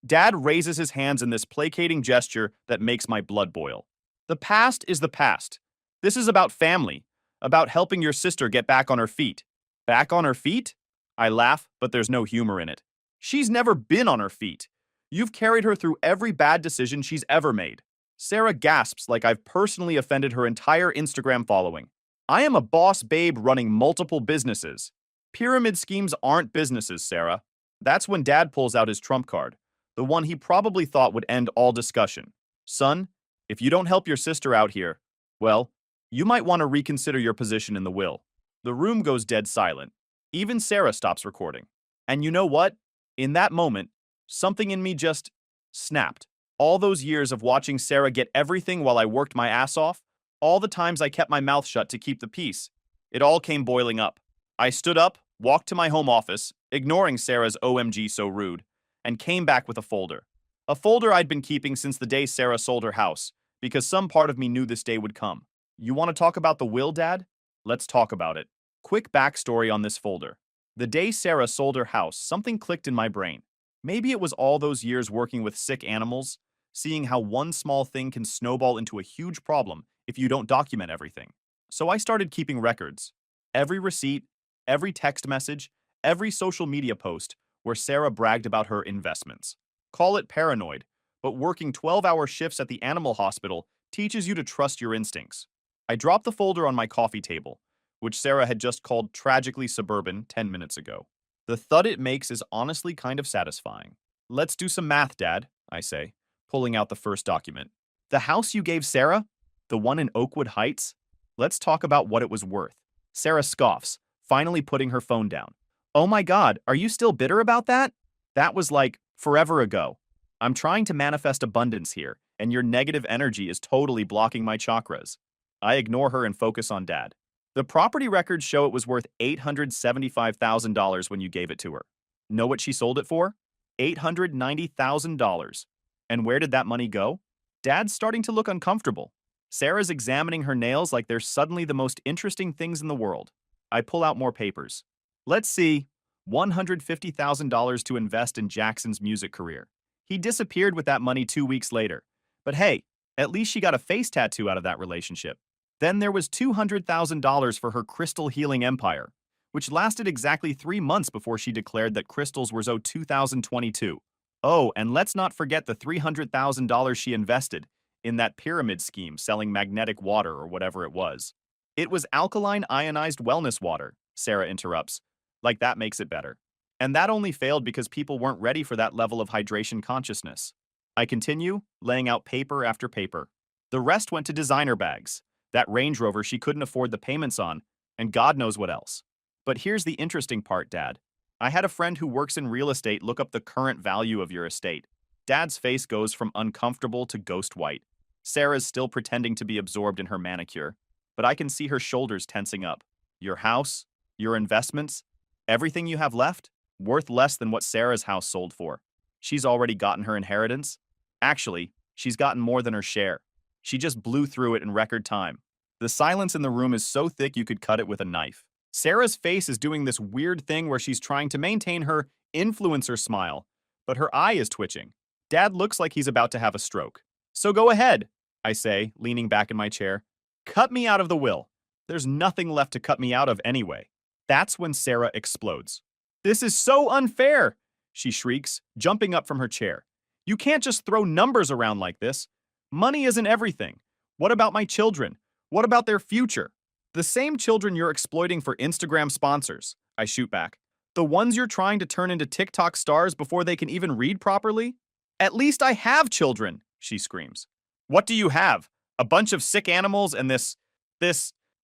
Dad raises his hands in this placating gesture that makes my blood boil. The past is the past. This is about family, about helping your sister get back on her feet. Back on her feet? I laugh, but there's no humor in it. She's never been on her feet. You've carried her through every bad decision she's ever made. Sarah gasps like I've personally offended her entire Instagram following. I am a boss babe running multiple businesses. Pyramid schemes aren't businesses, Sarah. That's when Dad pulls out his trump card, the one he probably thought would end all discussion. Son, if you don't help your sister out here, well, you might want to reconsider your position in the will. The room goes dead silent. Even Sarah stops recording. And you know what? In that moment, something in me just snapped. All those years of watching Sarah get everything while I worked my ass off, all the times I kept my mouth shut to keep the peace, it all came boiling up. I stood up, walked to my home office, ignoring Sarah's OMG so rude, and came back with a folder. A folder I'd been keeping since the day Sarah sold her house, because some part of me knew this day would come. You want to talk about the will, Dad? Let's talk about it. Quick backstory on this folder. The day Sarah sold her house, something clicked in my brain. Maybe it was all those years working with sick animals, seeing how one small thing can snowball into a huge problem if you don't document everything. So I started keeping records. Every receipt, every text message, every social media post where Sarah bragged about her investments. Call it paranoid, but working 12-hour shifts at the animal hospital teaches you to trust your instincts. I dropped the folder on my coffee table, which Sarah had just called tragically suburban 10 minutes ago. The thud it makes is honestly kind of satisfying. Let's do some math, Dad, I say, pulling out the first document. The house you gave Sarah? The one in Oakwood Heights? Let's talk about what it was worth. Sarah scoffs, finally putting her phone down. Oh my God, are you still bitter about that? That was like forever ago. I'm trying to manifest abundance here, and your negative energy is totally blocking my chakras. I ignore her and focus on Dad. The property records show it was worth $875,000 when you gave it to her. Know what she sold it for? $890,000. And where did that money go? Dad's starting to look uncomfortable. Sarah's examining her nails like they're suddenly the most interesting things in the world. I pull out more papers. Let's see. $150,000 to invest in Jackson's music career. He disappeared with that money 2 weeks later. But hey, at least she got a face tattoo out of that relationship. Then there was $200,000 for her crystal healing empire, which lasted exactly 3 months before she declared that crystals were owed 2022. Oh, and let's not forget the $300,000 she invested in that pyramid scheme selling magnetic water or whatever it was. It was alkaline ionized wellness water, Sarah interrupts. Like that makes it better. And that only failed because people weren't ready for that level of hydration consciousness. I continue, laying out paper after paper. The rest went to designer bags, that Range Rover she couldn't afford the payments on, and God knows what else. But here's the interesting part, Dad. I had a friend who works in real estate look up the current value of your estate. Dad's face goes from uncomfortable to ghost white. Sarah's still pretending to be absorbed in her manicure, but I can see her shoulders tensing up. Your house, your investments, everything you have left, worth less than what Sarah's house sold for. She's already gotten her inheritance? Actually, she's gotten more than her share. She just blew through it in record time. The silence in the room is so thick you could cut it with a knife. Sarah's face is doing this weird thing where she's trying to maintain her influencer smile, but her eye is twitching. Dad looks like he's about to have a stroke. So go ahead, I say, leaning back in my chair. Cut me out of the will. There's nothing left to cut me out of anyway. That's when Sarah explodes. This is so unfair, she shrieks, jumping up from her chair. You can't just throw numbers around like this. Money isn't everything. What about my children? What about their future? The same children you're exploiting for Instagram sponsors, I shoot back. The ones you're trying to turn into TikTok stars before they can even read properly? At least I have children, she screams. What do you have? A bunch of sick animals and this,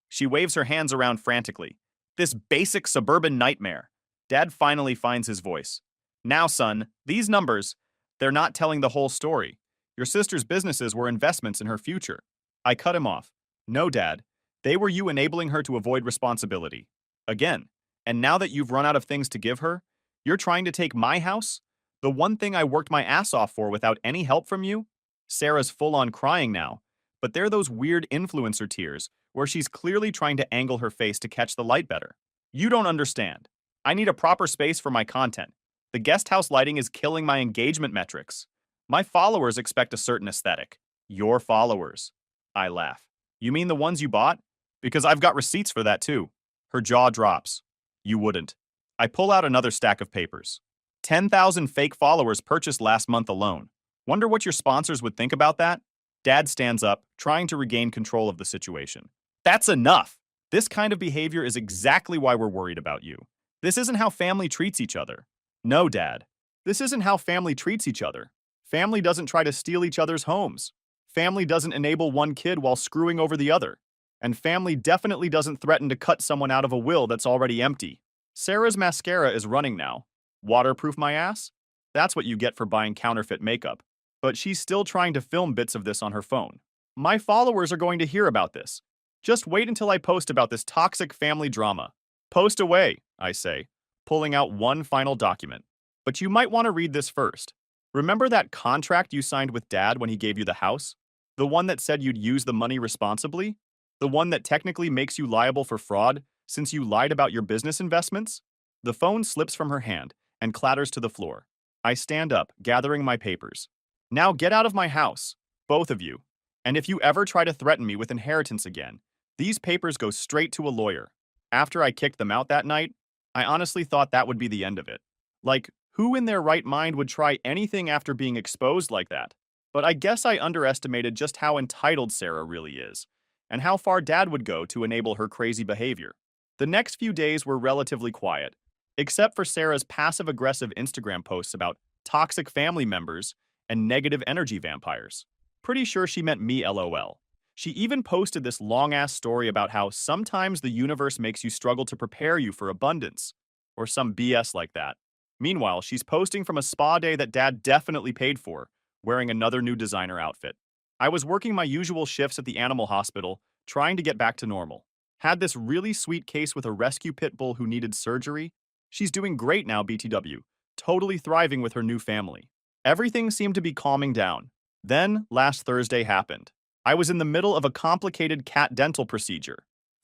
she waves her hands around frantically. This basic suburban nightmare. Dad finally finds his voice. Now, son, these numbers, they're not telling the whole story. Your sister's businesses were investments in her future. I cut him off. No, Dad. They were you enabling her to avoid responsibility. Again. And now that you've run out of things to give her, you're trying to take my house? The one thing I worked my ass off for without any help from you? Sarah's full on crying now, but they're those weird influencer tears where she's clearly trying to angle her face to catch the light better. You don't understand. I need a proper space for my content. The guest house lighting is killing my engagement metrics. My followers expect a certain aesthetic. Your followers. I laugh. You mean the ones you bought? Because I've got receipts for that too. Her jaw drops. You wouldn't. I pull out another stack of papers. 10,000 fake followers purchased last month alone. Wonder what your sponsors would think about that? Dad stands up, trying to regain control of the situation. That's enough! This kind of behavior is exactly why we're worried about you. This isn't how family treats each other. No, Dad. This isn't how family treats each other. Family doesn't try to steal each other's homes. Family doesn't enable one kid while screwing over the other. And family definitely doesn't threaten to cut someone out of a will that's already empty. Sarah's mascara is running now. Waterproof my ass? That's what you get for buying counterfeit makeup. But she's still trying to film bits of this on her phone. My followers are going to hear about this. Just wait until I post about this toxic family drama. Post away, I say, pulling out one final document. But you might want to read this first. Remember that contract you signed with Dad when he gave you the house? The one that said you'd use the money responsibly? The one that technically makes you liable for fraud since you lied about your business investments? The phone slips from her hand and clatters to the floor. I stand up, gathering my papers. Now get out of my house, both of you. And if you ever try to threaten me with inheritance again, these papers go straight to a lawyer. After I kicked them out that night, I honestly thought that would be the end of it. Like, who in their right mind would try anything after being exposed like that? But I guess I underestimated just how entitled Sarah really is, and how far Dad would go to enable her crazy behavior. The next few days were relatively quiet, except for Sarah's passive-aggressive Instagram posts about toxic family members and negative energy vampires. Pretty sure she meant me, LOL. She even posted this long-ass story about how sometimes the universe makes you struggle to prepare you for abundance, or some BS like that. Meanwhile, she's posting from a spa day that Dad definitely paid for, wearing another new designer outfit. I was working my usual shifts at the animal hospital, trying to get back to normal. Had this really sweet case with a rescue pit bull who needed surgery. She's doing great now, BTW, totally thriving with her new family. Everything seemed to be calming down. Then, last Thursday happened. I was in the middle of a complicated cat dental procedure.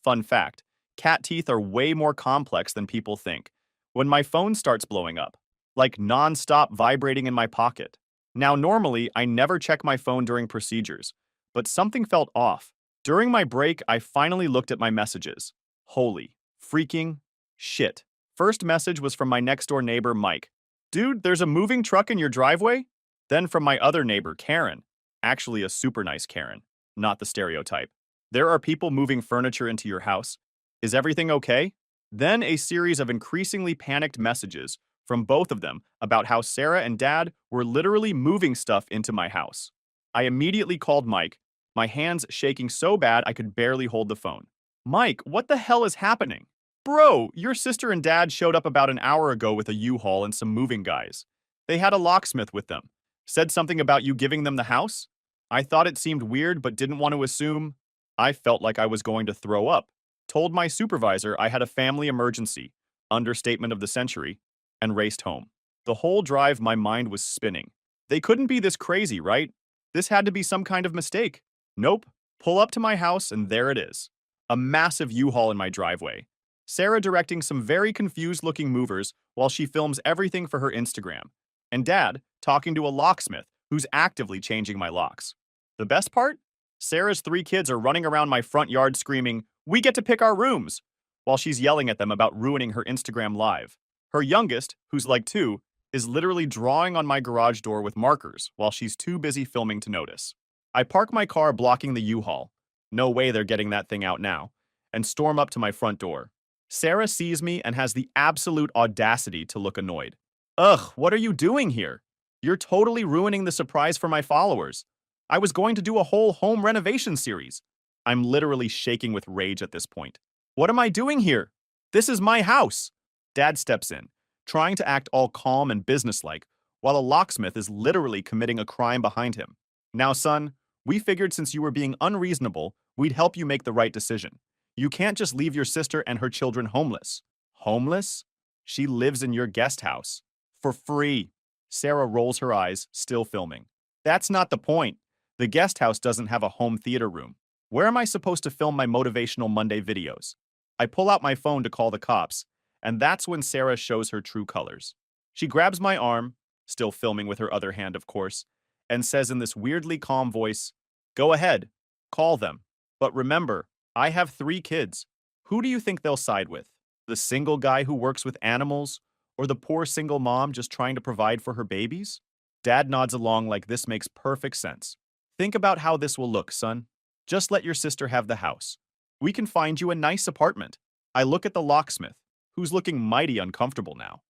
Fun fact, cat teeth are way more complex than people think. When my phone starts blowing up, like non-stop vibrating in my pocket. Now, normally, I never check my phone during procedures, but something felt off. During my break, I finally looked at my messages. Holy freaking shit. First message was from my next-door neighbor, Mike. Dude, there's a moving truck in your driveway? Then from my other neighbor, Karen. Actually, a super nice Karen, not the stereotype. There are people moving furniture into your house. Is everything okay? Then a series of increasingly panicked messages from both of them about how Sarah and Dad were literally moving stuff into my house. I immediately called Mike, my hands shaking so bad I could barely hold the phone. Mike, what the hell is happening? Bro, your sister and Dad showed up about an hour ago with a U-Haul and some moving guys. They had a locksmith with them. Said something about you giving them the house? I thought it seemed weird but didn't want to assume. I felt like I was going to throw up. Told my supervisor I had a family emergency, understatement of the century, and raced home. The whole drive, my mind was spinning. They couldn't be this crazy, right? This had to be some kind of mistake. Nope. Pull up to my house, and there it is. A massive U-Haul in my driveway. Sarah directing some very confused-looking movers while she films everything for her Instagram. And Dad talking to a locksmith who's actively changing my locks. The best part? Sarah's 3 kids are running around my front yard screaming, "We get to pick our rooms!" while she's yelling at them about ruining her Instagram live. Her youngest, who's like 2, is literally drawing on my garage door with markers while she's too busy filming to notice. I park my car blocking the U-Haul. No way they're getting that thing out now. And storm up to my front door. Sarah sees me and has the absolute audacity to look annoyed. Ugh, what are you doing here? You're totally ruining the surprise for my followers. I was going to do a whole home renovation series. I'm literally shaking with rage at this point. What am I doing here? This is my house. Dad steps in, trying to act all calm and businesslike, while a locksmith is literally committing a crime behind him. Now, son, we figured since you were being unreasonable, we'd help you make the right decision. You can't just leave your sister and her children homeless. Homeless? She lives in your guest house. For free. Sarah rolls her eyes, still filming. That's not the point. The guest house doesn't have a home theater room. Where am I supposed to film my motivational Monday videos? I pull out my phone to call the cops, and that's when Sarah shows her true colors. She grabs my arm, still filming with her other hand, of course, and says in this weirdly calm voice, "Go ahead, call them. But remember, I have 3 kids. Who do you think they'll side with? The single guy who works with animals, or the poor single mom just trying to provide for her babies?" Dad nods along like this makes perfect sense. Think about how this will look, son. Just let your sister have the house. We can find you a nice apartment. I look at the locksmith, who's looking mighty uncomfortable now.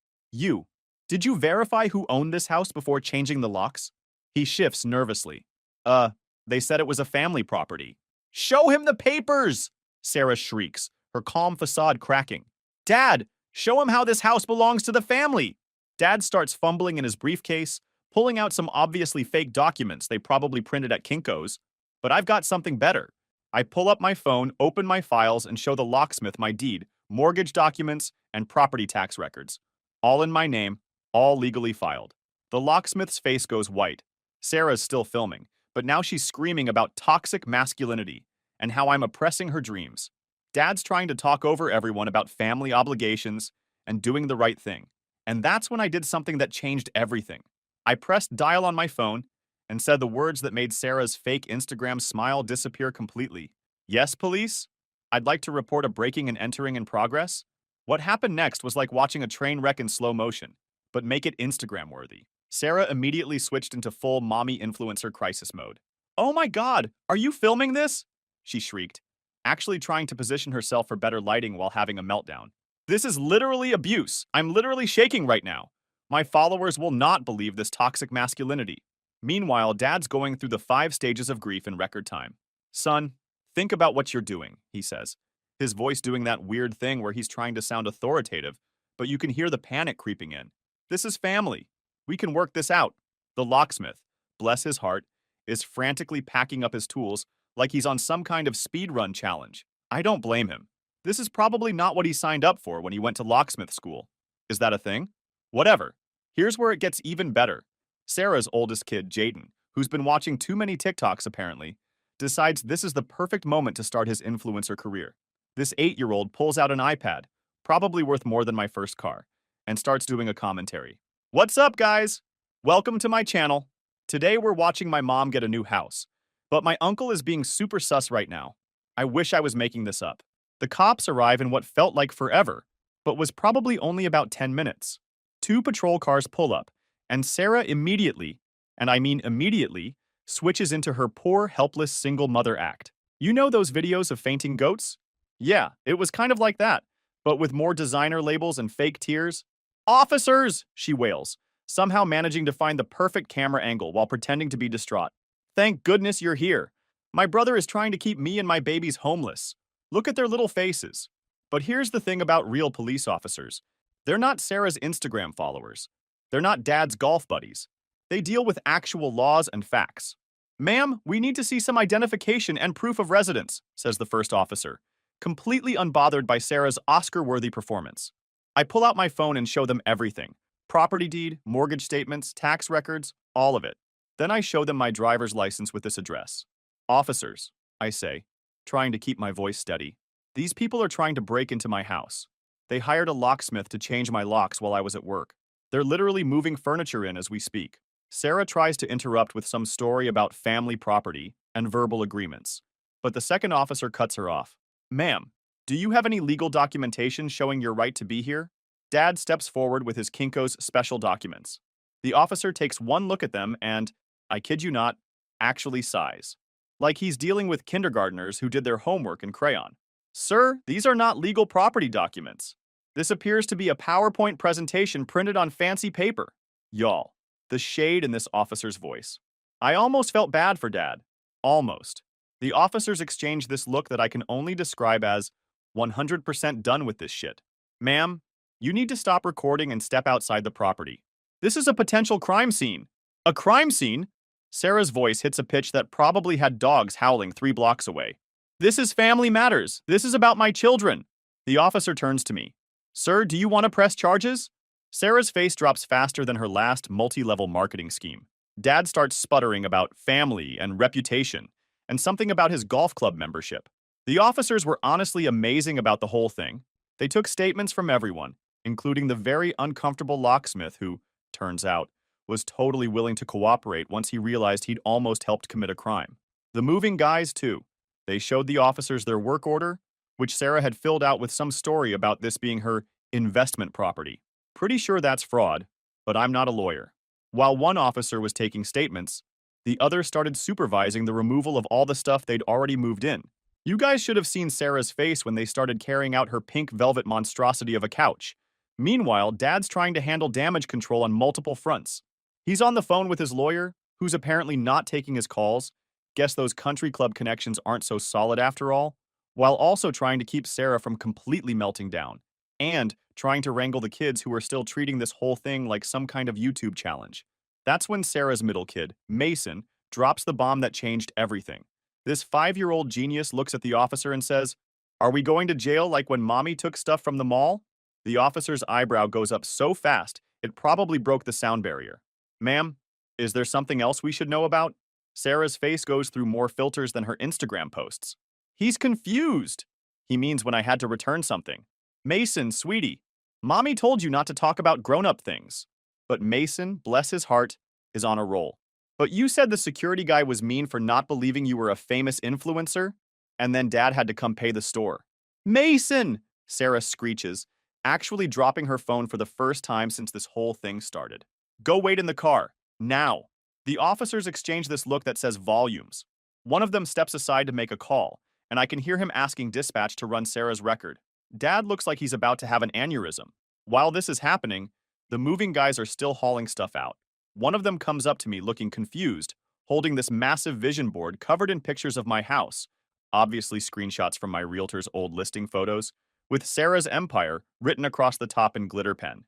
Did you verify who owned this house before changing the locks? He shifts nervously. They said it was a family property. Show him the papers! Sarah shrieks, her calm facade cracking. Dad, show him how this house belongs to the family! Dad starts fumbling in his briefcase, pulling out some obviously fake documents they probably printed at Kinko's. But I've got something better. I pull up my phone, open my files, and show the locksmith my deed, mortgage documents, and property tax records. All in my name, all legally filed. The locksmith's face goes white. Sarah's still filming, but now she's screaming about toxic masculinity and how I'm oppressing her dreams. Dad's trying to talk over everyone about family obligations and doing the right thing. And that's when I did something that changed everything. I pressed dial on my phone and said the words that made Sarah's fake Instagram smile disappear completely. Yes, police? I'd like to report a breaking and entering in progress. What happened next was like watching a train wreck in slow motion, but make it Instagram-worthy. Sarah immediately switched into full mommy influencer crisis mode. Oh my god, are you filming this? She shrieked, actually trying to position herself for better lighting while having a meltdown. This is literally abuse. I'm literally shaking right now. My followers will not believe this toxic masculinity. Meanwhile, Dad's going through the 5 stages of grief in record time. Son, think about what you're doing, he says, his voice doing that weird thing where he's trying to sound authoritative, but you can hear the panic creeping in. This is family. We can work this out. The locksmith, bless his heart, is frantically packing up his tools like he's on some kind of speedrun challenge. I don't blame him. This is probably not what he signed up for when he went to locksmith school. Is that a thing? Whatever. Here's where it gets even better. Sarah's oldest kid, Jaden, who's been watching too many TikToks apparently, decides this is the perfect moment to start his influencer career. This 8-year-old pulls out an iPad, probably worth more than my first car, and starts doing a commentary. What's up, guys? Welcome to my channel. Today we're watching my mom get a new house, but my uncle is being super sus right now. I wish I was making this up. The cops arrive in what felt like forever, but was probably only about 10 minutes. 2 patrol cars pull up, and Sarah immediately, and I mean immediately, switches into her poor, helpless single mother act. You know those videos of fainting goats? Yeah, it was kind of like that, but with more designer labels and fake tears. Officers, she wails, somehow managing to find the perfect camera angle while pretending to be distraught. Thank goodness you're here. My brother is trying to keep me and my babies homeless. Look at their little faces. But here's the thing about real police officers. They're not Sarah's Instagram followers. They're not Dad's golf buddies. They deal with actual laws and facts. Ma'am, we need to see some identification and proof of residence, says the first officer, completely unbothered by Sarah's Oscar-worthy performance. I pull out my phone and show them everything. Property deed, mortgage statements, tax records, all of it. Then I show them my driver's license with this address. Officers, I say, trying to keep my voice steady. These people are trying to break into my house. They hired a locksmith to change my locks while I was at work. They're literally moving furniture in as we speak. Sarah tries to interrupt with some story about family property and verbal agreements. But the second officer cuts her off. Ma'am, do you have any legal documentation showing your right to be here? Dad steps forward with his Kinko's special documents. The officer takes one look at them and, I kid you not, actually sighs. Like he's dealing with kindergartners who did their homework in crayon. Sir, these are not legal property documents. This appears to be a PowerPoint presentation printed on fancy paper. Y'all, the shade in this officer's voice. I almost felt bad for Dad. Almost. The officers exchange this look that I can only describe as 100% done with this shit. Ma'am, you need to stop recording and step outside the property. This is a potential crime scene. A crime scene? Sarah's voice hits a pitch that probably had dogs howling 3 blocks away. This is family matters. This is about my children. The officer turns to me. Sir, do you want to press charges? Sarah's face drops faster than her last multi-level marketing scheme. Dad starts sputtering about family and reputation, and something about his golf club membership. The officers were honestly amazing about the whole thing. They took statements from everyone, including the very uncomfortable locksmith who, turns out, was totally willing to cooperate once he realized he'd almost helped commit a crime. The moving guys, too. They showed the officers their work order, which Sarah had filled out with some story about this being her investment property. Pretty sure that's fraud, but I'm not a lawyer. While one officer was taking statements, the other started supervising the removal of all the stuff they'd already moved in. You guys should have seen Sarah's face when they started carrying out her pink velvet monstrosity of a couch. Meanwhile, Dad's trying to handle damage control on multiple fronts. He's on the phone with his lawyer, who's apparently not taking his calls. Guess those country club connections aren't so solid after all. While also trying to keep Sarah from completely melting down. And trying to wrangle the kids who are still treating this whole thing like some kind of YouTube challenge. That's when Sarah's middle kid, Mason, drops the bomb that changed everything. This 5-year-old genius looks at the officer and says, "Are we going to jail like when mommy took stuff from the mall?" The officer's eyebrow goes up so fast, it probably broke the sound barrier. Ma'am, is there something else we should know about? Sarah's face goes through more filters than her Instagram posts. He's confused. He means when I had to return something. Mason, sweetie, mommy told you not to talk about grown-up things. But Mason, bless his heart, is on a roll. But you said the security guy was mean for not believing you were a famous influencer? And then Dad had to come pay the store. Mason! Sarah screeches, actually dropping her phone for the first time since this whole thing started. Go wait in the car. Now. The officers exchange this look that says volumes. One of them steps aside to make a call, and I can hear him asking dispatch to run Sarah's record. Dad looks like he's about to have an aneurysm. While this is happening, the moving guys are still hauling stuff out. One of them comes up to me looking confused, holding this massive vision board covered in pictures of my house, obviously screenshots from my realtor's old listing photos, with Sarah's Empire written across the top in glitter pen.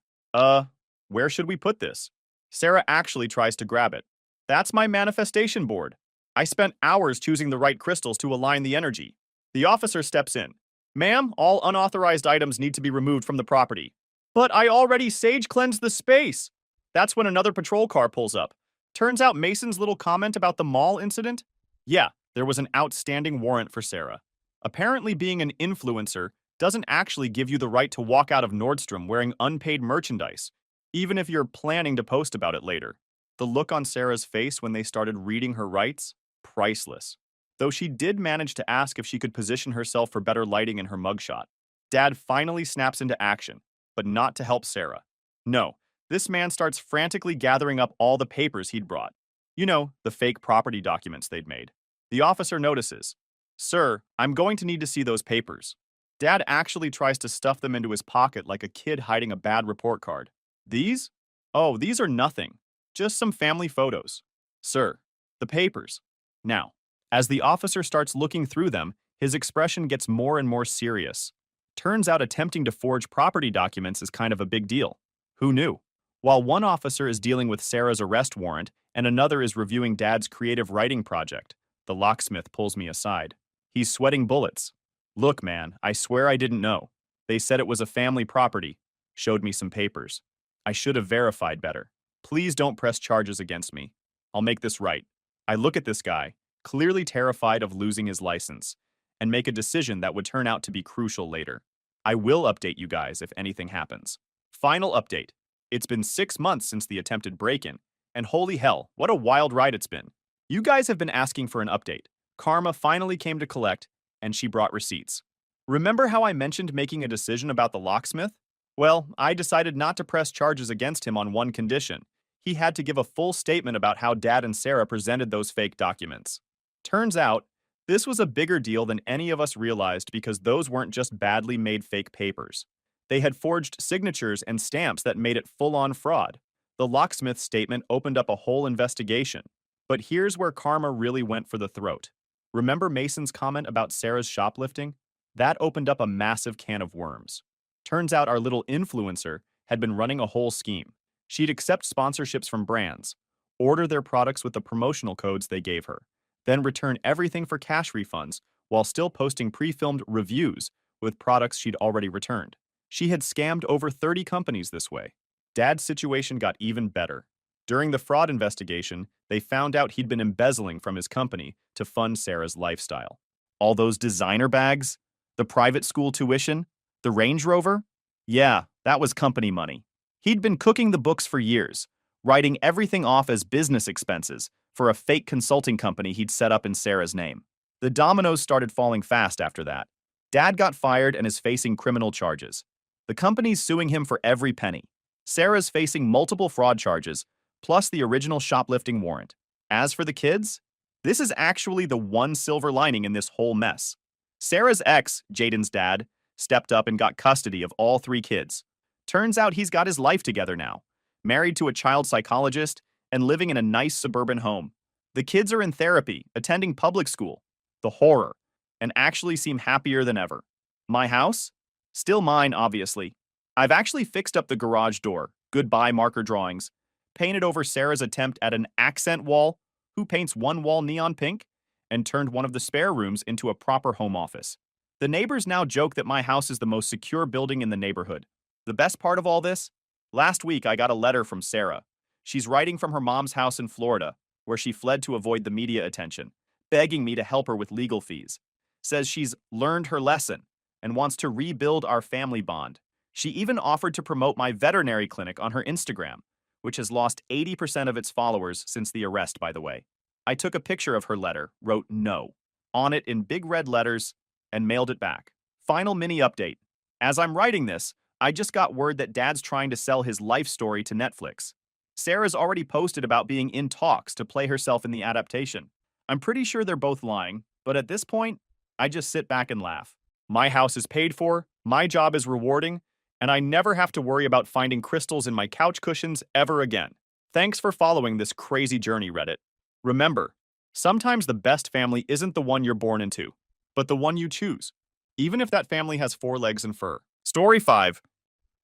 Where should we put this? Sarah actually tries to grab it. That's my manifestation board. I spent hours choosing the right crystals to align the energy. The officer steps in. Ma'am, all unauthorized items need to be removed from the property. But I already sage cleansed the space. That's when another patrol car pulls up. Turns out Mason's little comment about the mall incident? Yeah, there was an outstanding warrant for Sarah. Apparently being an influencer doesn't actually give you the right to walk out of Nordstrom wearing unpaid merchandise, even if you're planning to post about it later. The look on Sarah's face when they started reading her rights? Priceless. Though she did manage to ask if she could position herself for better lighting in her mugshot. Dad finally snaps into action, but not to help Sarah. No, this man starts frantically gathering up all the papers he'd brought. You know, the fake property documents they'd made. The officer notices. Sir, I'm going to need to see those papers. Dad actually tries to stuff them into his pocket like a kid hiding a bad report card. These? Oh, these are nothing. Just some family photos. Sir, the papers. Now, as the officer starts looking through them, his expression gets more and more serious. Turns out attempting to forge property documents is kind of a big deal. Who knew? While one officer is dealing with Sarah's arrest warrant and another is reviewing Dad's creative writing project, the locksmith pulls me aside. He's sweating bullets. Look, man, I swear I didn't know. They said it was a family property. Showed me some papers. I should have verified better. Please don't press charges against me. I'll make this right. I look at this guy, clearly terrified of losing his license, and make a decision that would turn out to be crucial later. I will update you guys if anything happens. Final update. It's been 6 months since the attempted break-in, and holy hell, what a wild ride it's been. You guys have been asking for an update. Karma finally came to collect, and she brought receipts. Remember how I mentioned making a decision about the locksmith? Well, I decided not to press charges against him on one condition. He had to give a full statement about how Dad and Sarah presented those fake documents. Turns out, this was a bigger deal than any of us realized because those weren't just badly made fake papers. They had forged signatures and stamps that made it full-on fraud. The locksmith's statement opened up a whole investigation. But here's where karma really went for the throat. Remember Mason's comment about Sarah's shoplifting? That opened up a massive can of worms. Turns out our little influencer had been running a whole scheme. She'd accept sponsorships from brands, order their products with the promotional codes they gave her, then return everything for cash refunds while still posting pre-filmed reviews with products she'd already returned. She had scammed over 30 companies this way. Dad's situation got even better. During the fraud investigation, they found out he'd been embezzling from his company to fund Sarah's lifestyle. All those designer bags, the private school tuition, the Range Rover? Yeah, that was company money. He'd been cooking the books for years, writing everything off as business expenses for a fake consulting company he'd set up in Sarah's name. The dominoes started falling fast after that. Dad got fired and is facing criminal charges. The company's suing him for every penny. Sarah's facing multiple fraud charges, plus the original shoplifting warrant. As for the kids, this is actually the one silver lining in this whole mess. Sarah's ex, Jaden's dad, stepped up and got custody of all 3 kids. Turns out he's got his life together now, married to a child psychologist and living in a nice suburban home. The kids are in therapy, attending public school, the horror, and actually seem happier than ever. My house? Still mine, obviously. I've actually fixed up the garage door, goodbye marker drawings, painted over Sarah's attempt at an accent wall, who paints one wall neon pink, and turned one of the spare rooms into a proper home office. The neighbors now joke that my house is the most secure building in the neighborhood. The best part of all this? Last week I got a letter from Sarah. She's writing from her mom's house in Florida, where she fled to avoid the media attention, begging me to help her with legal fees. Says she's learned her lesson and wants to rebuild our family bond. She even offered to promote my veterinary clinic on her Instagram, which has lost 80% of its followers since the arrest, by the way. I took a picture of her letter, wrote no on it in big red letters, and mailed it back. Final mini update. As I'm writing this, I just got word that Dad's trying to sell his life story to Netflix. Sarah's already posted about being in talks to play herself in the adaptation. I'm pretty sure they're both lying, but at this point, I just sit back and laugh. My house is paid for, my job is rewarding, and I never have to worry about finding crystals in my couch cushions ever again. Thanks for following this crazy journey, Reddit. Remember, sometimes the best family isn't the one you're born into, but the one you choose, even if that family has 4 legs and fur. Story 5.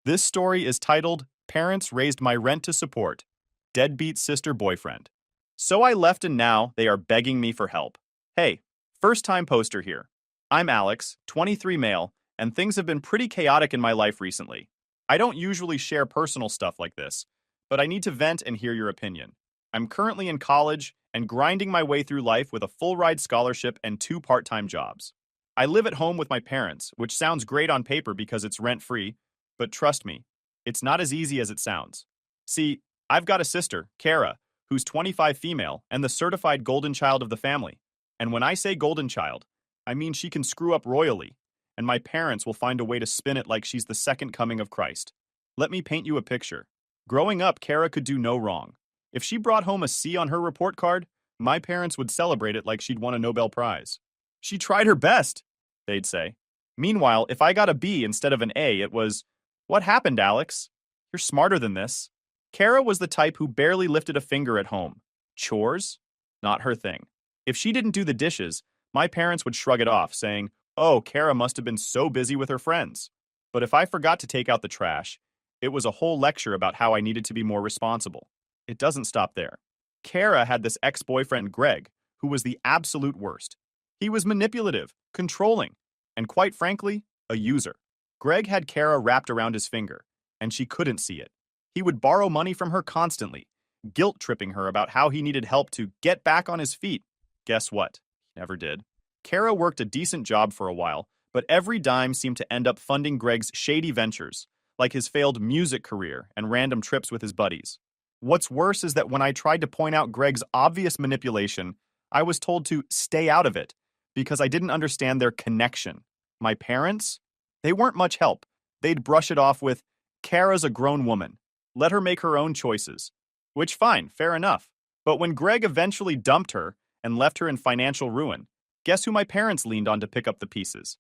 This story is titled, Parents Raised My Rent to Support, Deadbeat Sister Boyfriend. So I left and now they are begging me for help. Hey, first-time poster here. I'm Alex, 23 male, and things have been pretty chaotic in my life recently. I don't usually share personal stuff like this, but I need to vent and hear your opinion. I'm currently in college and grinding my way through life with a full-ride scholarship and 2 part-time jobs. I live at home with my parents, which sounds great on paper because it's rent-free, but trust me, it's not as easy as it sounds. See, I've got a sister, Kara, who's 25 female and the certified golden child of the family. And when I say golden child, I mean she can screw up royally, and my parents will find a way to spin it like she's the second coming of Christ. Let me paint you a picture. Growing up, Kara could do no wrong. If she brought home a C on her report card, my parents would celebrate it like she'd won a Nobel Prize. She tried her best, they'd say. Meanwhile, if I got a B instead of an A, it was, what happened, Alex? You're smarter than this. Kara was the type who barely lifted a finger at home. Chores? Not her thing. If she didn't do the dishes, my parents would shrug it off, saying, oh, Kara must have been so busy with her friends. But if I forgot to take out the trash, it was a whole lecture about how I needed to be more responsible. It doesn't stop there. Kara had this ex-boyfriend, Greg, who was the absolute worst. He was manipulative, controlling, and quite frankly, a user. Greg had Kara wrapped around his finger, and she couldn't see it. He would borrow money from her constantly, guilt-tripping her about how he needed help to get back on his feet. Guess what? He never did. Kara worked a decent job for a while, but every dime seemed to end up funding Greg's shady ventures, like his failed music career and random trips with his buddies. What's worse is that when I tried to point out Greg's obvious manipulation, I was told to stay out of it because I didn't understand their connection. My parents? They weren't much help. They'd brush it off with, Kara's a grown woman. Let her make her own choices. Which, fine, fair enough. But when Greg eventually dumped her and left her in financial ruin, guess who my parents leaned on to pick up the pieces?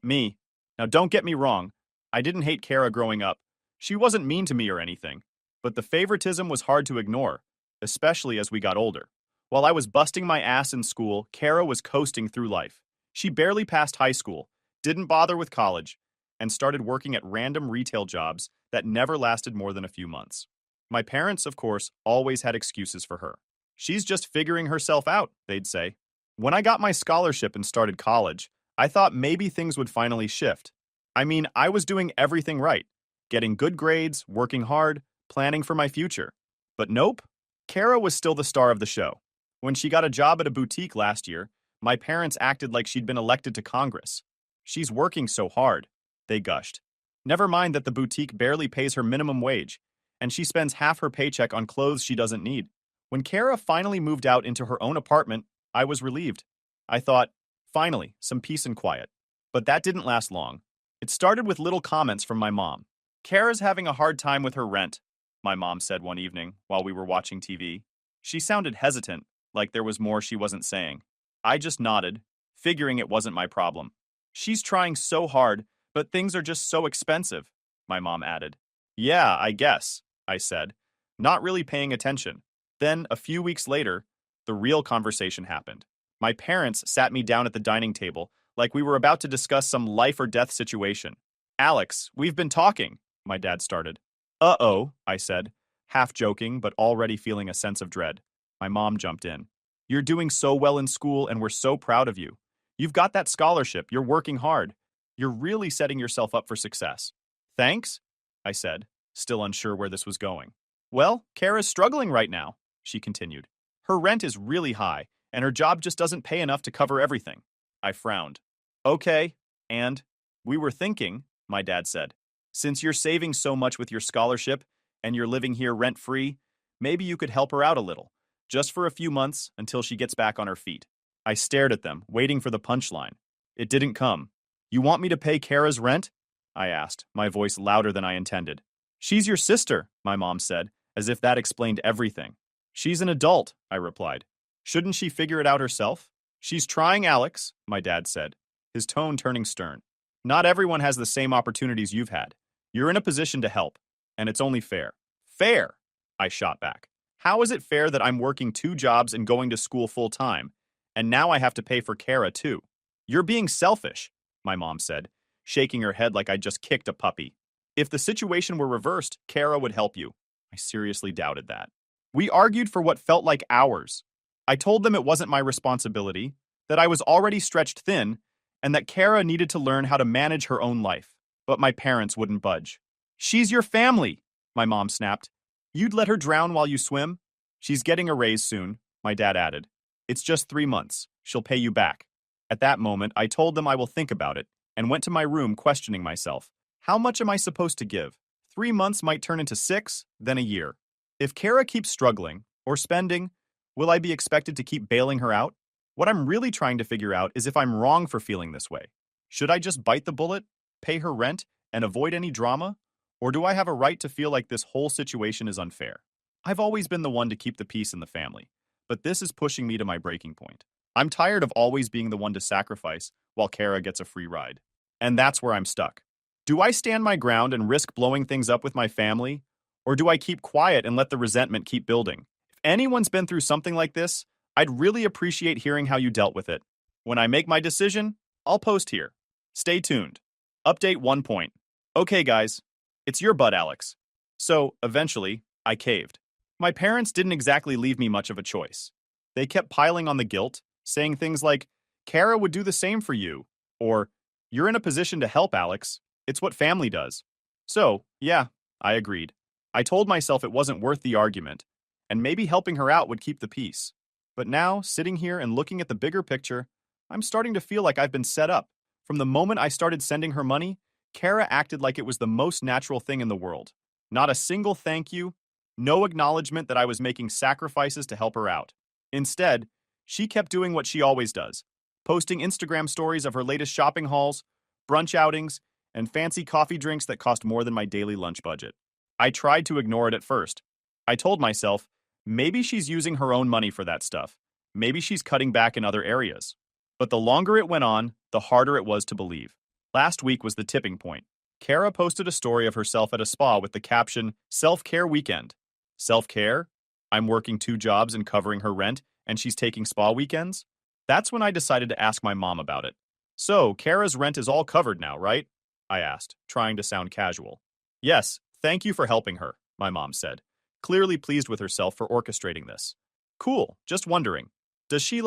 Me. Now don't get me wrong, I didn't hate Kara growing up. She wasn't mean to me or anything. But the favoritism was hard to ignore, especially as we got older. While I was busting my ass in school, Kara was coasting through life. She barely passed high school, didn't bother with college, and started working at random retail jobs that never lasted more than a few months. My parents, of course, always had excuses for her. She's just figuring herself out, they'd say. When I got my scholarship and started college, I thought maybe things would finally shift. I mean, I was doing everything right, getting good grades, working hard, planning for my future. But nope, Kara was still the star of the show. When she got a job at a boutique last year, my parents acted like she'd been elected to Congress. She's working so hard, they gushed. Never mind that the boutique barely pays her minimum wage, and she spends half her paycheck on clothes she doesn't need. When Kara finally moved out into her own apartment, I was relieved. I thought, finally, some peace and quiet. But that didn't last long. It started with little comments from my mom. Kara's having a hard time with her rent, my mom said one evening while we were watching TV. She sounded hesitant, like there was more she wasn't saying. I just nodded, figuring it wasn't my problem. She's trying so hard, but things are just so expensive, my mom added. Yeah, I guess, I said, not really paying attention. Then, a few weeks later, the real conversation happened. My parents sat me down at the dining table like we were about to discuss some life or death situation. Alex, we've been talking, my dad started. Uh-oh, I said, half joking but already feeling a sense of dread. My mom jumped in. You're doing so well in school and we're so proud of you. You've got that scholarship, you're working hard. You're really setting yourself up for success. Thanks, I said, still unsure where this was going. Well, Kara's struggling right now, she continued. Her rent is really high, and her job just doesn't pay enough to cover everything. I frowned. Okay, and? We were thinking, my dad said, since you're saving so much with your scholarship and you're living here rent-free, maybe you could help her out a little, just for a few months until she gets back on her feet. I stared at them, waiting for the punchline. It didn't come. You want me to pay Kara's rent? I asked, my voice louder than I intended. She's your sister, my mom said, as if that explained everything. She's an adult, I replied. Shouldn't she figure it out herself? She's trying, Alex, my dad said, his tone turning stern. Not everyone has the same opportunities you've had. You're in a position to help, and it's only fair. Fair, I shot back. How is it fair that I'm working 2 jobs and going to school full-time, and now I have to pay for Kara too? You're being selfish, my mom said, shaking her head like I'd just kicked a puppy. If the situation were reversed, Kara would help you. I seriously doubted that. We argued for what felt like hours. I told them it wasn't my responsibility, that I was already stretched thin, and that Kara needed to learn how to manage her own life. But my parents wouldn't budge. She's your family, my mom snapped. You'd let her drown while you swim? She's getting a raise soon, my dad added. It's just 3 months. She'll pay you back. At that moment, I told them I will think about it, and went to my room questioning myself. How much am I supposed to give? 3 months might turn into 6, then a year. If Kara keeps struggling, or spending, will I be expected to keep bailing her out? What I'm really trying to figure out is if I'm wrong for feeling this way. Should I just bite the bullet, pay her rent, and avoid any drama? Or do I have a right to feel like this whole situation is unfair? I've always been the one to keep the peace in the family, but this is pushing me to my breaking point. I'm tired of always being the one to sacrifice while Kara gets a free ride. And that's where I'm stuck. Do I stand my ground and risk blowing things up with my family? Or do I keep quiet and let the resentment keep building? If anyone's been through something like this, I'd really appreciate hearing how you dealt with it. When I make my decision, I'll post here. Stay tuned. Update 1 point. Okay, guys, it's your butt, Alex. So, eventually, I caved. My parents didn't exactly leave me much of a choice. They kept piling on the guilt, saying things like, Kara would do the same for you, or, you're in a position to help, Alex. It's what family does. So, yeah, I agreed. I told myself it wasn't worth the argument, and maybe helping her out would keep the peace. But now, sitting here and looking at the bigger picture, I'm starting to feel like I've been set up. From the moment I started sending her money, Kara acted like it was the most natural thing in the world. Not a single thank you, no acknowledgement that I was making sacrifices to help her out. Instead, she kept doing what she always does, posting Instagram stories of her latest shopping hauls, brunch outings, and fancy coffee drinks that cost more than my daily lunch budget. I tried to ignore it at first. I told myself, maybe she's using her own money for that stuff. Maybe she's cutting back in other areas. But the longer it went on, the harder it was to believe. Last week was the tipping point. Kara posted a story of herself at a spa with the caption, "Self-care weekend." Self-care? I'm working 2 jobs and covering her rent, and she's taking spa weekends? That's when I decided to ask my mom about it. "So, Kara's rent is all covered now, right?" I asked, trying to sound casual. "Yes, thank you for helping her," my mom said, clearly pleased with herself for orchestrating this. "Cool, just wondering. Does she,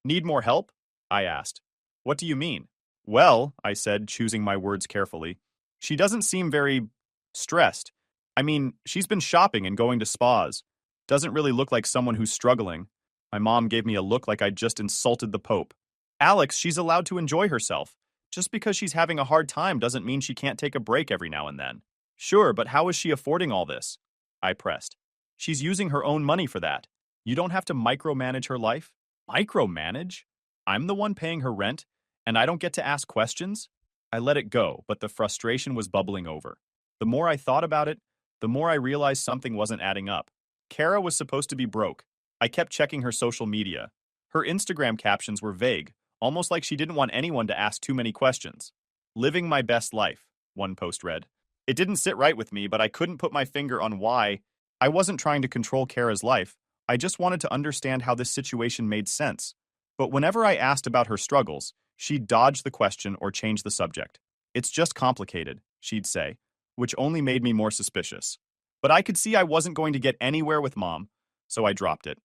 need more help?" I asked. "What do you mean?" "Well," I said, choosing my words carefully, "she doesn't seem very stressed. I mean, she's been shopping and going to spas. Doesn't really look like someone who's struggling." My mom gave me a look like I'd just insulted the Pope. "Alex, she's allowed to enjoy herself. Just because she's having a hard time doesn't mean she can't take a break every now and then." "Sure, but how is she affording all this?" I pressed. "She's using her own money for that. You don't have to micromanage her life." Micromanage? I'm the one paying her rent, and I don't get to ask questions? I let it go, but the frustration was bubbling over. The more I thought about it, the more I realized something wasn't adding up. Kara was supposed to be broke. I kept checking her social media. Her Instagram captions were vague, almost like she didn't want anyone to ask too many questions. "Living my best life," one post read. It didn't sit right with me, but I couldn't put my finger on why. I wasn't trying to control Kara's life. I just wanted to understand how this situation made sense. But whenever I asked about her struggles, she'd dodge the question or change the subject. "It's just complicated," she'd say, which only made me more suspicious. But I could see I wasn't going to get anywhere with Mom, so I dropped it.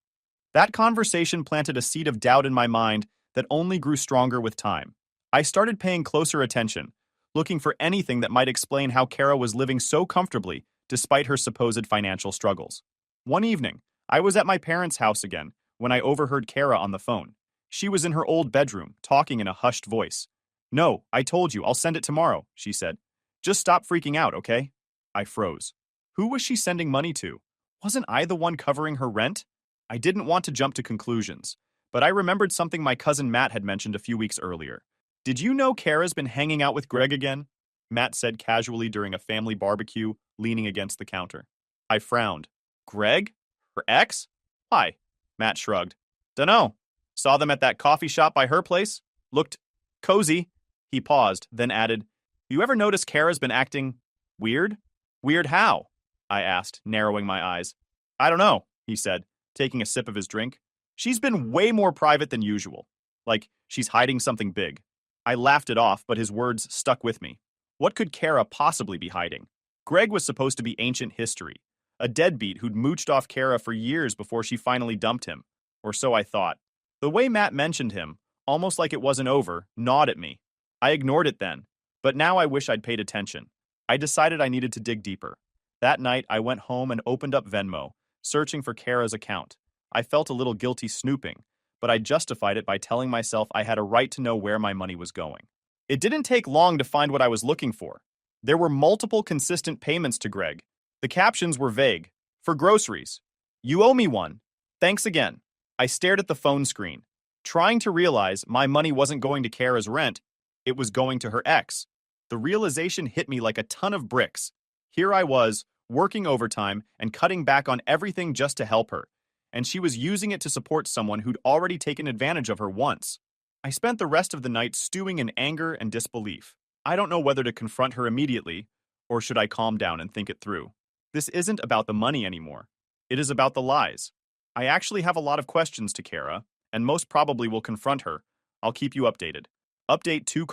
That conversation planted a seed of doubt in my mind that only grew stronger with time. I started paying closer attention, looking for anything that might explain how Kara was living so comfortably despite her supposed financial struggles. One evening, I was at my parents' house again when I overheard Kara on the phone. She was in her old bedroom, talking in a hushed voice. "No, I told you, I'll send it tomorrow," she said. "Just stop freaking out, okay?" I froze. Who was she sending money to? Wasn't I the one covering her rent? I didn't want to jump to conclusions, but I remembered something my cousin Matt had mentioned a few weeks earlier. "Did you know Kara's been hanging out with Greg again?" Matt said casually during a family barbecue, leaning against the counter. I frowned. "Greg? Her ex?" "Why?" Matt shrugged. "Dunno. Saw them at that coffee shop by her place. Looked cozy." He paused, then added, "You ever notice Kara's been acting weird?" "Weird how?" I asked, narrowing my eyes. "I don't know," he said, taking a sip of his drink. "She's been way more private than usual. Like she's hiding something big." I laughed it off, but his words stuck with me. What could Kara possibly be hiding? Greg was supposed to be ancient history, a deadbeat who'd mooched off Kara for years before she finally dumped him. Or so I thought. The way Matt mentioned him, almost like it wasn't over, gnawed at me. I ignored it then, but now I wish I'd paid attention. I decided I needed to dig deeper. That night, I went home and opened up Venmo, searching for Kara's account. I felt a little guilty snooping, but I justified it by telling myself I had a right to know where my money was going. It didn't take long to find what I was looking for. There were multiple consistent payments to Greg. The captions were vague. "For groceries. You owe me one. Thanks again." I stared at the phone screen, trying to realize my money wasn't going to Kara's rent, it was going to her ex. The realization hit me like a ton of bricks. Here I was, working overtime and cutting back on everything just to help her, and she was using it to support someone who'd already taken advantage of her once. I spent the rest of the night stewing in anger and disbelief. I don't know whether to confront her immediately, or should I calm down and think it through. This isn't about the money anymore. It is about the lies. I actually have a lot of questions to Kara, and most probably will confront her. I'll keep you updated. Update 2: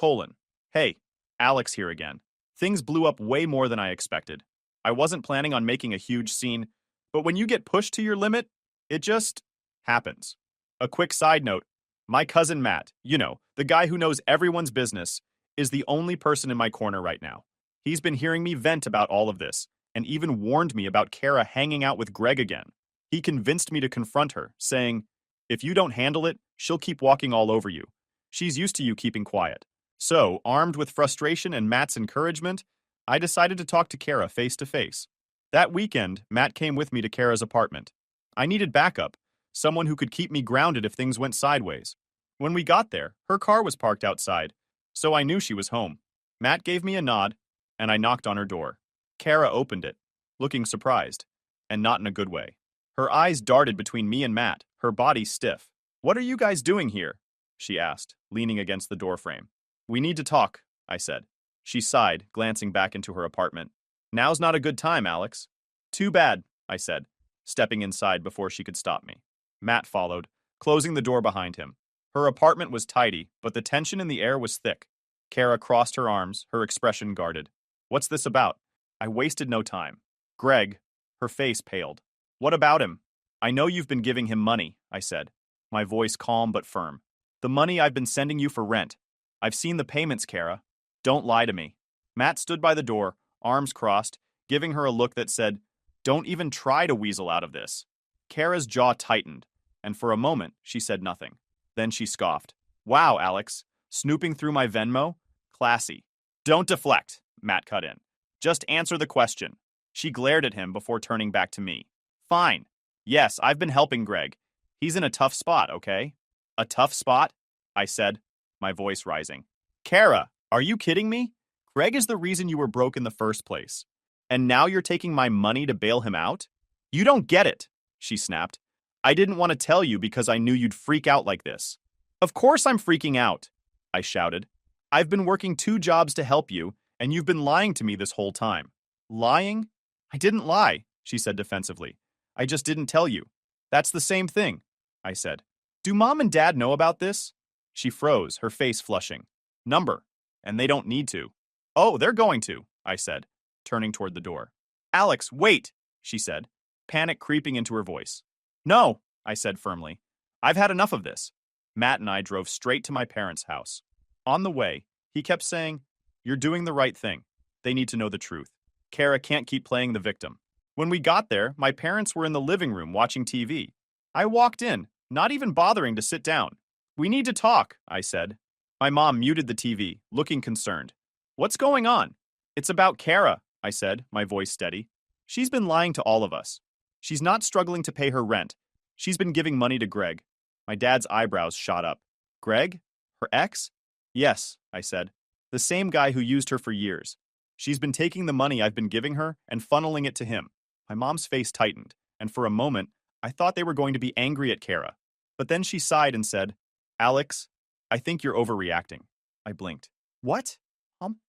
Hey, Alex here again. Things blew up way more than I expected. I wasn't planning on making a huge scene, but when you get pushed to your limit, it just happens. A quick side note, my cousin Matt, the guy who knows everyone's business, is the only person in my corner right now. He's been hearing me vent about all of this, and even warned me about Kara hanging out with Greg again. He convinced me to confront her, saying, "If you don't handle it, she'll keep walking all over you. She's used to you keeping quiet." So, armed with frustration and Matt's encouragement, I decided to talk to Kara face to face. That weekend, Matt came with me to Kara's apartment. I needed backup, someone who could keep me grounded if things went sideways. When we got there, her car was parked outside, so I knew she was home. Matt gave me a nod, and I knocked on her door. Kara opened it, looking surprised, and not in a good way. Her eyes darted between me and Matt, her body stiff. "What are you guys doing here?" she asked, leaning against the doorframe. "We need to talk," I said. She sighed, glancing back into her apartment. "Now's not a good time, Alex." "Too bad," I said, stepping inside before she could stop me. Matt followed, closing the door behind him. Her apartment was tidy, but the tension in the air was thick. Kara crossed her arms, her expression guarded. "What's this about?" I wasted no time. "Greg." Her face paled. "What about him?" "I know you've been giving him money," I said, my voice calm but firm. "The money I've been sending you for rent. I've seen the payments, Kara. Don't lie to me." Matt stood by the door, arms crossed, giving her a look that said, "Don't even try to weasel out of this." Kara's jaw tightened, and for a moment, she said nothing. Then she scoffed. "Wow, Alex, snooping through my Venmo? Classy." "Don't deflect," Matt cut in. "Just answer the question." She glared at him before turning back to me. "Fine. Yes, I've been helping Greg. He's in a tough spot, okay?" "A tough spot?" I said, my voice rising. "Kara, are you kidding me? Greg is the reason you were broke in the first place. And now you're taking my money to bail him out? You don't get it," she snapped. "I didn't want to tell you because I knew you'd freak out like this." "Of course I'm freaking out," I shouted. "I've been working 2 jobs to help you, and you've been lying to me this whole time." "Lying?" "I didn't lie," she said defensively. "I just didn't tell you." "That's the same thing," I said. "Do Mom and Dad know about this?" She froze, her face flushing. "Number. And they don't need to." "Oh, they're going to," I said, turning toward the door. "Alex, wait," she said, panic creeping into her voice. "No," I said firmly. "I've had enough of this." Matt and I drove straight to my parents' house. On the way, he kept saying, "You're doing the right thing. They need to know the truth. Kara can't keep playing the victim." When we got there, my parents were in the living room watching TV. I walked in, not even bothering to sit down. "We need to talk," I said. My mom muted the TV, looking concerned. "What's going on?" "It's about Kara," I said, my voice steady. "She's been lying to all of us. She's not struggling to pay her rent. She's been giving money to Greg." My dad's eyebrows shot up. "Greg? Her ex?" "Yes," I said. "The same guy who used her for years. She's been taking the money I've been giving her and funneling it to him." My mom's face tightened, and for a moment, I thought they were going to be angry at Kara. But then she sighed and said, "Alex, I think you're overreacting." I blinked. "What?"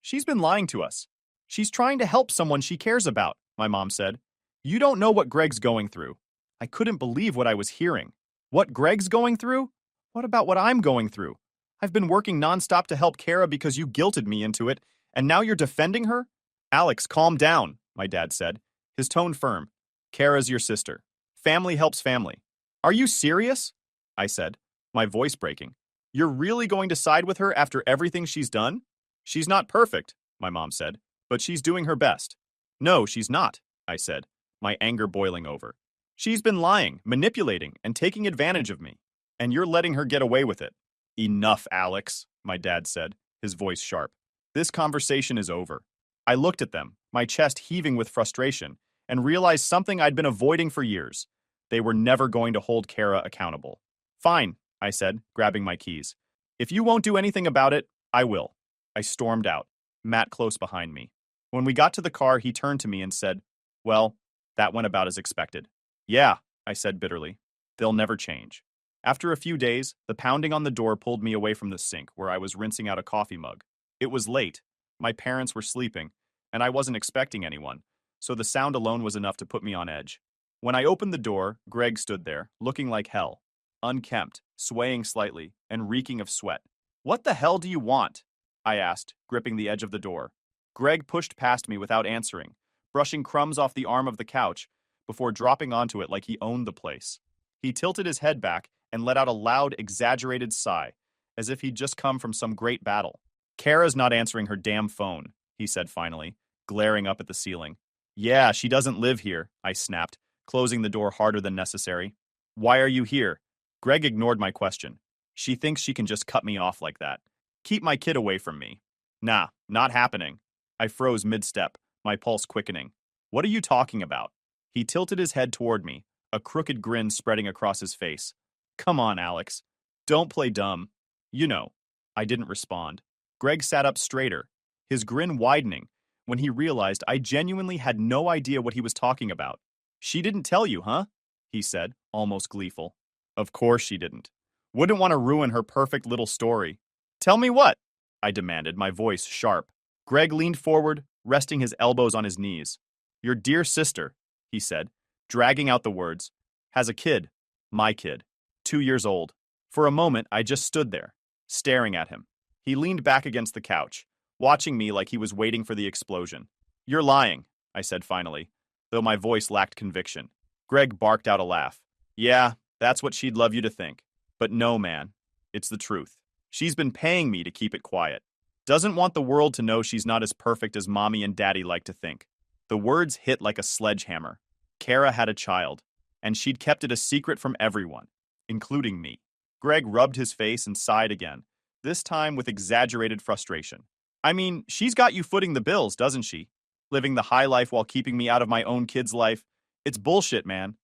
"She's been lying to us. She's trying to help someone she cares about," my mom said. "You don't know what Greg's going through." I couldn't believe what I was hearing. What Greg's going through? What about what I'm going through? I've been working nonstop to help Kara because you guilted me into it, and now you're defending her? "Alex, calm down," my dad said, his tone firm. "Kara's your sister. Family helps family." "Are you serious?" I said, my voice breaking. "You're really going to side with her after everything she's done?" "She's not perfect," my mom said, "but she's doing her best." "No, she's not," I said, my anger boiling over. "She's been lying, manipulating, and taking advantage of me. And you're letting her get away with it." "Enough, Alex," my dad said, his voice sharp. "This conversation is over." I looked at them, my chest heaving with frustration, and realized something I'd been avoiding for years. They were never going to hold Kara accountable. "Fine," I said, grabbing my keys. "If you won't do anything about it, I will." I stormed out, Matt close behind me. When we got to the car, he turned to me and said, "Well, that went about as expected." "Yeah," I said bitterly. "They'll never change." After a few days, the pounding on the door pulled me away from the sink where I was rinsing out a coffee mug. It was late. My parents were sleeping, and I wasn't expecting anyone, so the sound alone was enough to put me on edge. When I opened the door, Greg stood there, looking like hell. Unkempt, swaying slightly, and reeking of sweat. "What the hell do you want?" I asked, gripping the edge of the door. Greg pushed past me without answering, brushing crumbs off the arm of the couch before dropping onto it like he owned the place. He tilted his head back and let out a loud, exaggerated sigh, as if he'd just come from some great battle. "Kara's not answering her damn phone," he said finally, glaring up at the ceiling. Yeah, she doesn't live here, I snapped, closing the door harder than necessary. Why are you here? Greg ignored my question. She thinks she can just cut me off like that. Keep my kid away from me. Nah, not happening. I froze mid-step, my pulse quickening. What are you talking about? He tilted his head toward me, a crooked grin spreading across his face. Come on, Alex. Don't play dumb. You know. I didn't respond. Greg sat up straighter, his grin widening, when he realized I genuinely had no idea what he was talking about. She didn't tell you, huh? He said, almost gleeful. Of course she didn't. Wouldn't want to ruin her perfect little story. Tell me what? I demanded, my voice sharp. Greg leaned forward, resting his elbows on his knees. Your dear sister, he said, dragging out the words, has a kid. My kid. 2 years old. For a moment, I just stood there, staring at him. He leaned back against the couch, watching me like he was waiting for the explosion. You're lying, I said finally, though my voice lacked conviction. Greg barked out a laugh. Yeah, that's what she'd love you to think. But no, man. It's the truth. She's been paying me to keep it quiet. Doesn't want the world to know she's not as perfect as mommy and daddy like to think. The words hit like a sledgehammer. Kara had a child, and she'd kept it a secret from everyone, including me. Greg rubbed his face and sighed again, this time with exaggerated frustration. I mean, she's got you footing the bills, doesn't she? Living the high life while keeping me out of my own kid's life. It's bullshit, man.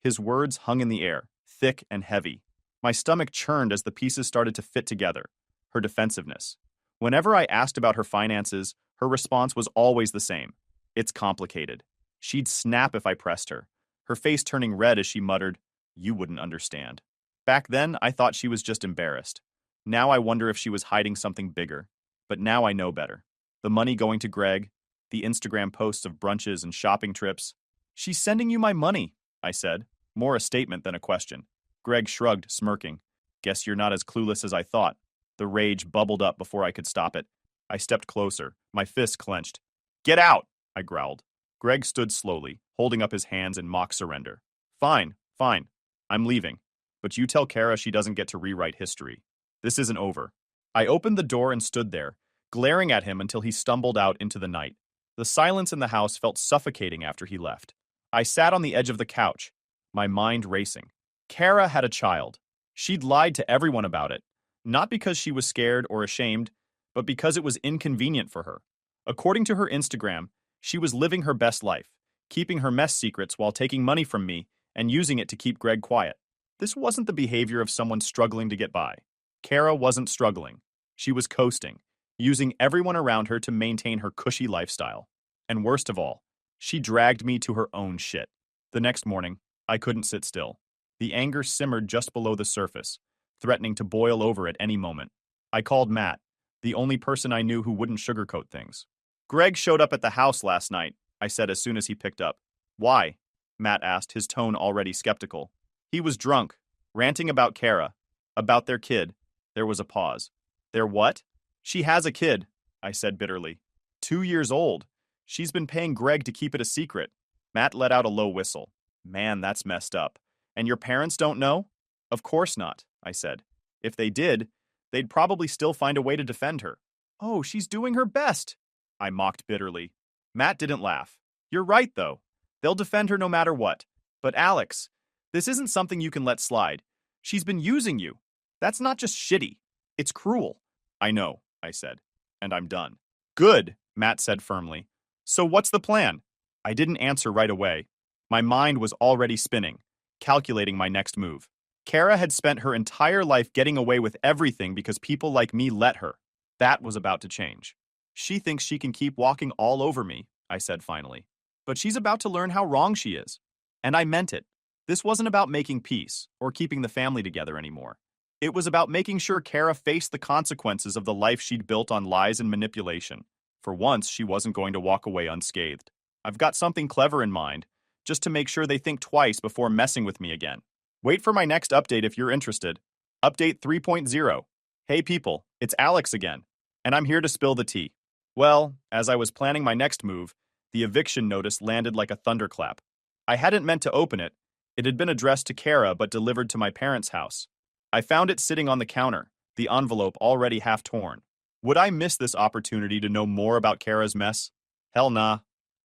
His words hung in the air, thick and heavy. My stomach churned as the pieces started to fit together. Her defensiveness. Whenever I asked about her finances, her response was always the same. It's complicated. She'd snap if I pressed her, her face turning red as she muttered, You wouldn't understand. Back then, I thought she was just embarrassed. Now I wonder if she was hiding something bigger. But now I know better. The money going to Greg, the Instagram posts of brunches and shopping trips. She's sending you my money, I said, more a statement than a question. Greg shrugged, smirking. Guess you're not as clueless as I thought. The rage bubbled up before I could stop it. I stepped closer, my fists clenched. Get out, I growled. Greg stood slowly, holding up his hands in mock surrender. Fine, fine. I'm leaving. But you tell Kara she doesn't get to rewrite history. This isn't over. I opened the door and stood there, glaring at him until he stumbled out into the night. The silence in the house felt suffocating after he left. I sat on the edge of the couch, my mind racing. Kara had a child. She'd lied to everyone about it, not because she was scared or ashamed, but because it was inconvenient for her. According to her Instagram, she was living her best life, keeping her mess secrets while taking money from me and using it to keep Greg quiet. This wasn't the behavior of someone struggling to get by. Kara wasn't struggling. She was coasting, using everyone around her to maintain her cushy lifestyle. And worst of all, she dragged me to her own shit. The next morning, I couldn't sit still. The anger simmered just below the surface, threatening to boil over at any moment. I called Matt, the only person I knew who wouldn't sugarcoat things. Greg showed up at the house last night, I said as soon as he picked up. Why? Matt asked, his tone already skeptical. He was drunk, ranting about Kara, about their kid. There was a pause. Their what? She has a kid, I said bitterly. 2 years old. She's been paying Greg to keep it a secret. Matt let out a low whistle. Man, that's messed up. And your parents don't know? Of course not, I said. If they did, they'd probably still find a way to defend her. Oh, she's doing her best, I mocked bitterly. Matt didn't laugh. You're right, though. They'll defend her no matter what. But Alex, this isn't something you can let slide. She's been using you. That's not just shitty. It's cruel. I know, I said. And I'm done. Good, Matt said firmly. So what's the plan? I didn't answer right away. My mind was already spinning, calculating my next move. Kara had spent her entire life getting away with everything because people like me let her. That was about to change. She thinks she can keep walking all over me, I said finally. But she's about to learn how wrong she is. And I meant it. This wasn't about making peace or keeping the family together anymore. It was about making sure Kara faced the consequences of the life she'd built on lies and manipulation. For once, she wasn't going to walk away unscathed. I've got something clever in mind, just to make sure they think twice before messing with me again. Wait for my next update if you're interested. Update 3.0. Hey people, it's Alex again, and I'm here to spill the tea. Well, as I was planning my next move, the eviction notice landed like a thunderclap. I hadn't meant to open it. It had been addressed to Kara but delivered to my parents' house. I found it sitting on the counter, the envelope already half torn. Would I miss this opportunity to know more about Kara's mess? Hell nah.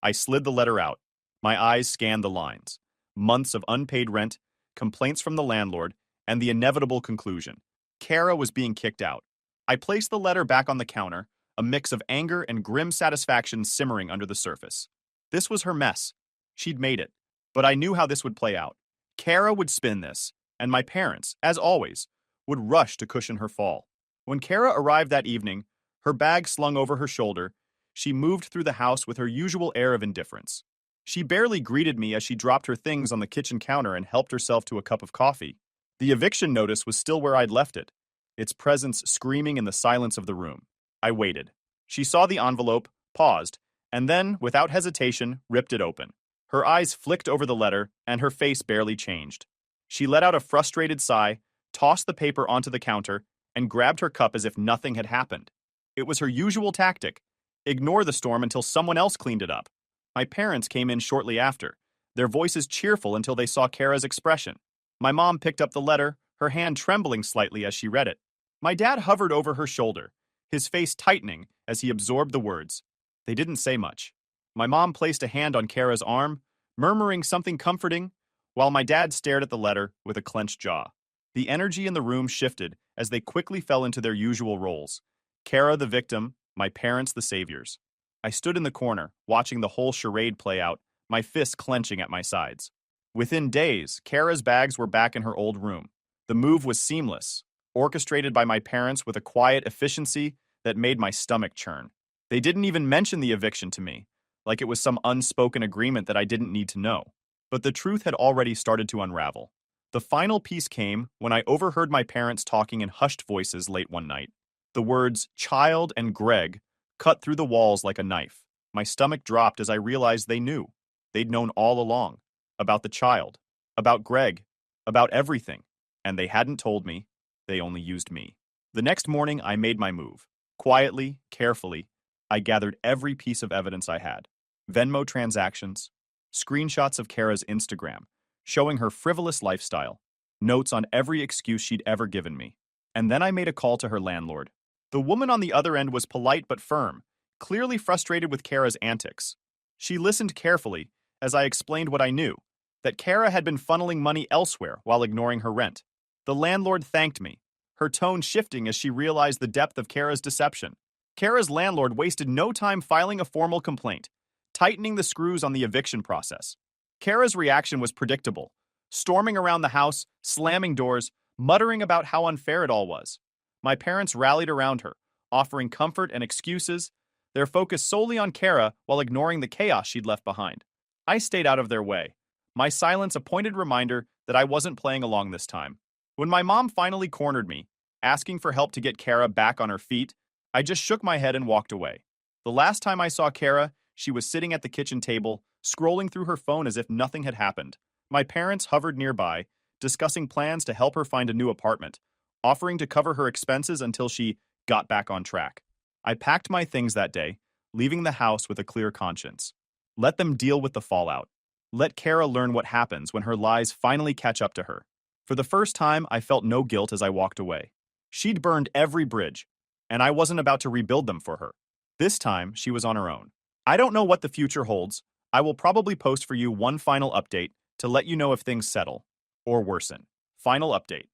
I slid the letter out. My eyes scanned the lines. Months of unpaid rent, complaints from the landlord, and the inevitable conclusion. Kara was being kicked out. I placed the letter back on the counter, a mix of anger and grim satisfaction simmering under the surface. This was her mess. She'd made it. But I knew how this would play out. Kara would spin this, and my parents, as always, would rush to cushion her fall. When Kara arrived that evening, her bag slung over her shoulder, she moved through the house with her usual air of indifference. She barely greeted me as she dropped her things on the kitchen counter and helped herself to a cup of coffee. The eviction notice was still where I'd left it, its presence screaming in the silence of the room. I waited. She saw the envelope, paused, and then, without hesitation, ripped it open. Her eyes flicked over the letter, and her face barely changed. She let out a frustrated sigh, tossed the paper onto the counter, and grabbed her cup as if nothing had happened. It was her usual tactic: ignore the storm until someone else cleaned it up. My parents came in shortly after, their voices cheerful until they saw Kara's expression. My mom picked up the letter, her hand trembling slightly as she read it. My dad hovered over her shoulder, his face tightening as he absorbed the words. They didn't say much. My mom placed a hand on Kara's arm, murmuring something comforting, while my dad stared at the letter with a clenched jaw. The energy in the room shifted as they quickly fell into their usual roles. Kara the victim, my parents the saviors. I stood in the corner, watching the whole charade play out, my fists clenching at my sides. Within days, Kara's bags were back in her old room. The move was seamless, orchestrated by my parents with a quiet efficiency that made my stomach churn. They didn't even mention the eviction to me, like it was some unspoken agreement that I didn't need to know. But the truth had already started to unravel. The final piece came when I overheard my parents talking in hushed voices late one night. The words "child" and "Greg" cut through the walls like a knife. My stomach dropped as I realized they knew. They'd known all along. About the child. About Greg. About everything. And they hadn't told me. They only used me. The next morning, I made my move. Quietly, carefully, I gathered every piece of evidence I had. Venmo transactions, screenshots of Kara's Instagram, showing her frivolous lifestyle, notes on every excuse she'd ever given me. And then I made a call to her landlord. The woman on the other end was polite but firm, clearly frustrated with Kara's antics. She listened carefully as I explained what I knew, that Kara had been funneling money elsewhere while ignoring her rent. The landlord thanked me, her tone shifting as she realized the depth of Kara's deception. Kara's landlord wasted no time filing a formal complaint, tightening the screws on the eviction process. Kara's reaction was predictable, storming around the house, slamming doors, muttering about how unfair it all was. My parents rallied around her, offering comfort and excuses, their focus solely on Kara while ignoring the chaos she'd left behind. I stayed out of their way, my silence a pointed reminder that I wasn't playing along this time. When my mom finally cornered me, asking for help to get Kara back on her feet, I just shook my head and walked away. The last time I saw Kara, she was sitting at the kitchen table, scrolling through her phone as if nothing had happened. My parents hovered nearby, discussing plans to help her find a new apartment, offering to cover her expenses until she got back on track. I packed my things that day, leaving the house with a clear conscience. Let them deal with the fallout. Let Kara learn what happens when her lies finally catch up to her. For the first time, I felt no guilt as I walked away. She'd burned every bridge, and I wasn't about to rebuild them for her. This time, she was on her own. I don't know what the future holds. I will probably post for you one final update to let you know if things settle or worsen. Final update.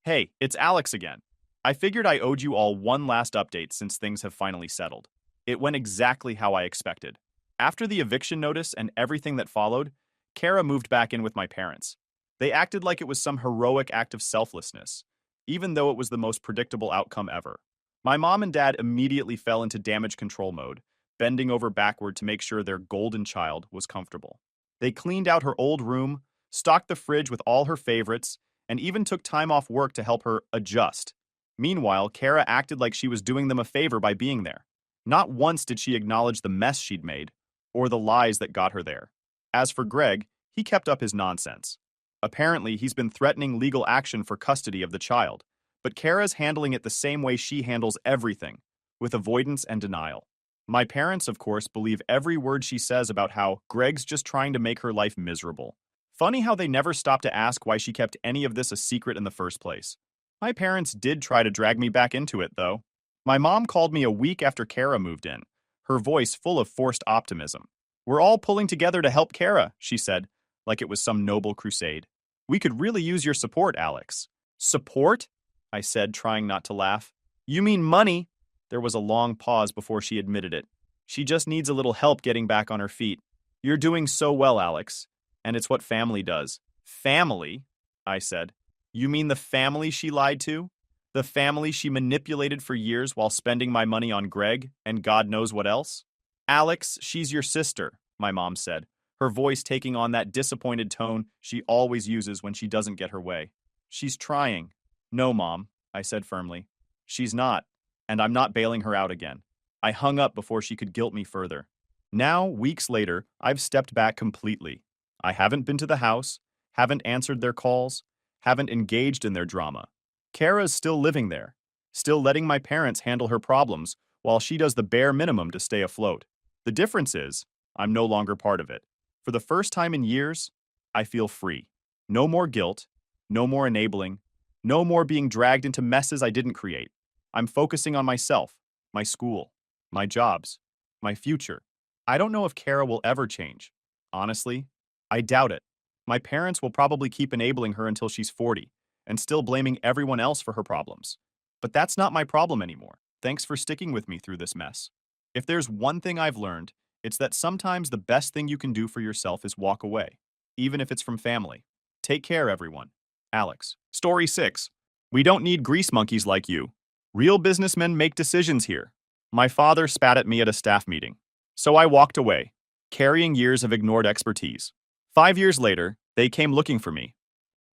Hey, it's Alex again. I figured I owed you all one last update since things have finally settled. It went exactly how I expected. After the eviction notice and everything that followed, Kara moved back in with my parents. They acted like it was some heroic act of selflessness, even though it was the most predictable outcome ever. My mom and dad immediately fell into damage control mode, bending over backward to make sure their golden child was comfortable. They cleaned out her old room, stocked the fridge with all her favorites, and even took time off work to help her adjust. Meanwhile, Kara acted like she was doing them a favor by being there. Not once did she acknowledge the mess she'd made, or the lies that got her there. As for Greg, he kept up his nonsense. Apparently, he's been threatening legal action for custody of the child, but Kara's handling it the same way she handles everything, with avoidance and denial. My parents, of course, believe every word she says about how Greg's just trying to make her life miserable. Funny how they never stop to ask why she kept any of this a secret in the first place. My parents did try to drag me back into it, though. My mom called me a week after Kara moved in, her voice full of forced optimism. We're all pulling together to help Kara, she said, like it was some noble crusade. We could really use your support, Alex. Support? I said, trying not to laugh. You mean money? There was a long pause before she admitted it. She just needs a little help getting back on her feet. You're doing so well, Alex. And it's what family does. Family? I said. You mean the family she lied to? The family she manipulated for years while spending my money on Greg and God knows what else? Alex, she's your sister, my mom said, her voice taking on that disappointed tone she always uses when she doesn't get her way. She's trying. No, Mom, I said firmly. She's not, and I'm not bailing her out again. I hung up before she could guilt me further. Now, weeks later, I've stepped back completely. I haven't been to the house, haven't answered their calls, haven't engaged in their drama. Kara's still living there, still letting my parents handle her problems while she does the bare minimum to stay afloat. The difference is, I'm no longer part of it. For the first time in years, I feel free. No more guilt, no more enabling, no more being dragged into messes I didn't create. I'm focusing on myself, my school, my jobs, my future. I don't know if Kara will ever change. Honestly, I doubt it. My parents will probably keep enabling her until she's 40 and still blaming everyone else for her problems. But that's not my problem anymore. Thanks for sticking with me through this mess. If there's one thing I've learned, it's that sometimes the best thing you can do for yourself is walk away, even if it's from family. Take care, everyone. Alex. Story 6. We don't need grease monkeys like you. Real businessmen make decisions here. My father spat at me at a staff meeting. So I walked away, carrying years of ignored expertise. 5 years later, they came looking for me.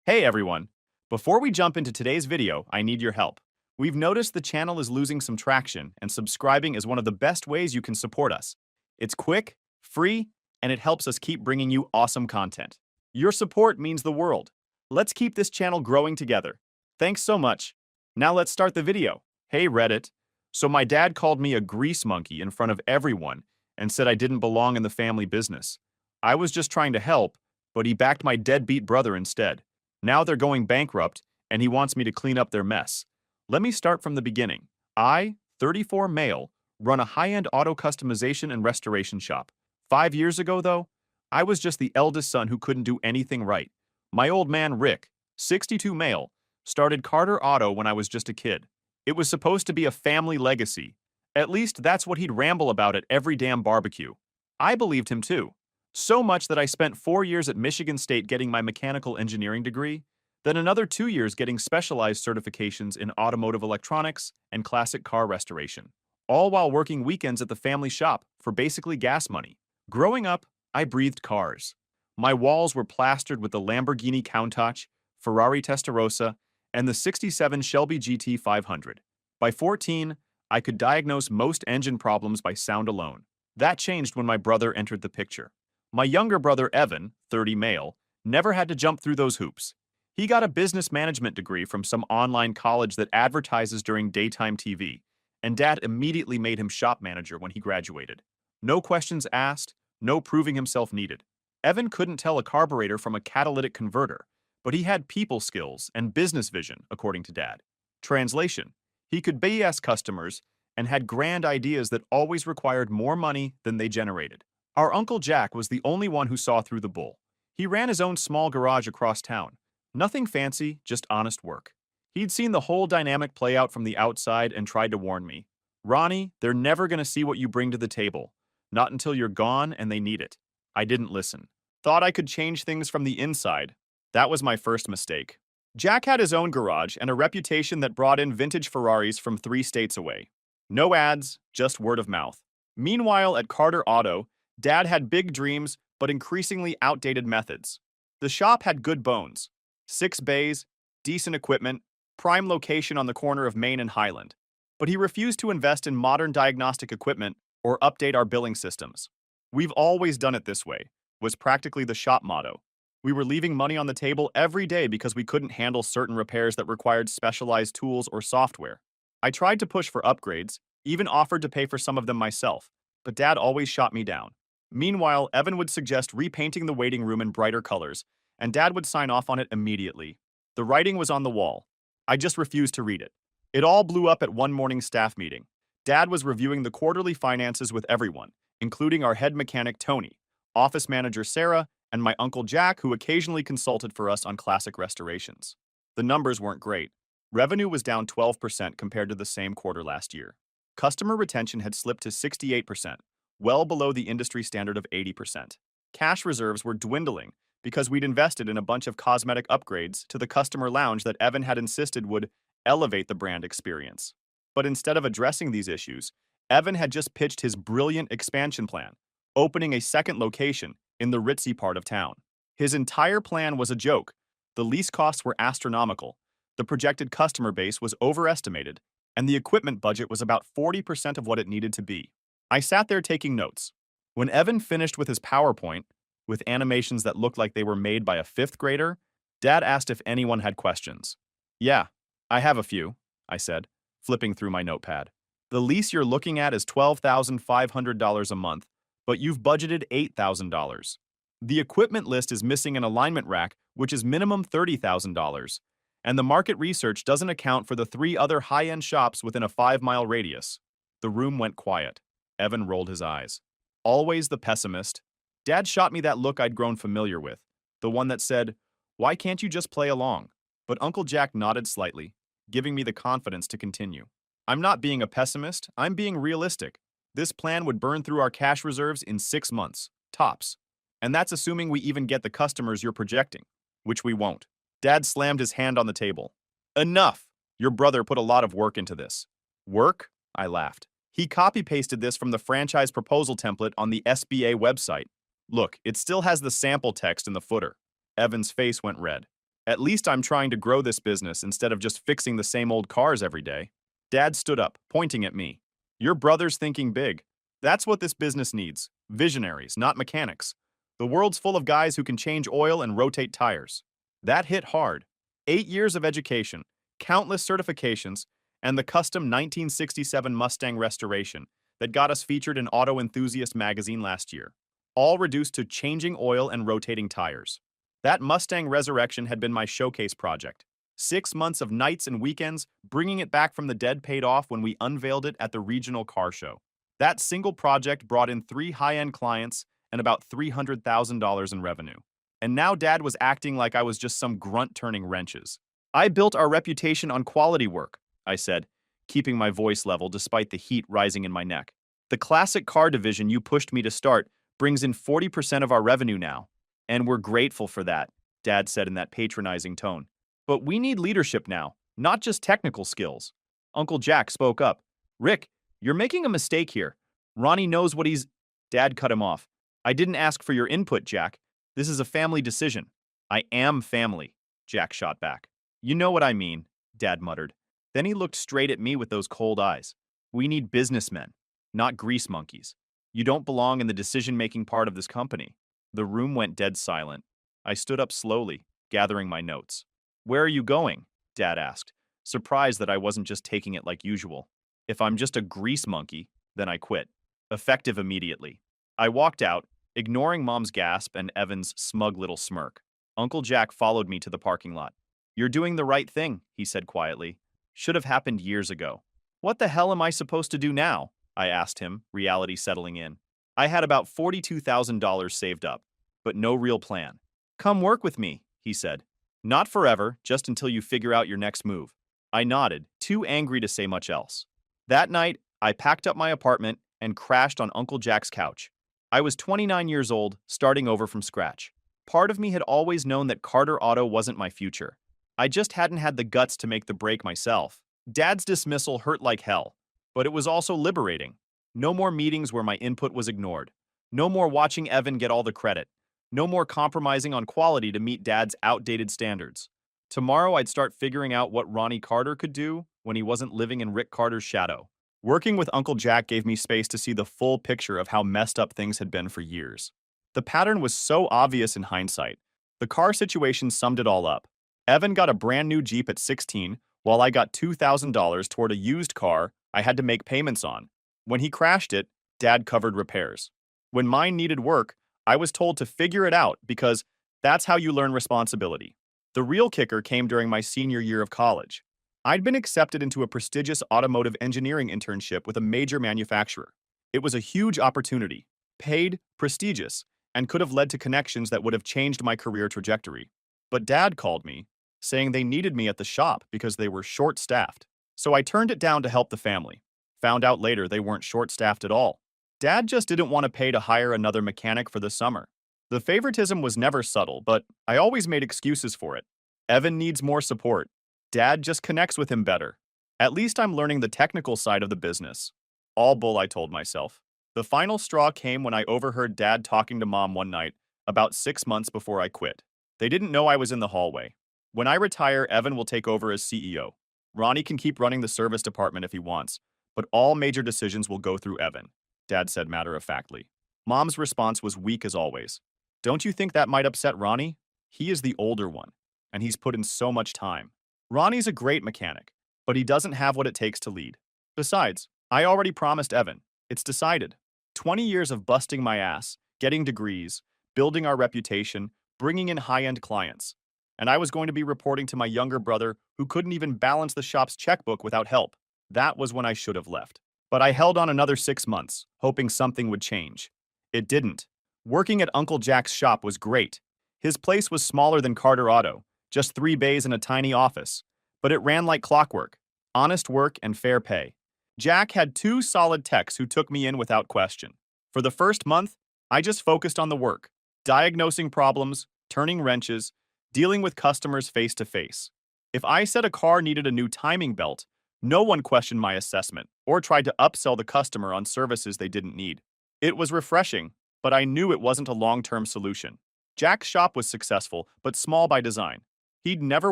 Hey everyone. Before we jump into today's video, I need your help. We've noticed the channel is losing some traction, and subscribing is one of the best ways you can support us. It's quick, free, and it helps us keep bringing you awesome content. Your support means the world. Let's keep this channel growing together. Thanks so much. Now let's start the video. Hey Reddit. So my dad called me a grease monkey in front of everyone and said I didn't belong in the family business. I was just trying to help, but he backed my deadbeat brother instead. Now they're going bankrupt, and he wants me to clean up their mess. Let me start from the beginning. I, 34 male, run a high-end auto customization and restoration shop. 5 years ago, though, I was just the eldest son who couldn't do anything right. My old man, Rick, 62 male, started Carter Auto when I was just a kid. It was supposed to be a family legacy. At least that's what he'd ramble about at every damn barbecue. I believed him too. So much that I spent 4 years at Michigan State getting my mechanical engineering degree, then another 2 years getting specialized certifications in automotive electronics and classic car restoration, all while working weekends at the family shop for basically gas money. Growing up, I breathed cars. My walls were plastered with the Lamborghini Countach, Ferrari Testarossa, and the '67 Shelby GT 500. By 14, I could diagnose most engine problems by sound alone. That changed when my brother entered the picture. My younger brother Evan, 30 male, never had to jump through those hoops. He got a business management degree from some online college that advertises during daytime TV, and Dad immediately made him shop manager when he graduated. No questions asked, no proving himself needed. Evan couldn't tell a carburetor from a catalytic converter, but he had people skills and business vision, according to Dad. Translation: he could BS customers and had grand ideas that always required more money than they generated. Our Uncle Jack was the only one who saw through the bull. He ran his own small garage across town. Nothing fancy, just honest work. He'd seen the whole dynamic play out from the outside and tried to warn me. Ronnie, they're never going to see what you bring to the table. Not until you're gone and they need it. I didn't listen. Thought I could change things from the inside. That was my first mistake. Jack had his own garage and a reputation that brought in vintage Ferraris from 3 states away. No ads, just word of mouth. Meanwhile, at Carter Auto, Dad had big dreams, but increasingly outdated methods. The shop had good bones. 6 bays, decent equipment, prime location on the corner of Main and Highland. But he refused to invest in modern diagnostic equipment or update our billing systems. We've always done it this way, was practically the shop motto. We were leaving money on the table every day because we couldn't handle certain repairs that required specialized tools or software. I tried to push for upgrades, even offered to pay for some of them myself, but Dad always shot me down. Meanwhile, Evan would suggest repainting the waiting room in brighter colors, and Dad would sign off on it immediately. The writing was on the wall. I just refused to read it. It all blew up at one morning staff meeting. Dad was reviewing the quarterly finances with everyone, including our head mechanic Tony, office manager Sarah, and my Uncle Jack, who occasionally consulted for us on classic restorations. The numbers weren't great. Revenue was down 12% compared to the same quarter last year. Customer retention had slipped to 68%, well below the industry standard of 80%. Cash reserves were dwindling because we'd invested in a bunch of cosmetic upgrades to the customer lounge that Evan had insisted would elevate the brand experience. But instead of addressing these issues, Evan had just pitched his brilliant expansion plan, opening a second location in the ritzy part of town. His entire plan was a joke. The lease costs were astronomical, the projected customer base was overestimated, and the equipment budget was about 40% of what it needed to be. I sat there taking notes. When Evan finished with his PowerPoint, with animations that looked like they were made by a fifth grader, Dad asked if anyone had questions. Yeah, I have a few, I said, flipping through my notepad. The lease you're looking at is $12,500 a month, but you've budgeted $8,000. The equipment list is missing an alignment rack, which is minimum $30,000, and the market research doesn't account for the 3 other high-end shops within a 5-mile radius. The room went quiet. Evan rolled his eyes. Always the pessimist. Dad shot me that look I'd grown familiar with, the one that said, "Why can't you just play along?" But Uncle Jack nodded slightly, giving me the confidence to continue. I'm not being a pessimist, I'm being realistic. This plan would burn through our cash reserves in 6 months, tops. And that's assuming we even get the customers you're projecting, which we won't. Dad slammed his hand on the table. Enough! Your brother put a lot of work into this. Work? I laughed. He copy-pasted this from the franchise proposal template on the SBA website. Look, it still has the sample text in the footer. Evan's face went red. At least I'm trying to grow this business instead of just fixing the same old cars every day. Dad stood up, pointing at me. Your brother's thinking big. That's what this business needs. Visionaries, not mechanics. The world's full of guys who can change oil and rotate tires. That hit hard. 8 years of education, countless certifications, and the custom 1967 Mustang restoration that got us featured in Auto Enthusiast magazine last year, all reduced to changing oil and rotating tires. That Mustang resurrection had been my showcase project. 6 months of nights and weekends, bringing it back from the dead paid off when we unveiled it at the regional car show. That single project brought in 3 high-end clients and about $300,000 in revenue. And now Dad was acting like I was just some grunt turning wrenches. I built our reputation on quality work, I said, keeping my voice level despite the heat rising in my neck. The classic car division you pushed me to start brings in 40% of our revenue now. And we're grateful for that, Dad said in that patronizing tone. But we need leadership now, not just technical skills. Uncle Jack spoke up. Rick, you're making a mistake here. Ronnie knows what he's... Dad cut him off. I didn't ask for your input, Jack. This is a family decision. I am family, Jack shot back. You know what I mean, Dad muttered. Then he looked straight at me with those cold eyes. We need businessmen, not grease monkeys. You don't belong in the decision-making part of this company. The room went dead silent. I stood up slowly, gathering my notes. Where are you going? Dad asked, surprised that I wasn't just taking it like usual. If I'm just a grease monkey, then I quit. Effective immediately. I walked out, ignoring Mom's gasp and Evan's smug little smirk. Uncle Jack followed me to the parking lot. You're doing the right thing, he said quietly. Should have happened years ago. What the hell am I supposed to do now? I asked him, reality settling in. I had about $42,000 saved up, but no real plan. Come work with me, he said. Not forever, just until you figure out your next move. I nodded, too angry to say much else. That night, I packed up my apartment and crashed on Uncle Jack's couch. I was 29 years old, starting over from scratch. Part of me had always known that Carter Auto wasn't my future. I just hadn't had the guts to make the break myself. Dad's dismissal hurt like hell, but it was also liberating. No more meetings where my input was ignored. No more watching Evan get all the credit. No more compromising on quality to meet Dad's outdated standards. Tomorrow I'd start figuring out what Ronnie Carter could do when he wasn't living in Rick Carter's shadow. Working with Uncle Jack gave me space to see the full picture of how messed up things had been for years. The pattern was so obvious in hindsight. The car situation summed it all up. Evan got a brand new Jeep at 16, while I got $2,000 toward a used car I had to make payments on. When he crashed it, Dad covered repairs. When mine needed work, I was told to figure it out because that's how you learn responsibility. The real kicker came during my senior year of college. I'd been accepted into a prestigious automotive engineering internship with a major manufacturer. It was a huge opportunity, paid, prestigious, and could have led to connections that would have changed my career trajectory. But Dad called me, saying they needed me at the shop because they were short-staffed. So I turned it down to help the family. Found out later they weren't short-staffed at all. Dad just didn't want to pay to hire another mechanic for the summer. The favoritism was never subtle, but I always made excuses for it. Evan needs more support. Dad just connects with him better. At least I'm learning the technical side of the business. All bull, I told myself. The final straw came when I overheard Dad talking to Mom one night, about 6 months before I quit. They didn't know I was in the hallway. When I retire, Evan will take over as CEO. Ronnie can keep running the service department if he wants, but all major decisions will go through Evan, Dad said matter-of-factly. Mom's response was weak as always. Don't you think that might upset Ronnie? He is the older one, and he's put in so much time. Ronnie's a great mechanic, but he doesn't have what it takes to lead. Besides, I already promised Evan. It's decided. 20 years of busting my ass, getting degrees, building our reputation, bringing in high-end clients. And I was going to be reporting to my younger brother who couldn't even balance the shop's checkbook without help. That was when I should have left. But I held on another 6 months, hoping something would change. It didn't. Working at Uncle Jack's shop was great. His place was smaller than Carter Auto, just 3 bays and a tiny office. But it ran like clockwork. Honest work and fair pay. Jack had 2 solid techs who took me in without question. For the first month, I just focused on the work, diagnosing problems, turning wrenches, dealing with customers face to face. If I said a car needed a new timing belt, no one questioned my assessment or tried to upsell the customer on services they didn't need. It was refreshing, but I knew it wasn't a long-term solution. Jack's shop was successful, but small by design. He'd never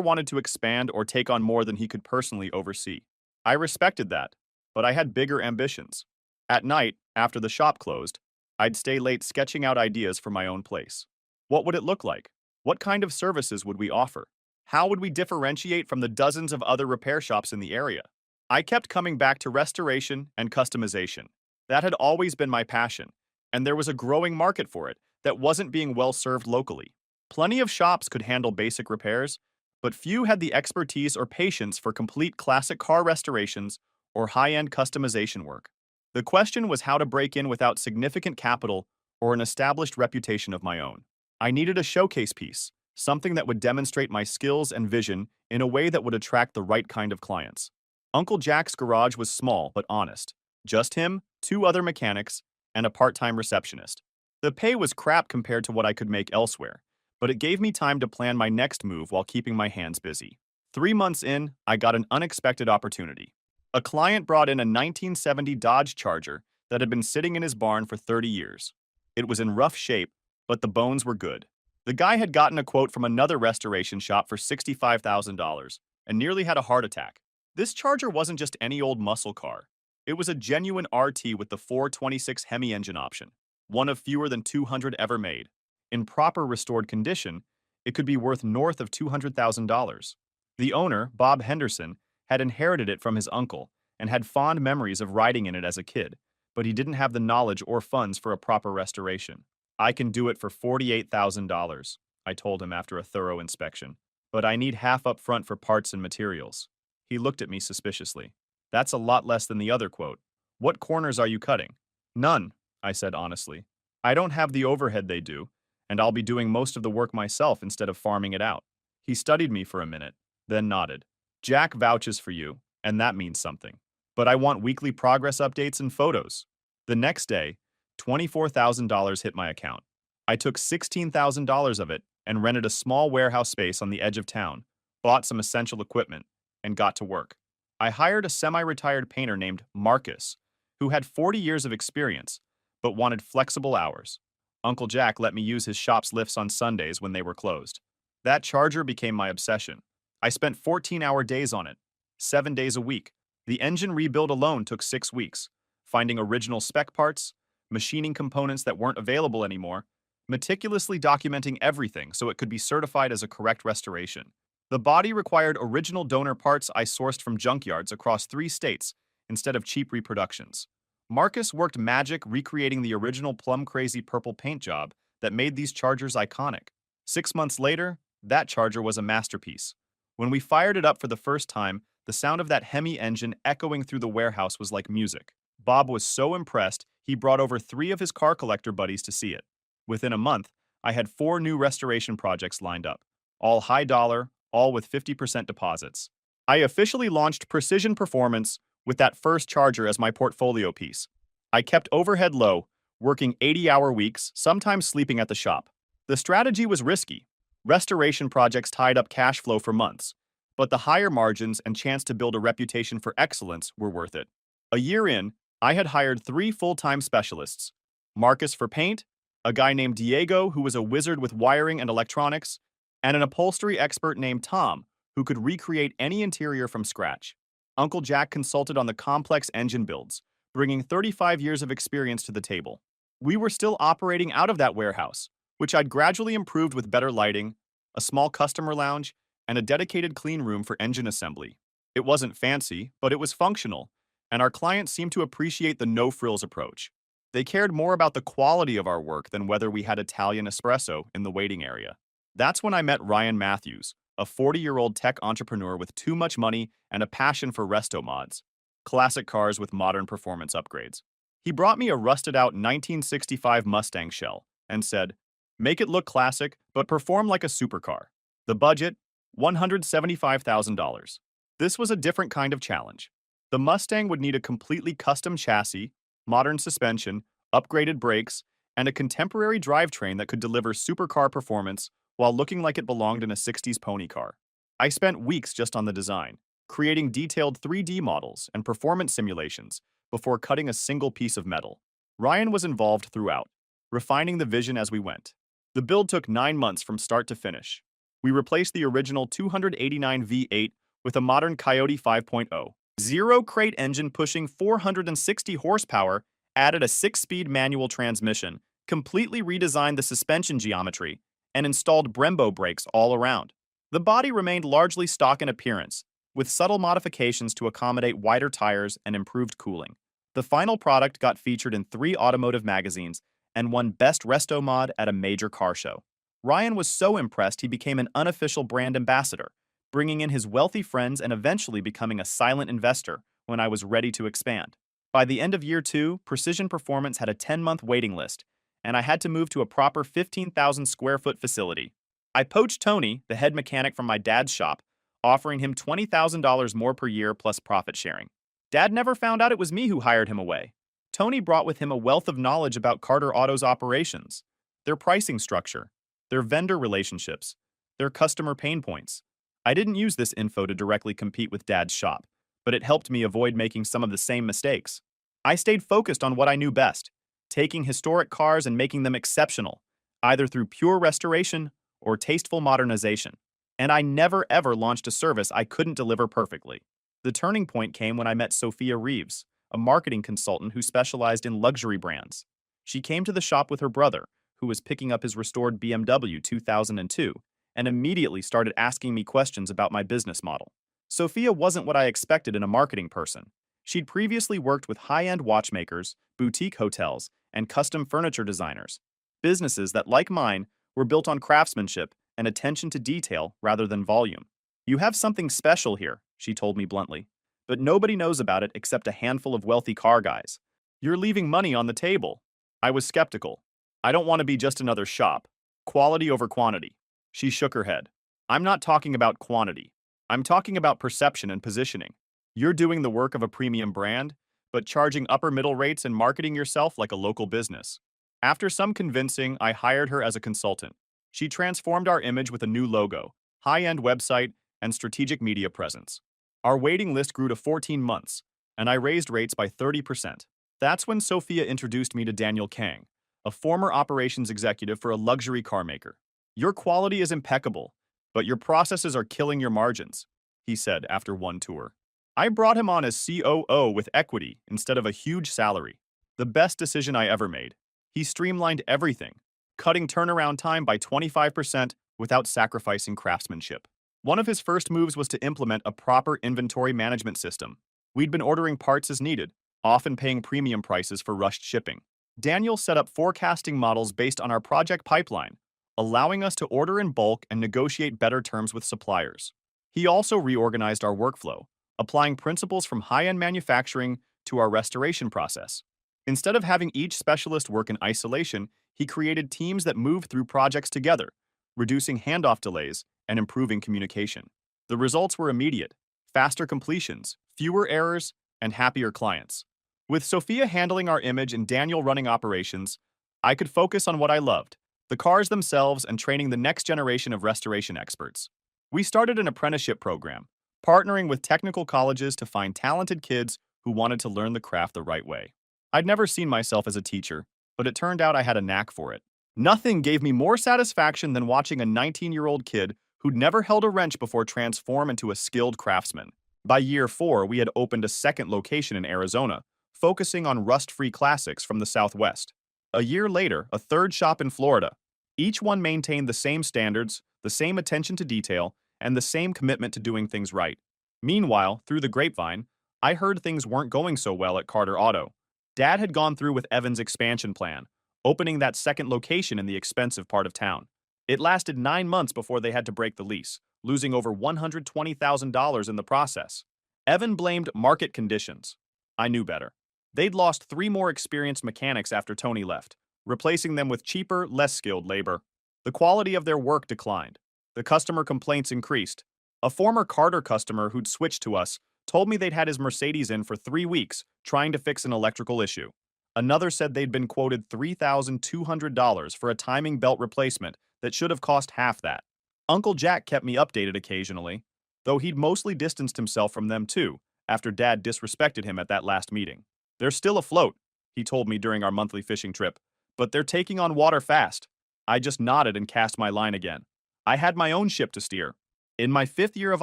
wanted to expand or take on more than he could personally oversee. I respected that, but I had bigger ambitions. At night, after the shop closed, I'd stay late sketching out ideas for my own place. What would it look like? What kind of services would we offer? How would we differentiate from the dozens of other repair shops in the area? I kept coming back to restoration and customization. That had always been my passion, and there was a growing market for it that wasn't being well served locally. Plenty of shops could handle basic repairs, but few had the expertise or patience for complete classic car restorations or high-end customization work. The question was how to break in without significant capital or an established reputation of my own. I needed a showcase piece, something that would demonstrate my skills and vision in a way that would attract the right kind of clients. Uncle Jack's garage was small but honest. Just him, 2 other mechanics, and a part-time receptionist. The pay was crap compared to what I could make elsewhere, but it gave me time to plan my next move while keeping my hands busy. 3 months in, I got an unexpected opportunity. A client brought in a 1970 Dodge Charger that had been sitting in his barn for 30 years. It was in rough shape, but the bones were good. The guy had gotten a quote from another restoration shop for $65,000 and nearly had a heart attack. This Charger wasn't just any old muscle car. It was a genuine RT with the 426 Hemi engine option, one of fewer than 200 ever made. In proper restored condition, it could be worth north of $200,000. The owner, Bob Henderson, had inherited it from his uncle and had fond memories of riding in it as a kid, but he didn't have the knowledge or funds for a proper restoration. I can do it for $48,000, I told him after a thorough inspection, but I need half up front for parts and materials. He looked at me suspiciously. That's a lot less than the other quote. What corners are you cutting? None, I said honestly. I don't have the overhead they do, and I'll be doing most of the work myself instead of farming it out. He studied me for a minute, then nodded. Jack vouches for you, and that means something. But I want weekly progress updates and photos. The next day, $24,000 hit my account. I took $16,000 of it and rented a small warehouse space on the edge of town, bought some essential equipment, and got to work. I hired a semi-retired painter named Marcus, who had 40 years of experience, but wanted flexible hours. Uncle Jack let me use his shop's lifts on Sundays when they were closed. That Charger became my obsession. I spent 14-hour days on it, 7 days a week. The engine rebuild alone took 6 weeks, finding original spec parts, machining components that weren't available anymore, meticulously documenting everything so it could be certified as a correct restoration. The body required original donor parts I sourced from junkyards across 3 states instead of cheap reproductions. Marcus worked magic recreating the original plum-crazy purple paint job that made these Chargers iconic. 6 months later, that Charger was a masterpiece. When we fired it up for the first time, the sound of that Hemi engine echoing through the warehouse was like music. Bob was so impressed, he brought over 3 of his car collector buddies to see it. Within a month, I had 4 new restoration projects lined up, all high dollar, all with 50% deposits. I officially launched Precision Performance with that first charger as my portfolio piece. I kept overhead low, working 80-hour weeks, sometimes sleeping at the shop. The strategy was risky. Restoration projects tied up cash flow for months, but the higher margins and chance to build a reputation for excellence were worth it. A year in, I had hired 3 full-time specialists: Marcus for paint, a guy named Diego who was a wizard with wiring and electronics, and an upholstery expert named Tom who could recreate any interior from scratch. Uncle Jack consulted on the complex engine builds, bringing 35 years of experience to the table. We were still operating out of that warehouse, which I'd gradually improved with better lighting, a small customer lounge, and a dedicated clean room for engine assembly. It wasn't fancy, but it was functional, and our clients seemed to appreciate the no-frills approach. They cared more about the quality of our work than whether we had Italian espresso in the waiting area. That's when I met Ryan Matthews, a 40-year-old tech entrepreneur with too much money and a passion for resto mods, classic cars with modern performance upgrades. He brought me a rusted-out 1965 Mustang shell and said, "Make it look classic, but perform like a supercar." The budget? $175,000. This was a different kind of challenge. The Mustang would need a completely custom chassis, modern suspension, upgraded brakes, and a contemporary drivetrain that could deliver supercar performance while looking like it belonged in a 60s pony car. I spent weeks just on the design, creating detailed 3D models and performance simulations before cutting a single piece of metal. Ryan was involved throughout, refining the vision as we went. The build took 9 months from start to finish. We replaced the original 289 V8 with a modern Coyote 5.0. Zero-crate engine pushing 460 horsepower, added a 6-speed manual transmission, completely redesigned the suspension geometry, and installed Brembo brakes all around. The body remained largely stock in appearance, with subtle modifications to accommodate wider tires and improved cooling. The final product got featured in 3 automotive magazines and won Best Resto Mod at a major car show. Ryan was so impressed he became an unofficial brand ambassador, bringing in his wealthy friends and eventually becoming a silent investor when I was ready to expand. By the end of year 2, Precision Performance had a 10-month waiting list, and I had to move to a proper 15,000 square foot facility. I poached Tony, the head mechanic from my dad's shop, offering him $20,000 more per year plus profit sharing. Dad never found out it was me who hired him away. Tony brought with him a wealth of knowledge about Carter Auto's operations, their pricing structure, their vendor relationships, their customer pain points. I didn't use this info to directly compete with Dad's shop, but it helped me avoid making some of the same mistakes. I stayed focused on what I knew best, taking historic cars and making them exceptional, either through pure restoration or tasteful modernization. And I never ever launched a service I couldn't deliver perfectly. The turning point came when I met Sophia Reeves, a marketing consultant who specialized in luxury brands. She came to the shop with her brother, who was picking up his restored BMW 2002, and immediately started asking me questions about my business model. Sophia wasn't what I expected in a marketing person. She'd previously worked with high-end watchmakers, boutique hotels, and custom furniture designers, businesses that, like mine, were built on craftsmanship and attention to detail rather than volume. "You have something special here," she told me bluntly, "but nobody knows about it except a handful of wealthy car guys. You're leaving money on the table." I was skeptical. "I don't want to be just another shop. Quality over quantity." She shook her head. "I'm not talking about quantity. I'm talking about perception and positioning. You're doing the work of a premium brand, but charging upper middle rates and marketing yourself like a local business." After some convincing, I hired her as a consultant. She transformed our image with a new logo, high-end website, and strategic media presence. Our waiting list grew to 14 months, and I raised rates by 30%. That's when Sophia introduced me to Daniel Kang, a former operations executive for a luxury car maker. "Your quality is impeccable, but your processes are killing your margins," he said after one tour. I brought him on as COO with equity instead of a huge salary. The best decision I ever made. He streamlined everything, cutting turnaround time by 25% without sacrificing craftsmanship. One of his first moves was to implement a proper inventory management system. We'd been ordering parts as needed, often paying premium prices for rushed shipping. Daniel set up forecasting models based on our project pipeline, allowing us to order in bulk and negotiate better terms with suppliers. He also reorganized our workflow, applying principles from high-end manufacturing to our restoration process. Instead of having each specialist work in isolation, he created teams that moved through projects together, reducing handoff delays and improving communication. The results were immediate: faster completions, fewer errors, and happier clients. With Sophia handling our image and Daniel running operations, I could focus on what I loved: the cars themselves and training the next generation of restoration experts. We started an apprenticeship program, partnering with technical colleges to find talented kids who wanted to learn the craft the right way. I'd never seen myself as a teacher, but it turned out I had a knack for it. Nothing gave me more satisfaction than watching a 19-year-old kid who'd never held a wrench before transform into a skilled craftsman. By year 4, we had opened a second location in Arizona, focusing on rust-free classics from the Southwest. A year later, a third shop in Florida. Each one maintained the same standards, the same attention to detail, and the same commitment to doing things right. Meanwhile, through the grapevine, I heard things weren't going so well at Carter Auto. Dad had gone through with Evan's expansion plan, opening that second location in the expensive part of town. It lasted 9 months before they had to break the lease, losing over $120,000 in the process. Evan blamed market conditions. I knew better. They'd lost 3 more experienced mechanics after Tony left, replacing them with cheaper, less skilled labor. The quality of their work declined. The customer complaints increased. A former Carter customer who'd switched to us told me they'd had his Mercedes in for 3 weeks trying to fix an electrical issue. Another said they'd been quoted $3,200 for a timing belt replacement that should have cost half that. Uncle Jack kept me updated occasionally, though he'd mostly distanced himself from them too after Dad disrespected him at that last meeting. They're still afloat, he told me during our monthly fishing trip, but they're taking on water fast. I just nodded and cast my line again. I had my own ship to steer. In my 5th year of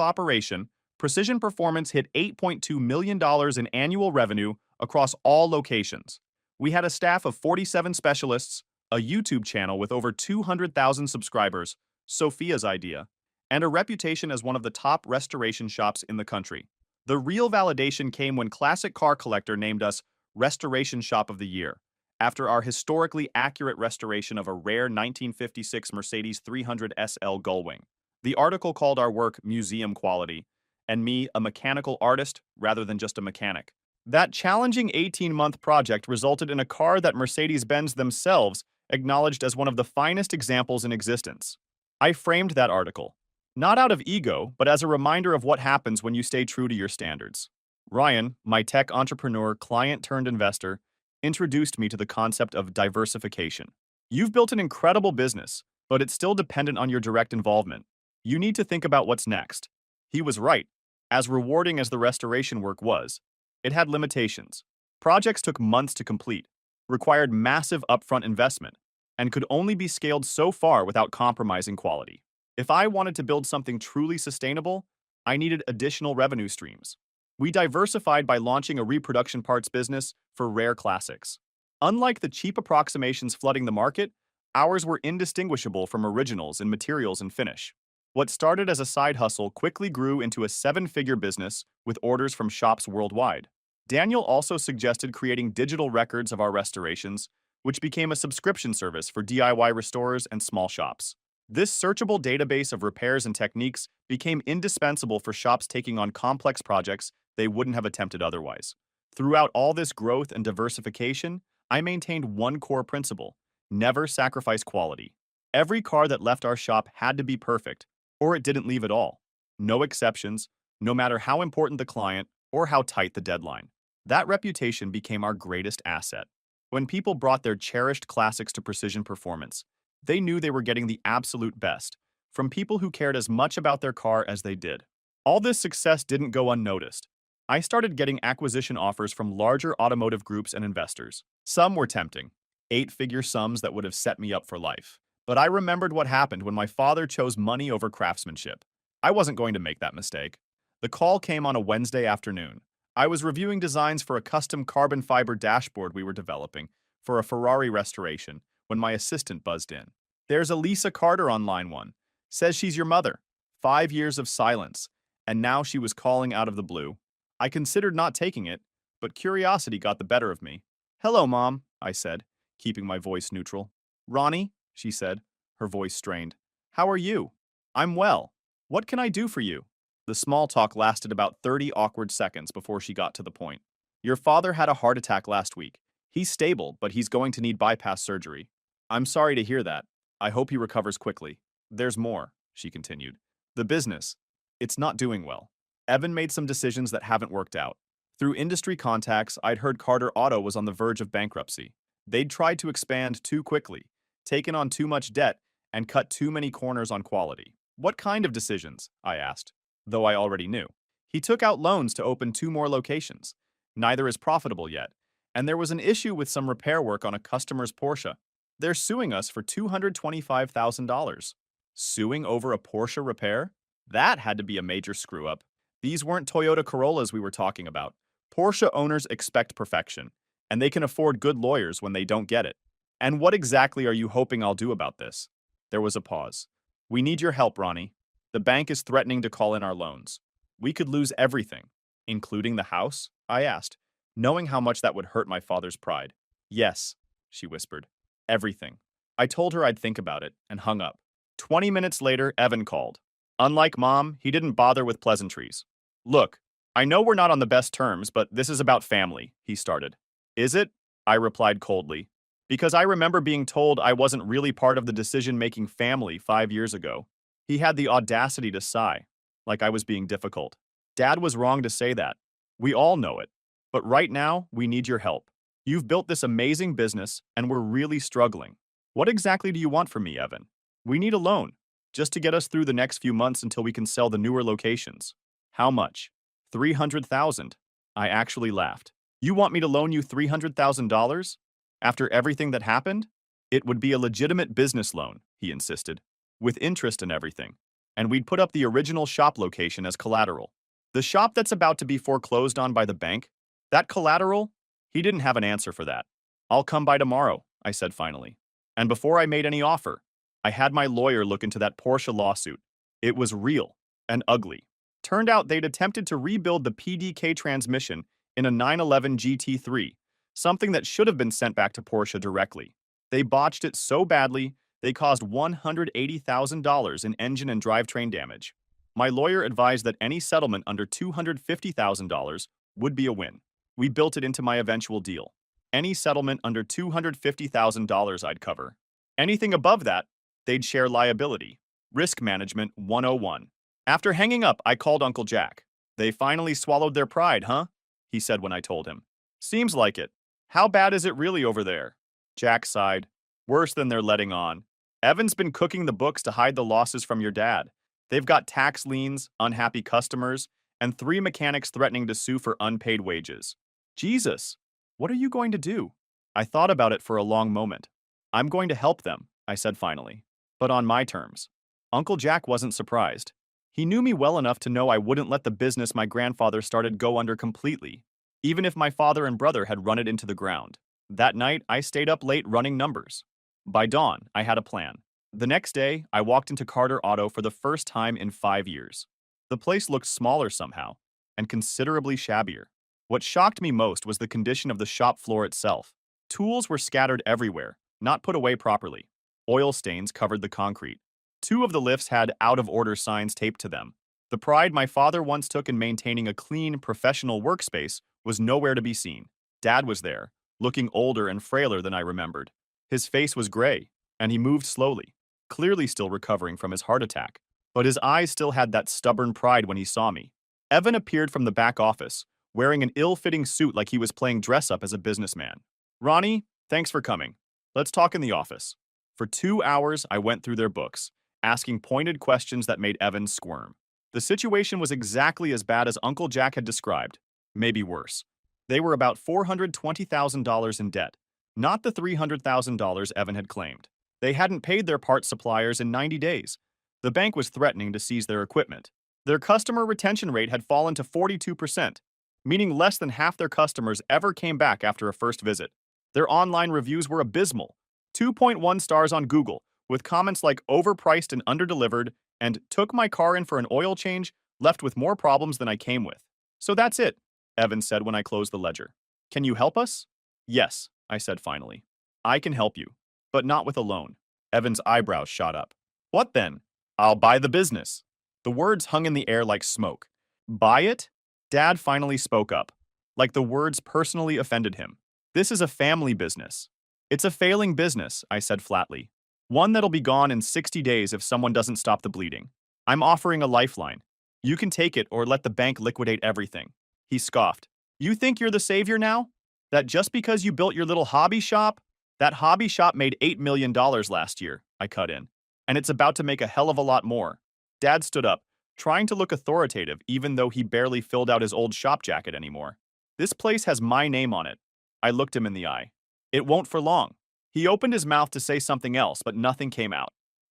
operation, Precision Performance hit $8.2 million in annual revenue across all locations. We had a staff of 47 specialists, a YouTube channel with over 200,000 subscribers, Sophia's idea, and a reputation as one of the top restoration shops in the country. The real validation came when Classic Car Collector named us Restoration Shop of the Year, after our historically accurate restoration of a rare 1956 Mercedes 300 SL Gullwing. The article called our work museum quality, and me a mechanical artist rather than just a mechanic. That challenging 18-month project resulted in a car that Mercedes-Benz themselves acknowledged as one of the finest examples in existence. I framed that article, not out of ego, but as a reminder of what happens when you stay true to your standards. Ryan, my tech entrepreneur, client-turned-investor, introduced me to the concept of diversification. You've built an incredible business, but it's still dependent on your direct involvement. You need to think about what's next. He was right. As rewarding as the restoration work was, it had limitations. Projects took months to complete, required massive upfront investment, and could only be scaled so far without compromising quality. If I wanted to build something truly sustainable, I needed additional revenue streams. We diversified by launching a reproduction parts business for rare classics. Unlike the cheap approximations flooding the market, ours were indistinguishable from originals in materials and finish. What started as a side hustle quickly grew into a 7-figure business with orders from shops worldwide. Daniel also suggested creating digital records of our restorations, which became a subscription service for DIY restorers and small shops. This searchable database of repairs and techniques became indispensable for shops taking on complex projects they wouldn't have attempted otherwise. Throughout all this growth and diversification, I maintained one core principle: never sacrifice quality. Every car that left our shop had to be perfect, or it didn't leave at all. No exceptions, no matter how important the client or how tight the deadline. That reputation became our greatest asset. When people brought their cherished classics to Precision Performance, they knew they were getting the absolute best, from people who cared as much about their car as they did. All this success didn't go unnoticed. I started getting acquisition offers from larger automotive groups and investors. Some were tempting, 8-figure sums that would have set me up for life. But I remembered what happened when my father chose money over craftsmanship. I wasn't going to make that mistake. The call came on a Wednesday afternoon. I was reviewing designs for a custom carbon fiber dashboard we were developing for a Ferrari restoration when my assistant buzzed in. "There's a Lisa Carter on line 1. Says she's your mother." 5 years of silence, and now she was calling out of the blue. I considered not taking it, but curiosity got the better of me. "Hello, Mom," I said, keeping my voice neutral. "Ronnie," she said, her voice strained. "How are you?" "I'm well. What can I do for you?" The small talk lasted about 30 awkward seconds before she got to the point. "Your father had a heart attack last week. He's stable, but he's going to need bypass surgery. I'm sorry to hear that. I hope he recovers quickly. There's more, she continued. The business. It's not doing well. Evan made some decisions that haven't worked out. Through industry contacts, I'd heard Carter Auto was on the verge of bankruptcy. They'd tried to expand too quickly, taken on too much debt, and cut too many corners on quality. What kind of decisions? I asked, though I already knew. He took out loans to open 2 more locations. Neither is profitable yet, and there was an issue with some repair work on a customer's Porsche. They're suing us for $225,000. Suing over a Porsche repair? That had to be a major screw-up. These weren't Toyota Corollas we were talking about. Porsche owners expect perfection, and they can afford good lawyers when they don't get it. And what exactly are you hoping I'll do about this? There was a pause. We need your help, Ronnie. The bank is threatening to call in our loans. We could lose everything, including the house, I asked, knowing how much that would hurt my father's pride. Yes, she whispered. Everything. I told her I'd think about it and hung up. 20 minutes later, Evan called. Unlike Mom, he didn't bother with pleasantries. Look, I know we're not on the best terms, but this is about family, he started. Is it? I replied coldly. Because I remember being told I wasn't really part of the decision-making family 5 years ago. He had the audacity to sigh, like I was being difficult. Dad was wrong to say that. We all know it. But right now, we need your help. You've built this amazing business, and we're really struggling. What exactly do you want from me, Evan? We need a loan, just to get us through the next few months until we can sell the newer locations. How much? $300,000. I actually laughed. You want me to loan you $300,000? After everything that happened? It would be a legitimate business loan, he insisted, with interest and everything. And we'd put up the original shop location as collateral. The shop that's about to be foreclosed on by the bank? That collateral? He didn't have an answer for that. I'll come by tomorrow, I said finally. And before I made any offer, I had my lawyer look into that Porsche lawsuit. It was real and ugly. Turned out they'd attempted to rebuild the PDK transmission in a 911 GT3, something that should have been sent back to Porsche directly. They botched it so badly, they caused $180,000 in engine and drivetrain damage. My lawyer advised that any settlement under $250,000 would be a win. We built it into my eventual deal. Any settlement under $250,000 I'd cover. Anything above that, they'd share liability. Risk Management 101. After hanging up, I called Uncle Jack. They finally swallowed their pride, huh? He said when I told him. Seems like it. How bad is it really over there? Jack sighed. Worse than they're letting on. Evan's been cooking the books to hide the losses from your dad. They've got tax liens, unhappy customers, and 3 mechanics threatening to sue for unpaid wages. Jesus, what are you going to do? I thought about it for a long moment. I'm going to help them, I said finally, but on my terms. Uncle Jack wasn't surprised. He knew me well enough to know I wouldn't let the business my grandfather started go under completely, even if my father and brother had run it into the ground. That night, I stayed up late running numbers. By dawn, I had a plan. The next day, I walked into Carter Auto for the first time in 5 years. The place looked smaller somehow, and considerably shabbier. What shocked me most was the condition of the shop floor itself. Tools were scattered everywhere, not put away properly. Oil stains covered the concrete. 2 of the lifts had out-of-order signs taped to them. The pride my father once took in maintaining a clean, professional workspace was nowhere to be seen. Dad was there, looking older and frailer than I remembered. His face was gray, and he moved slowly, clearly still recovering from his heart attack. But his eyes still had that stubborn pride when he saw me. Evan appeared from the back office, wearing an ill-fitting suit like he was playing dress-up as a businessman. Ronnie, thanks for coming. Let's talk in the office. For 2 hours, I went through their books, asking pointed questions that made Evan squirm. The situation was exactly as bad as Uncle Jack had described, maybe worse. They were about $420,000 in debt, not the $300,000 Evan had claimed. They hadn't paid their parts suppliers in 90 days. The bank was threatening to seize their equipment. Their customer retention rate had fallen to 42%, meaning less than half their customers ever came back after a first visit. Their online reviews were abysmal, 2.1 stars on Google, with comments like overpriced and underdelivered, and took my car in for an oil change, left with more problems than I came with. So that's it, Evan said when I closed the ledger. Can you help us? Yes, I said finally. I can help you, but not with a loan. Evan's eyebrows shot up. What then? I'll buy the business. The words hung in the air like smoke. Buy it? Dad finally spoke up, like the words personally offended him. This is a family business. It's a failing business, I said flatly. One that'll be gone in 60 days if someone doesn't stop the bleeding. I'm offering a lifeline. You can take it or let the bank liquidate everything. He scoffed. You think you're the savior now? That just because you built your little hobby shop? That hobby shop made $8 million last year, I cut in. And it's about to make a hell of a lot more. Dad stood up, trying to look authoritative even though he barely filled out his old shop jacket anymore. This place has my name on it. I looked him in the eye. It won't for long. He opened his mouth to say something else, but nothing came out.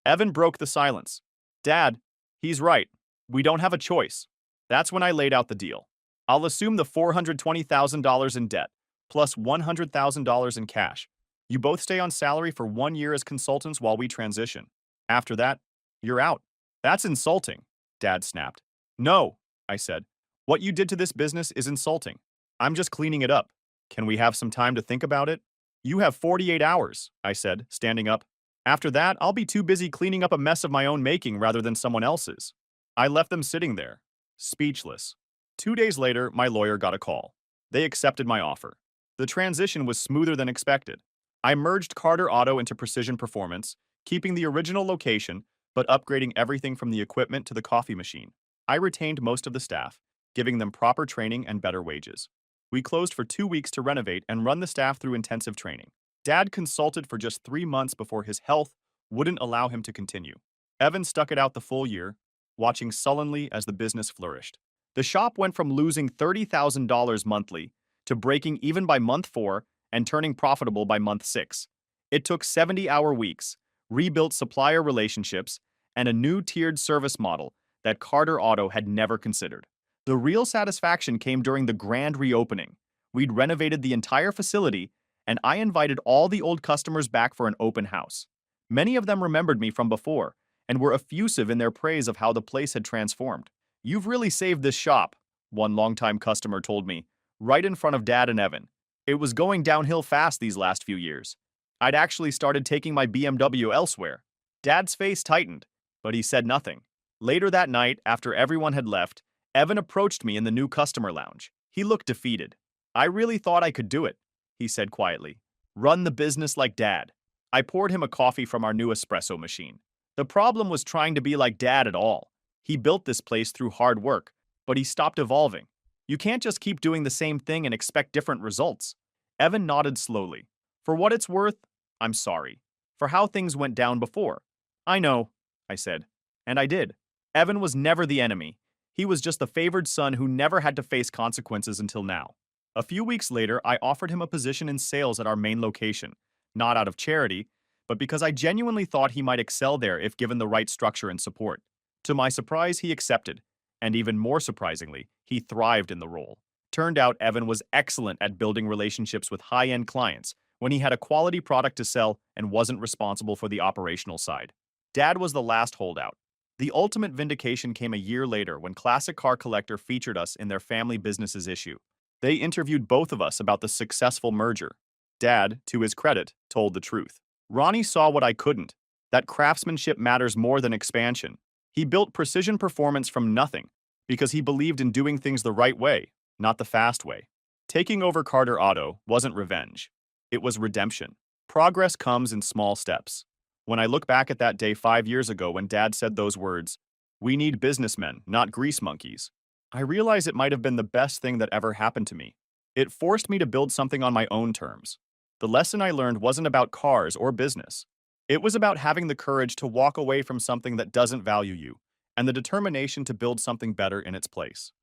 Evan broke the silence. Dad, he's right. We don't have a choice. That's when I laid out the deal. I'll assume the $420,000 in debt, plus $100,000 in cash. You both stay on salary for 1 year as consultants while we transition. After that, you're out. That's insulting, Dad snapped. No, I said. What you did to this business is insulting. I'm just cleaning it up. Can we have some time to think about it? You have 48 hours, I said, standing up. After that, I'll be too busy cleaning up a mess of my own making rather than someone else's. I left them sitting there, speechless. 2 days later, my lawyer got a call. They accepted my offer. The transition was smoother than expected. I merged Carter Auto into Precision Performance, keeping the original location, but upgrading everything from the equipment to the coffee machine. I retained most of the staff, giving them proper training and better wages. We closed for 2 weeks to renovate and run the staff through intensive training. Dad consulted for just 3 months before his health wouldn't allow him to continue. Evan stuck it out the full year, watching sullenly as the business flourished. The shop went from losing $30,000 monthly to breaking even by month 4 and turning profitable by month 6. It took 70-hour weeks, rebuilt supplier relationships, and a new tiered service model that Carter Auto had never considered. The real satisfaction came during the grand reopening. We'd renovated the entire facility, and I invited all the old customers back for an open house. Many of them remembered me from before and were effusive in their praise of how the place had transformed. You've really saved this shop, one longtime customer told me, right in front of Dad and Evan. It was going downhill fast these last few years. I'd actually started taking my BMW elsewhere. Dad's face tightened, but he said nothing. Later that night, after everyone had left, Evan approached me in the new customer lounge. He looked defeated. I really thought I could do it, he said quietly. Run the business like Dad. I poured him a coffee from our new espresso machine. The problem was trying to be like Dad at all. He built this place through hard work, but he stopped evolving. You can't just keep doing the same thing and expect different results. Evan nodded slowly. For what it's worth, I'm sorry. For how things went down before. I know, I said. And I did. Evan was never the enemy. He was just the favored son who never had to face consequences until now. A few weeks later, I offered him a position in sales at our main location, not out of charity, but because I genuinely thought he might excel there if given the right structure and support. To my surprise, he accepted, and even more surprisingly, he thrived in the role. Turned out Evan was excellent at building relationships with high-end clients when he had a quality product to sell and wasn't responsible for the operational side. Dad was the last holdout. The ultimate vindication came a year later when Classic Car Collector featured us in their family businesses issue. They interviewed both of us about the successful merger. Dad, to his credit, told the truth. Ronnie saw what I couldn't, that craftsmanship matters more than expansion. He built Precision Performance from nothing because he believed in doing things the right way, not the fast way. Taking over Carter Auto wasn't revenge. It was redemption. Progress comes in small steps. When I look back at that day 5 years ago when Dad said those words, "We need businessmen, not grease monkeys," I realize it might have been the best thing that ever happened to me. It forced me to build something on my own terms. The lesson I learned wasn't about cars or business. It was about having the courage to walk away from something that doesn't value you, and the determination to build something better in its place.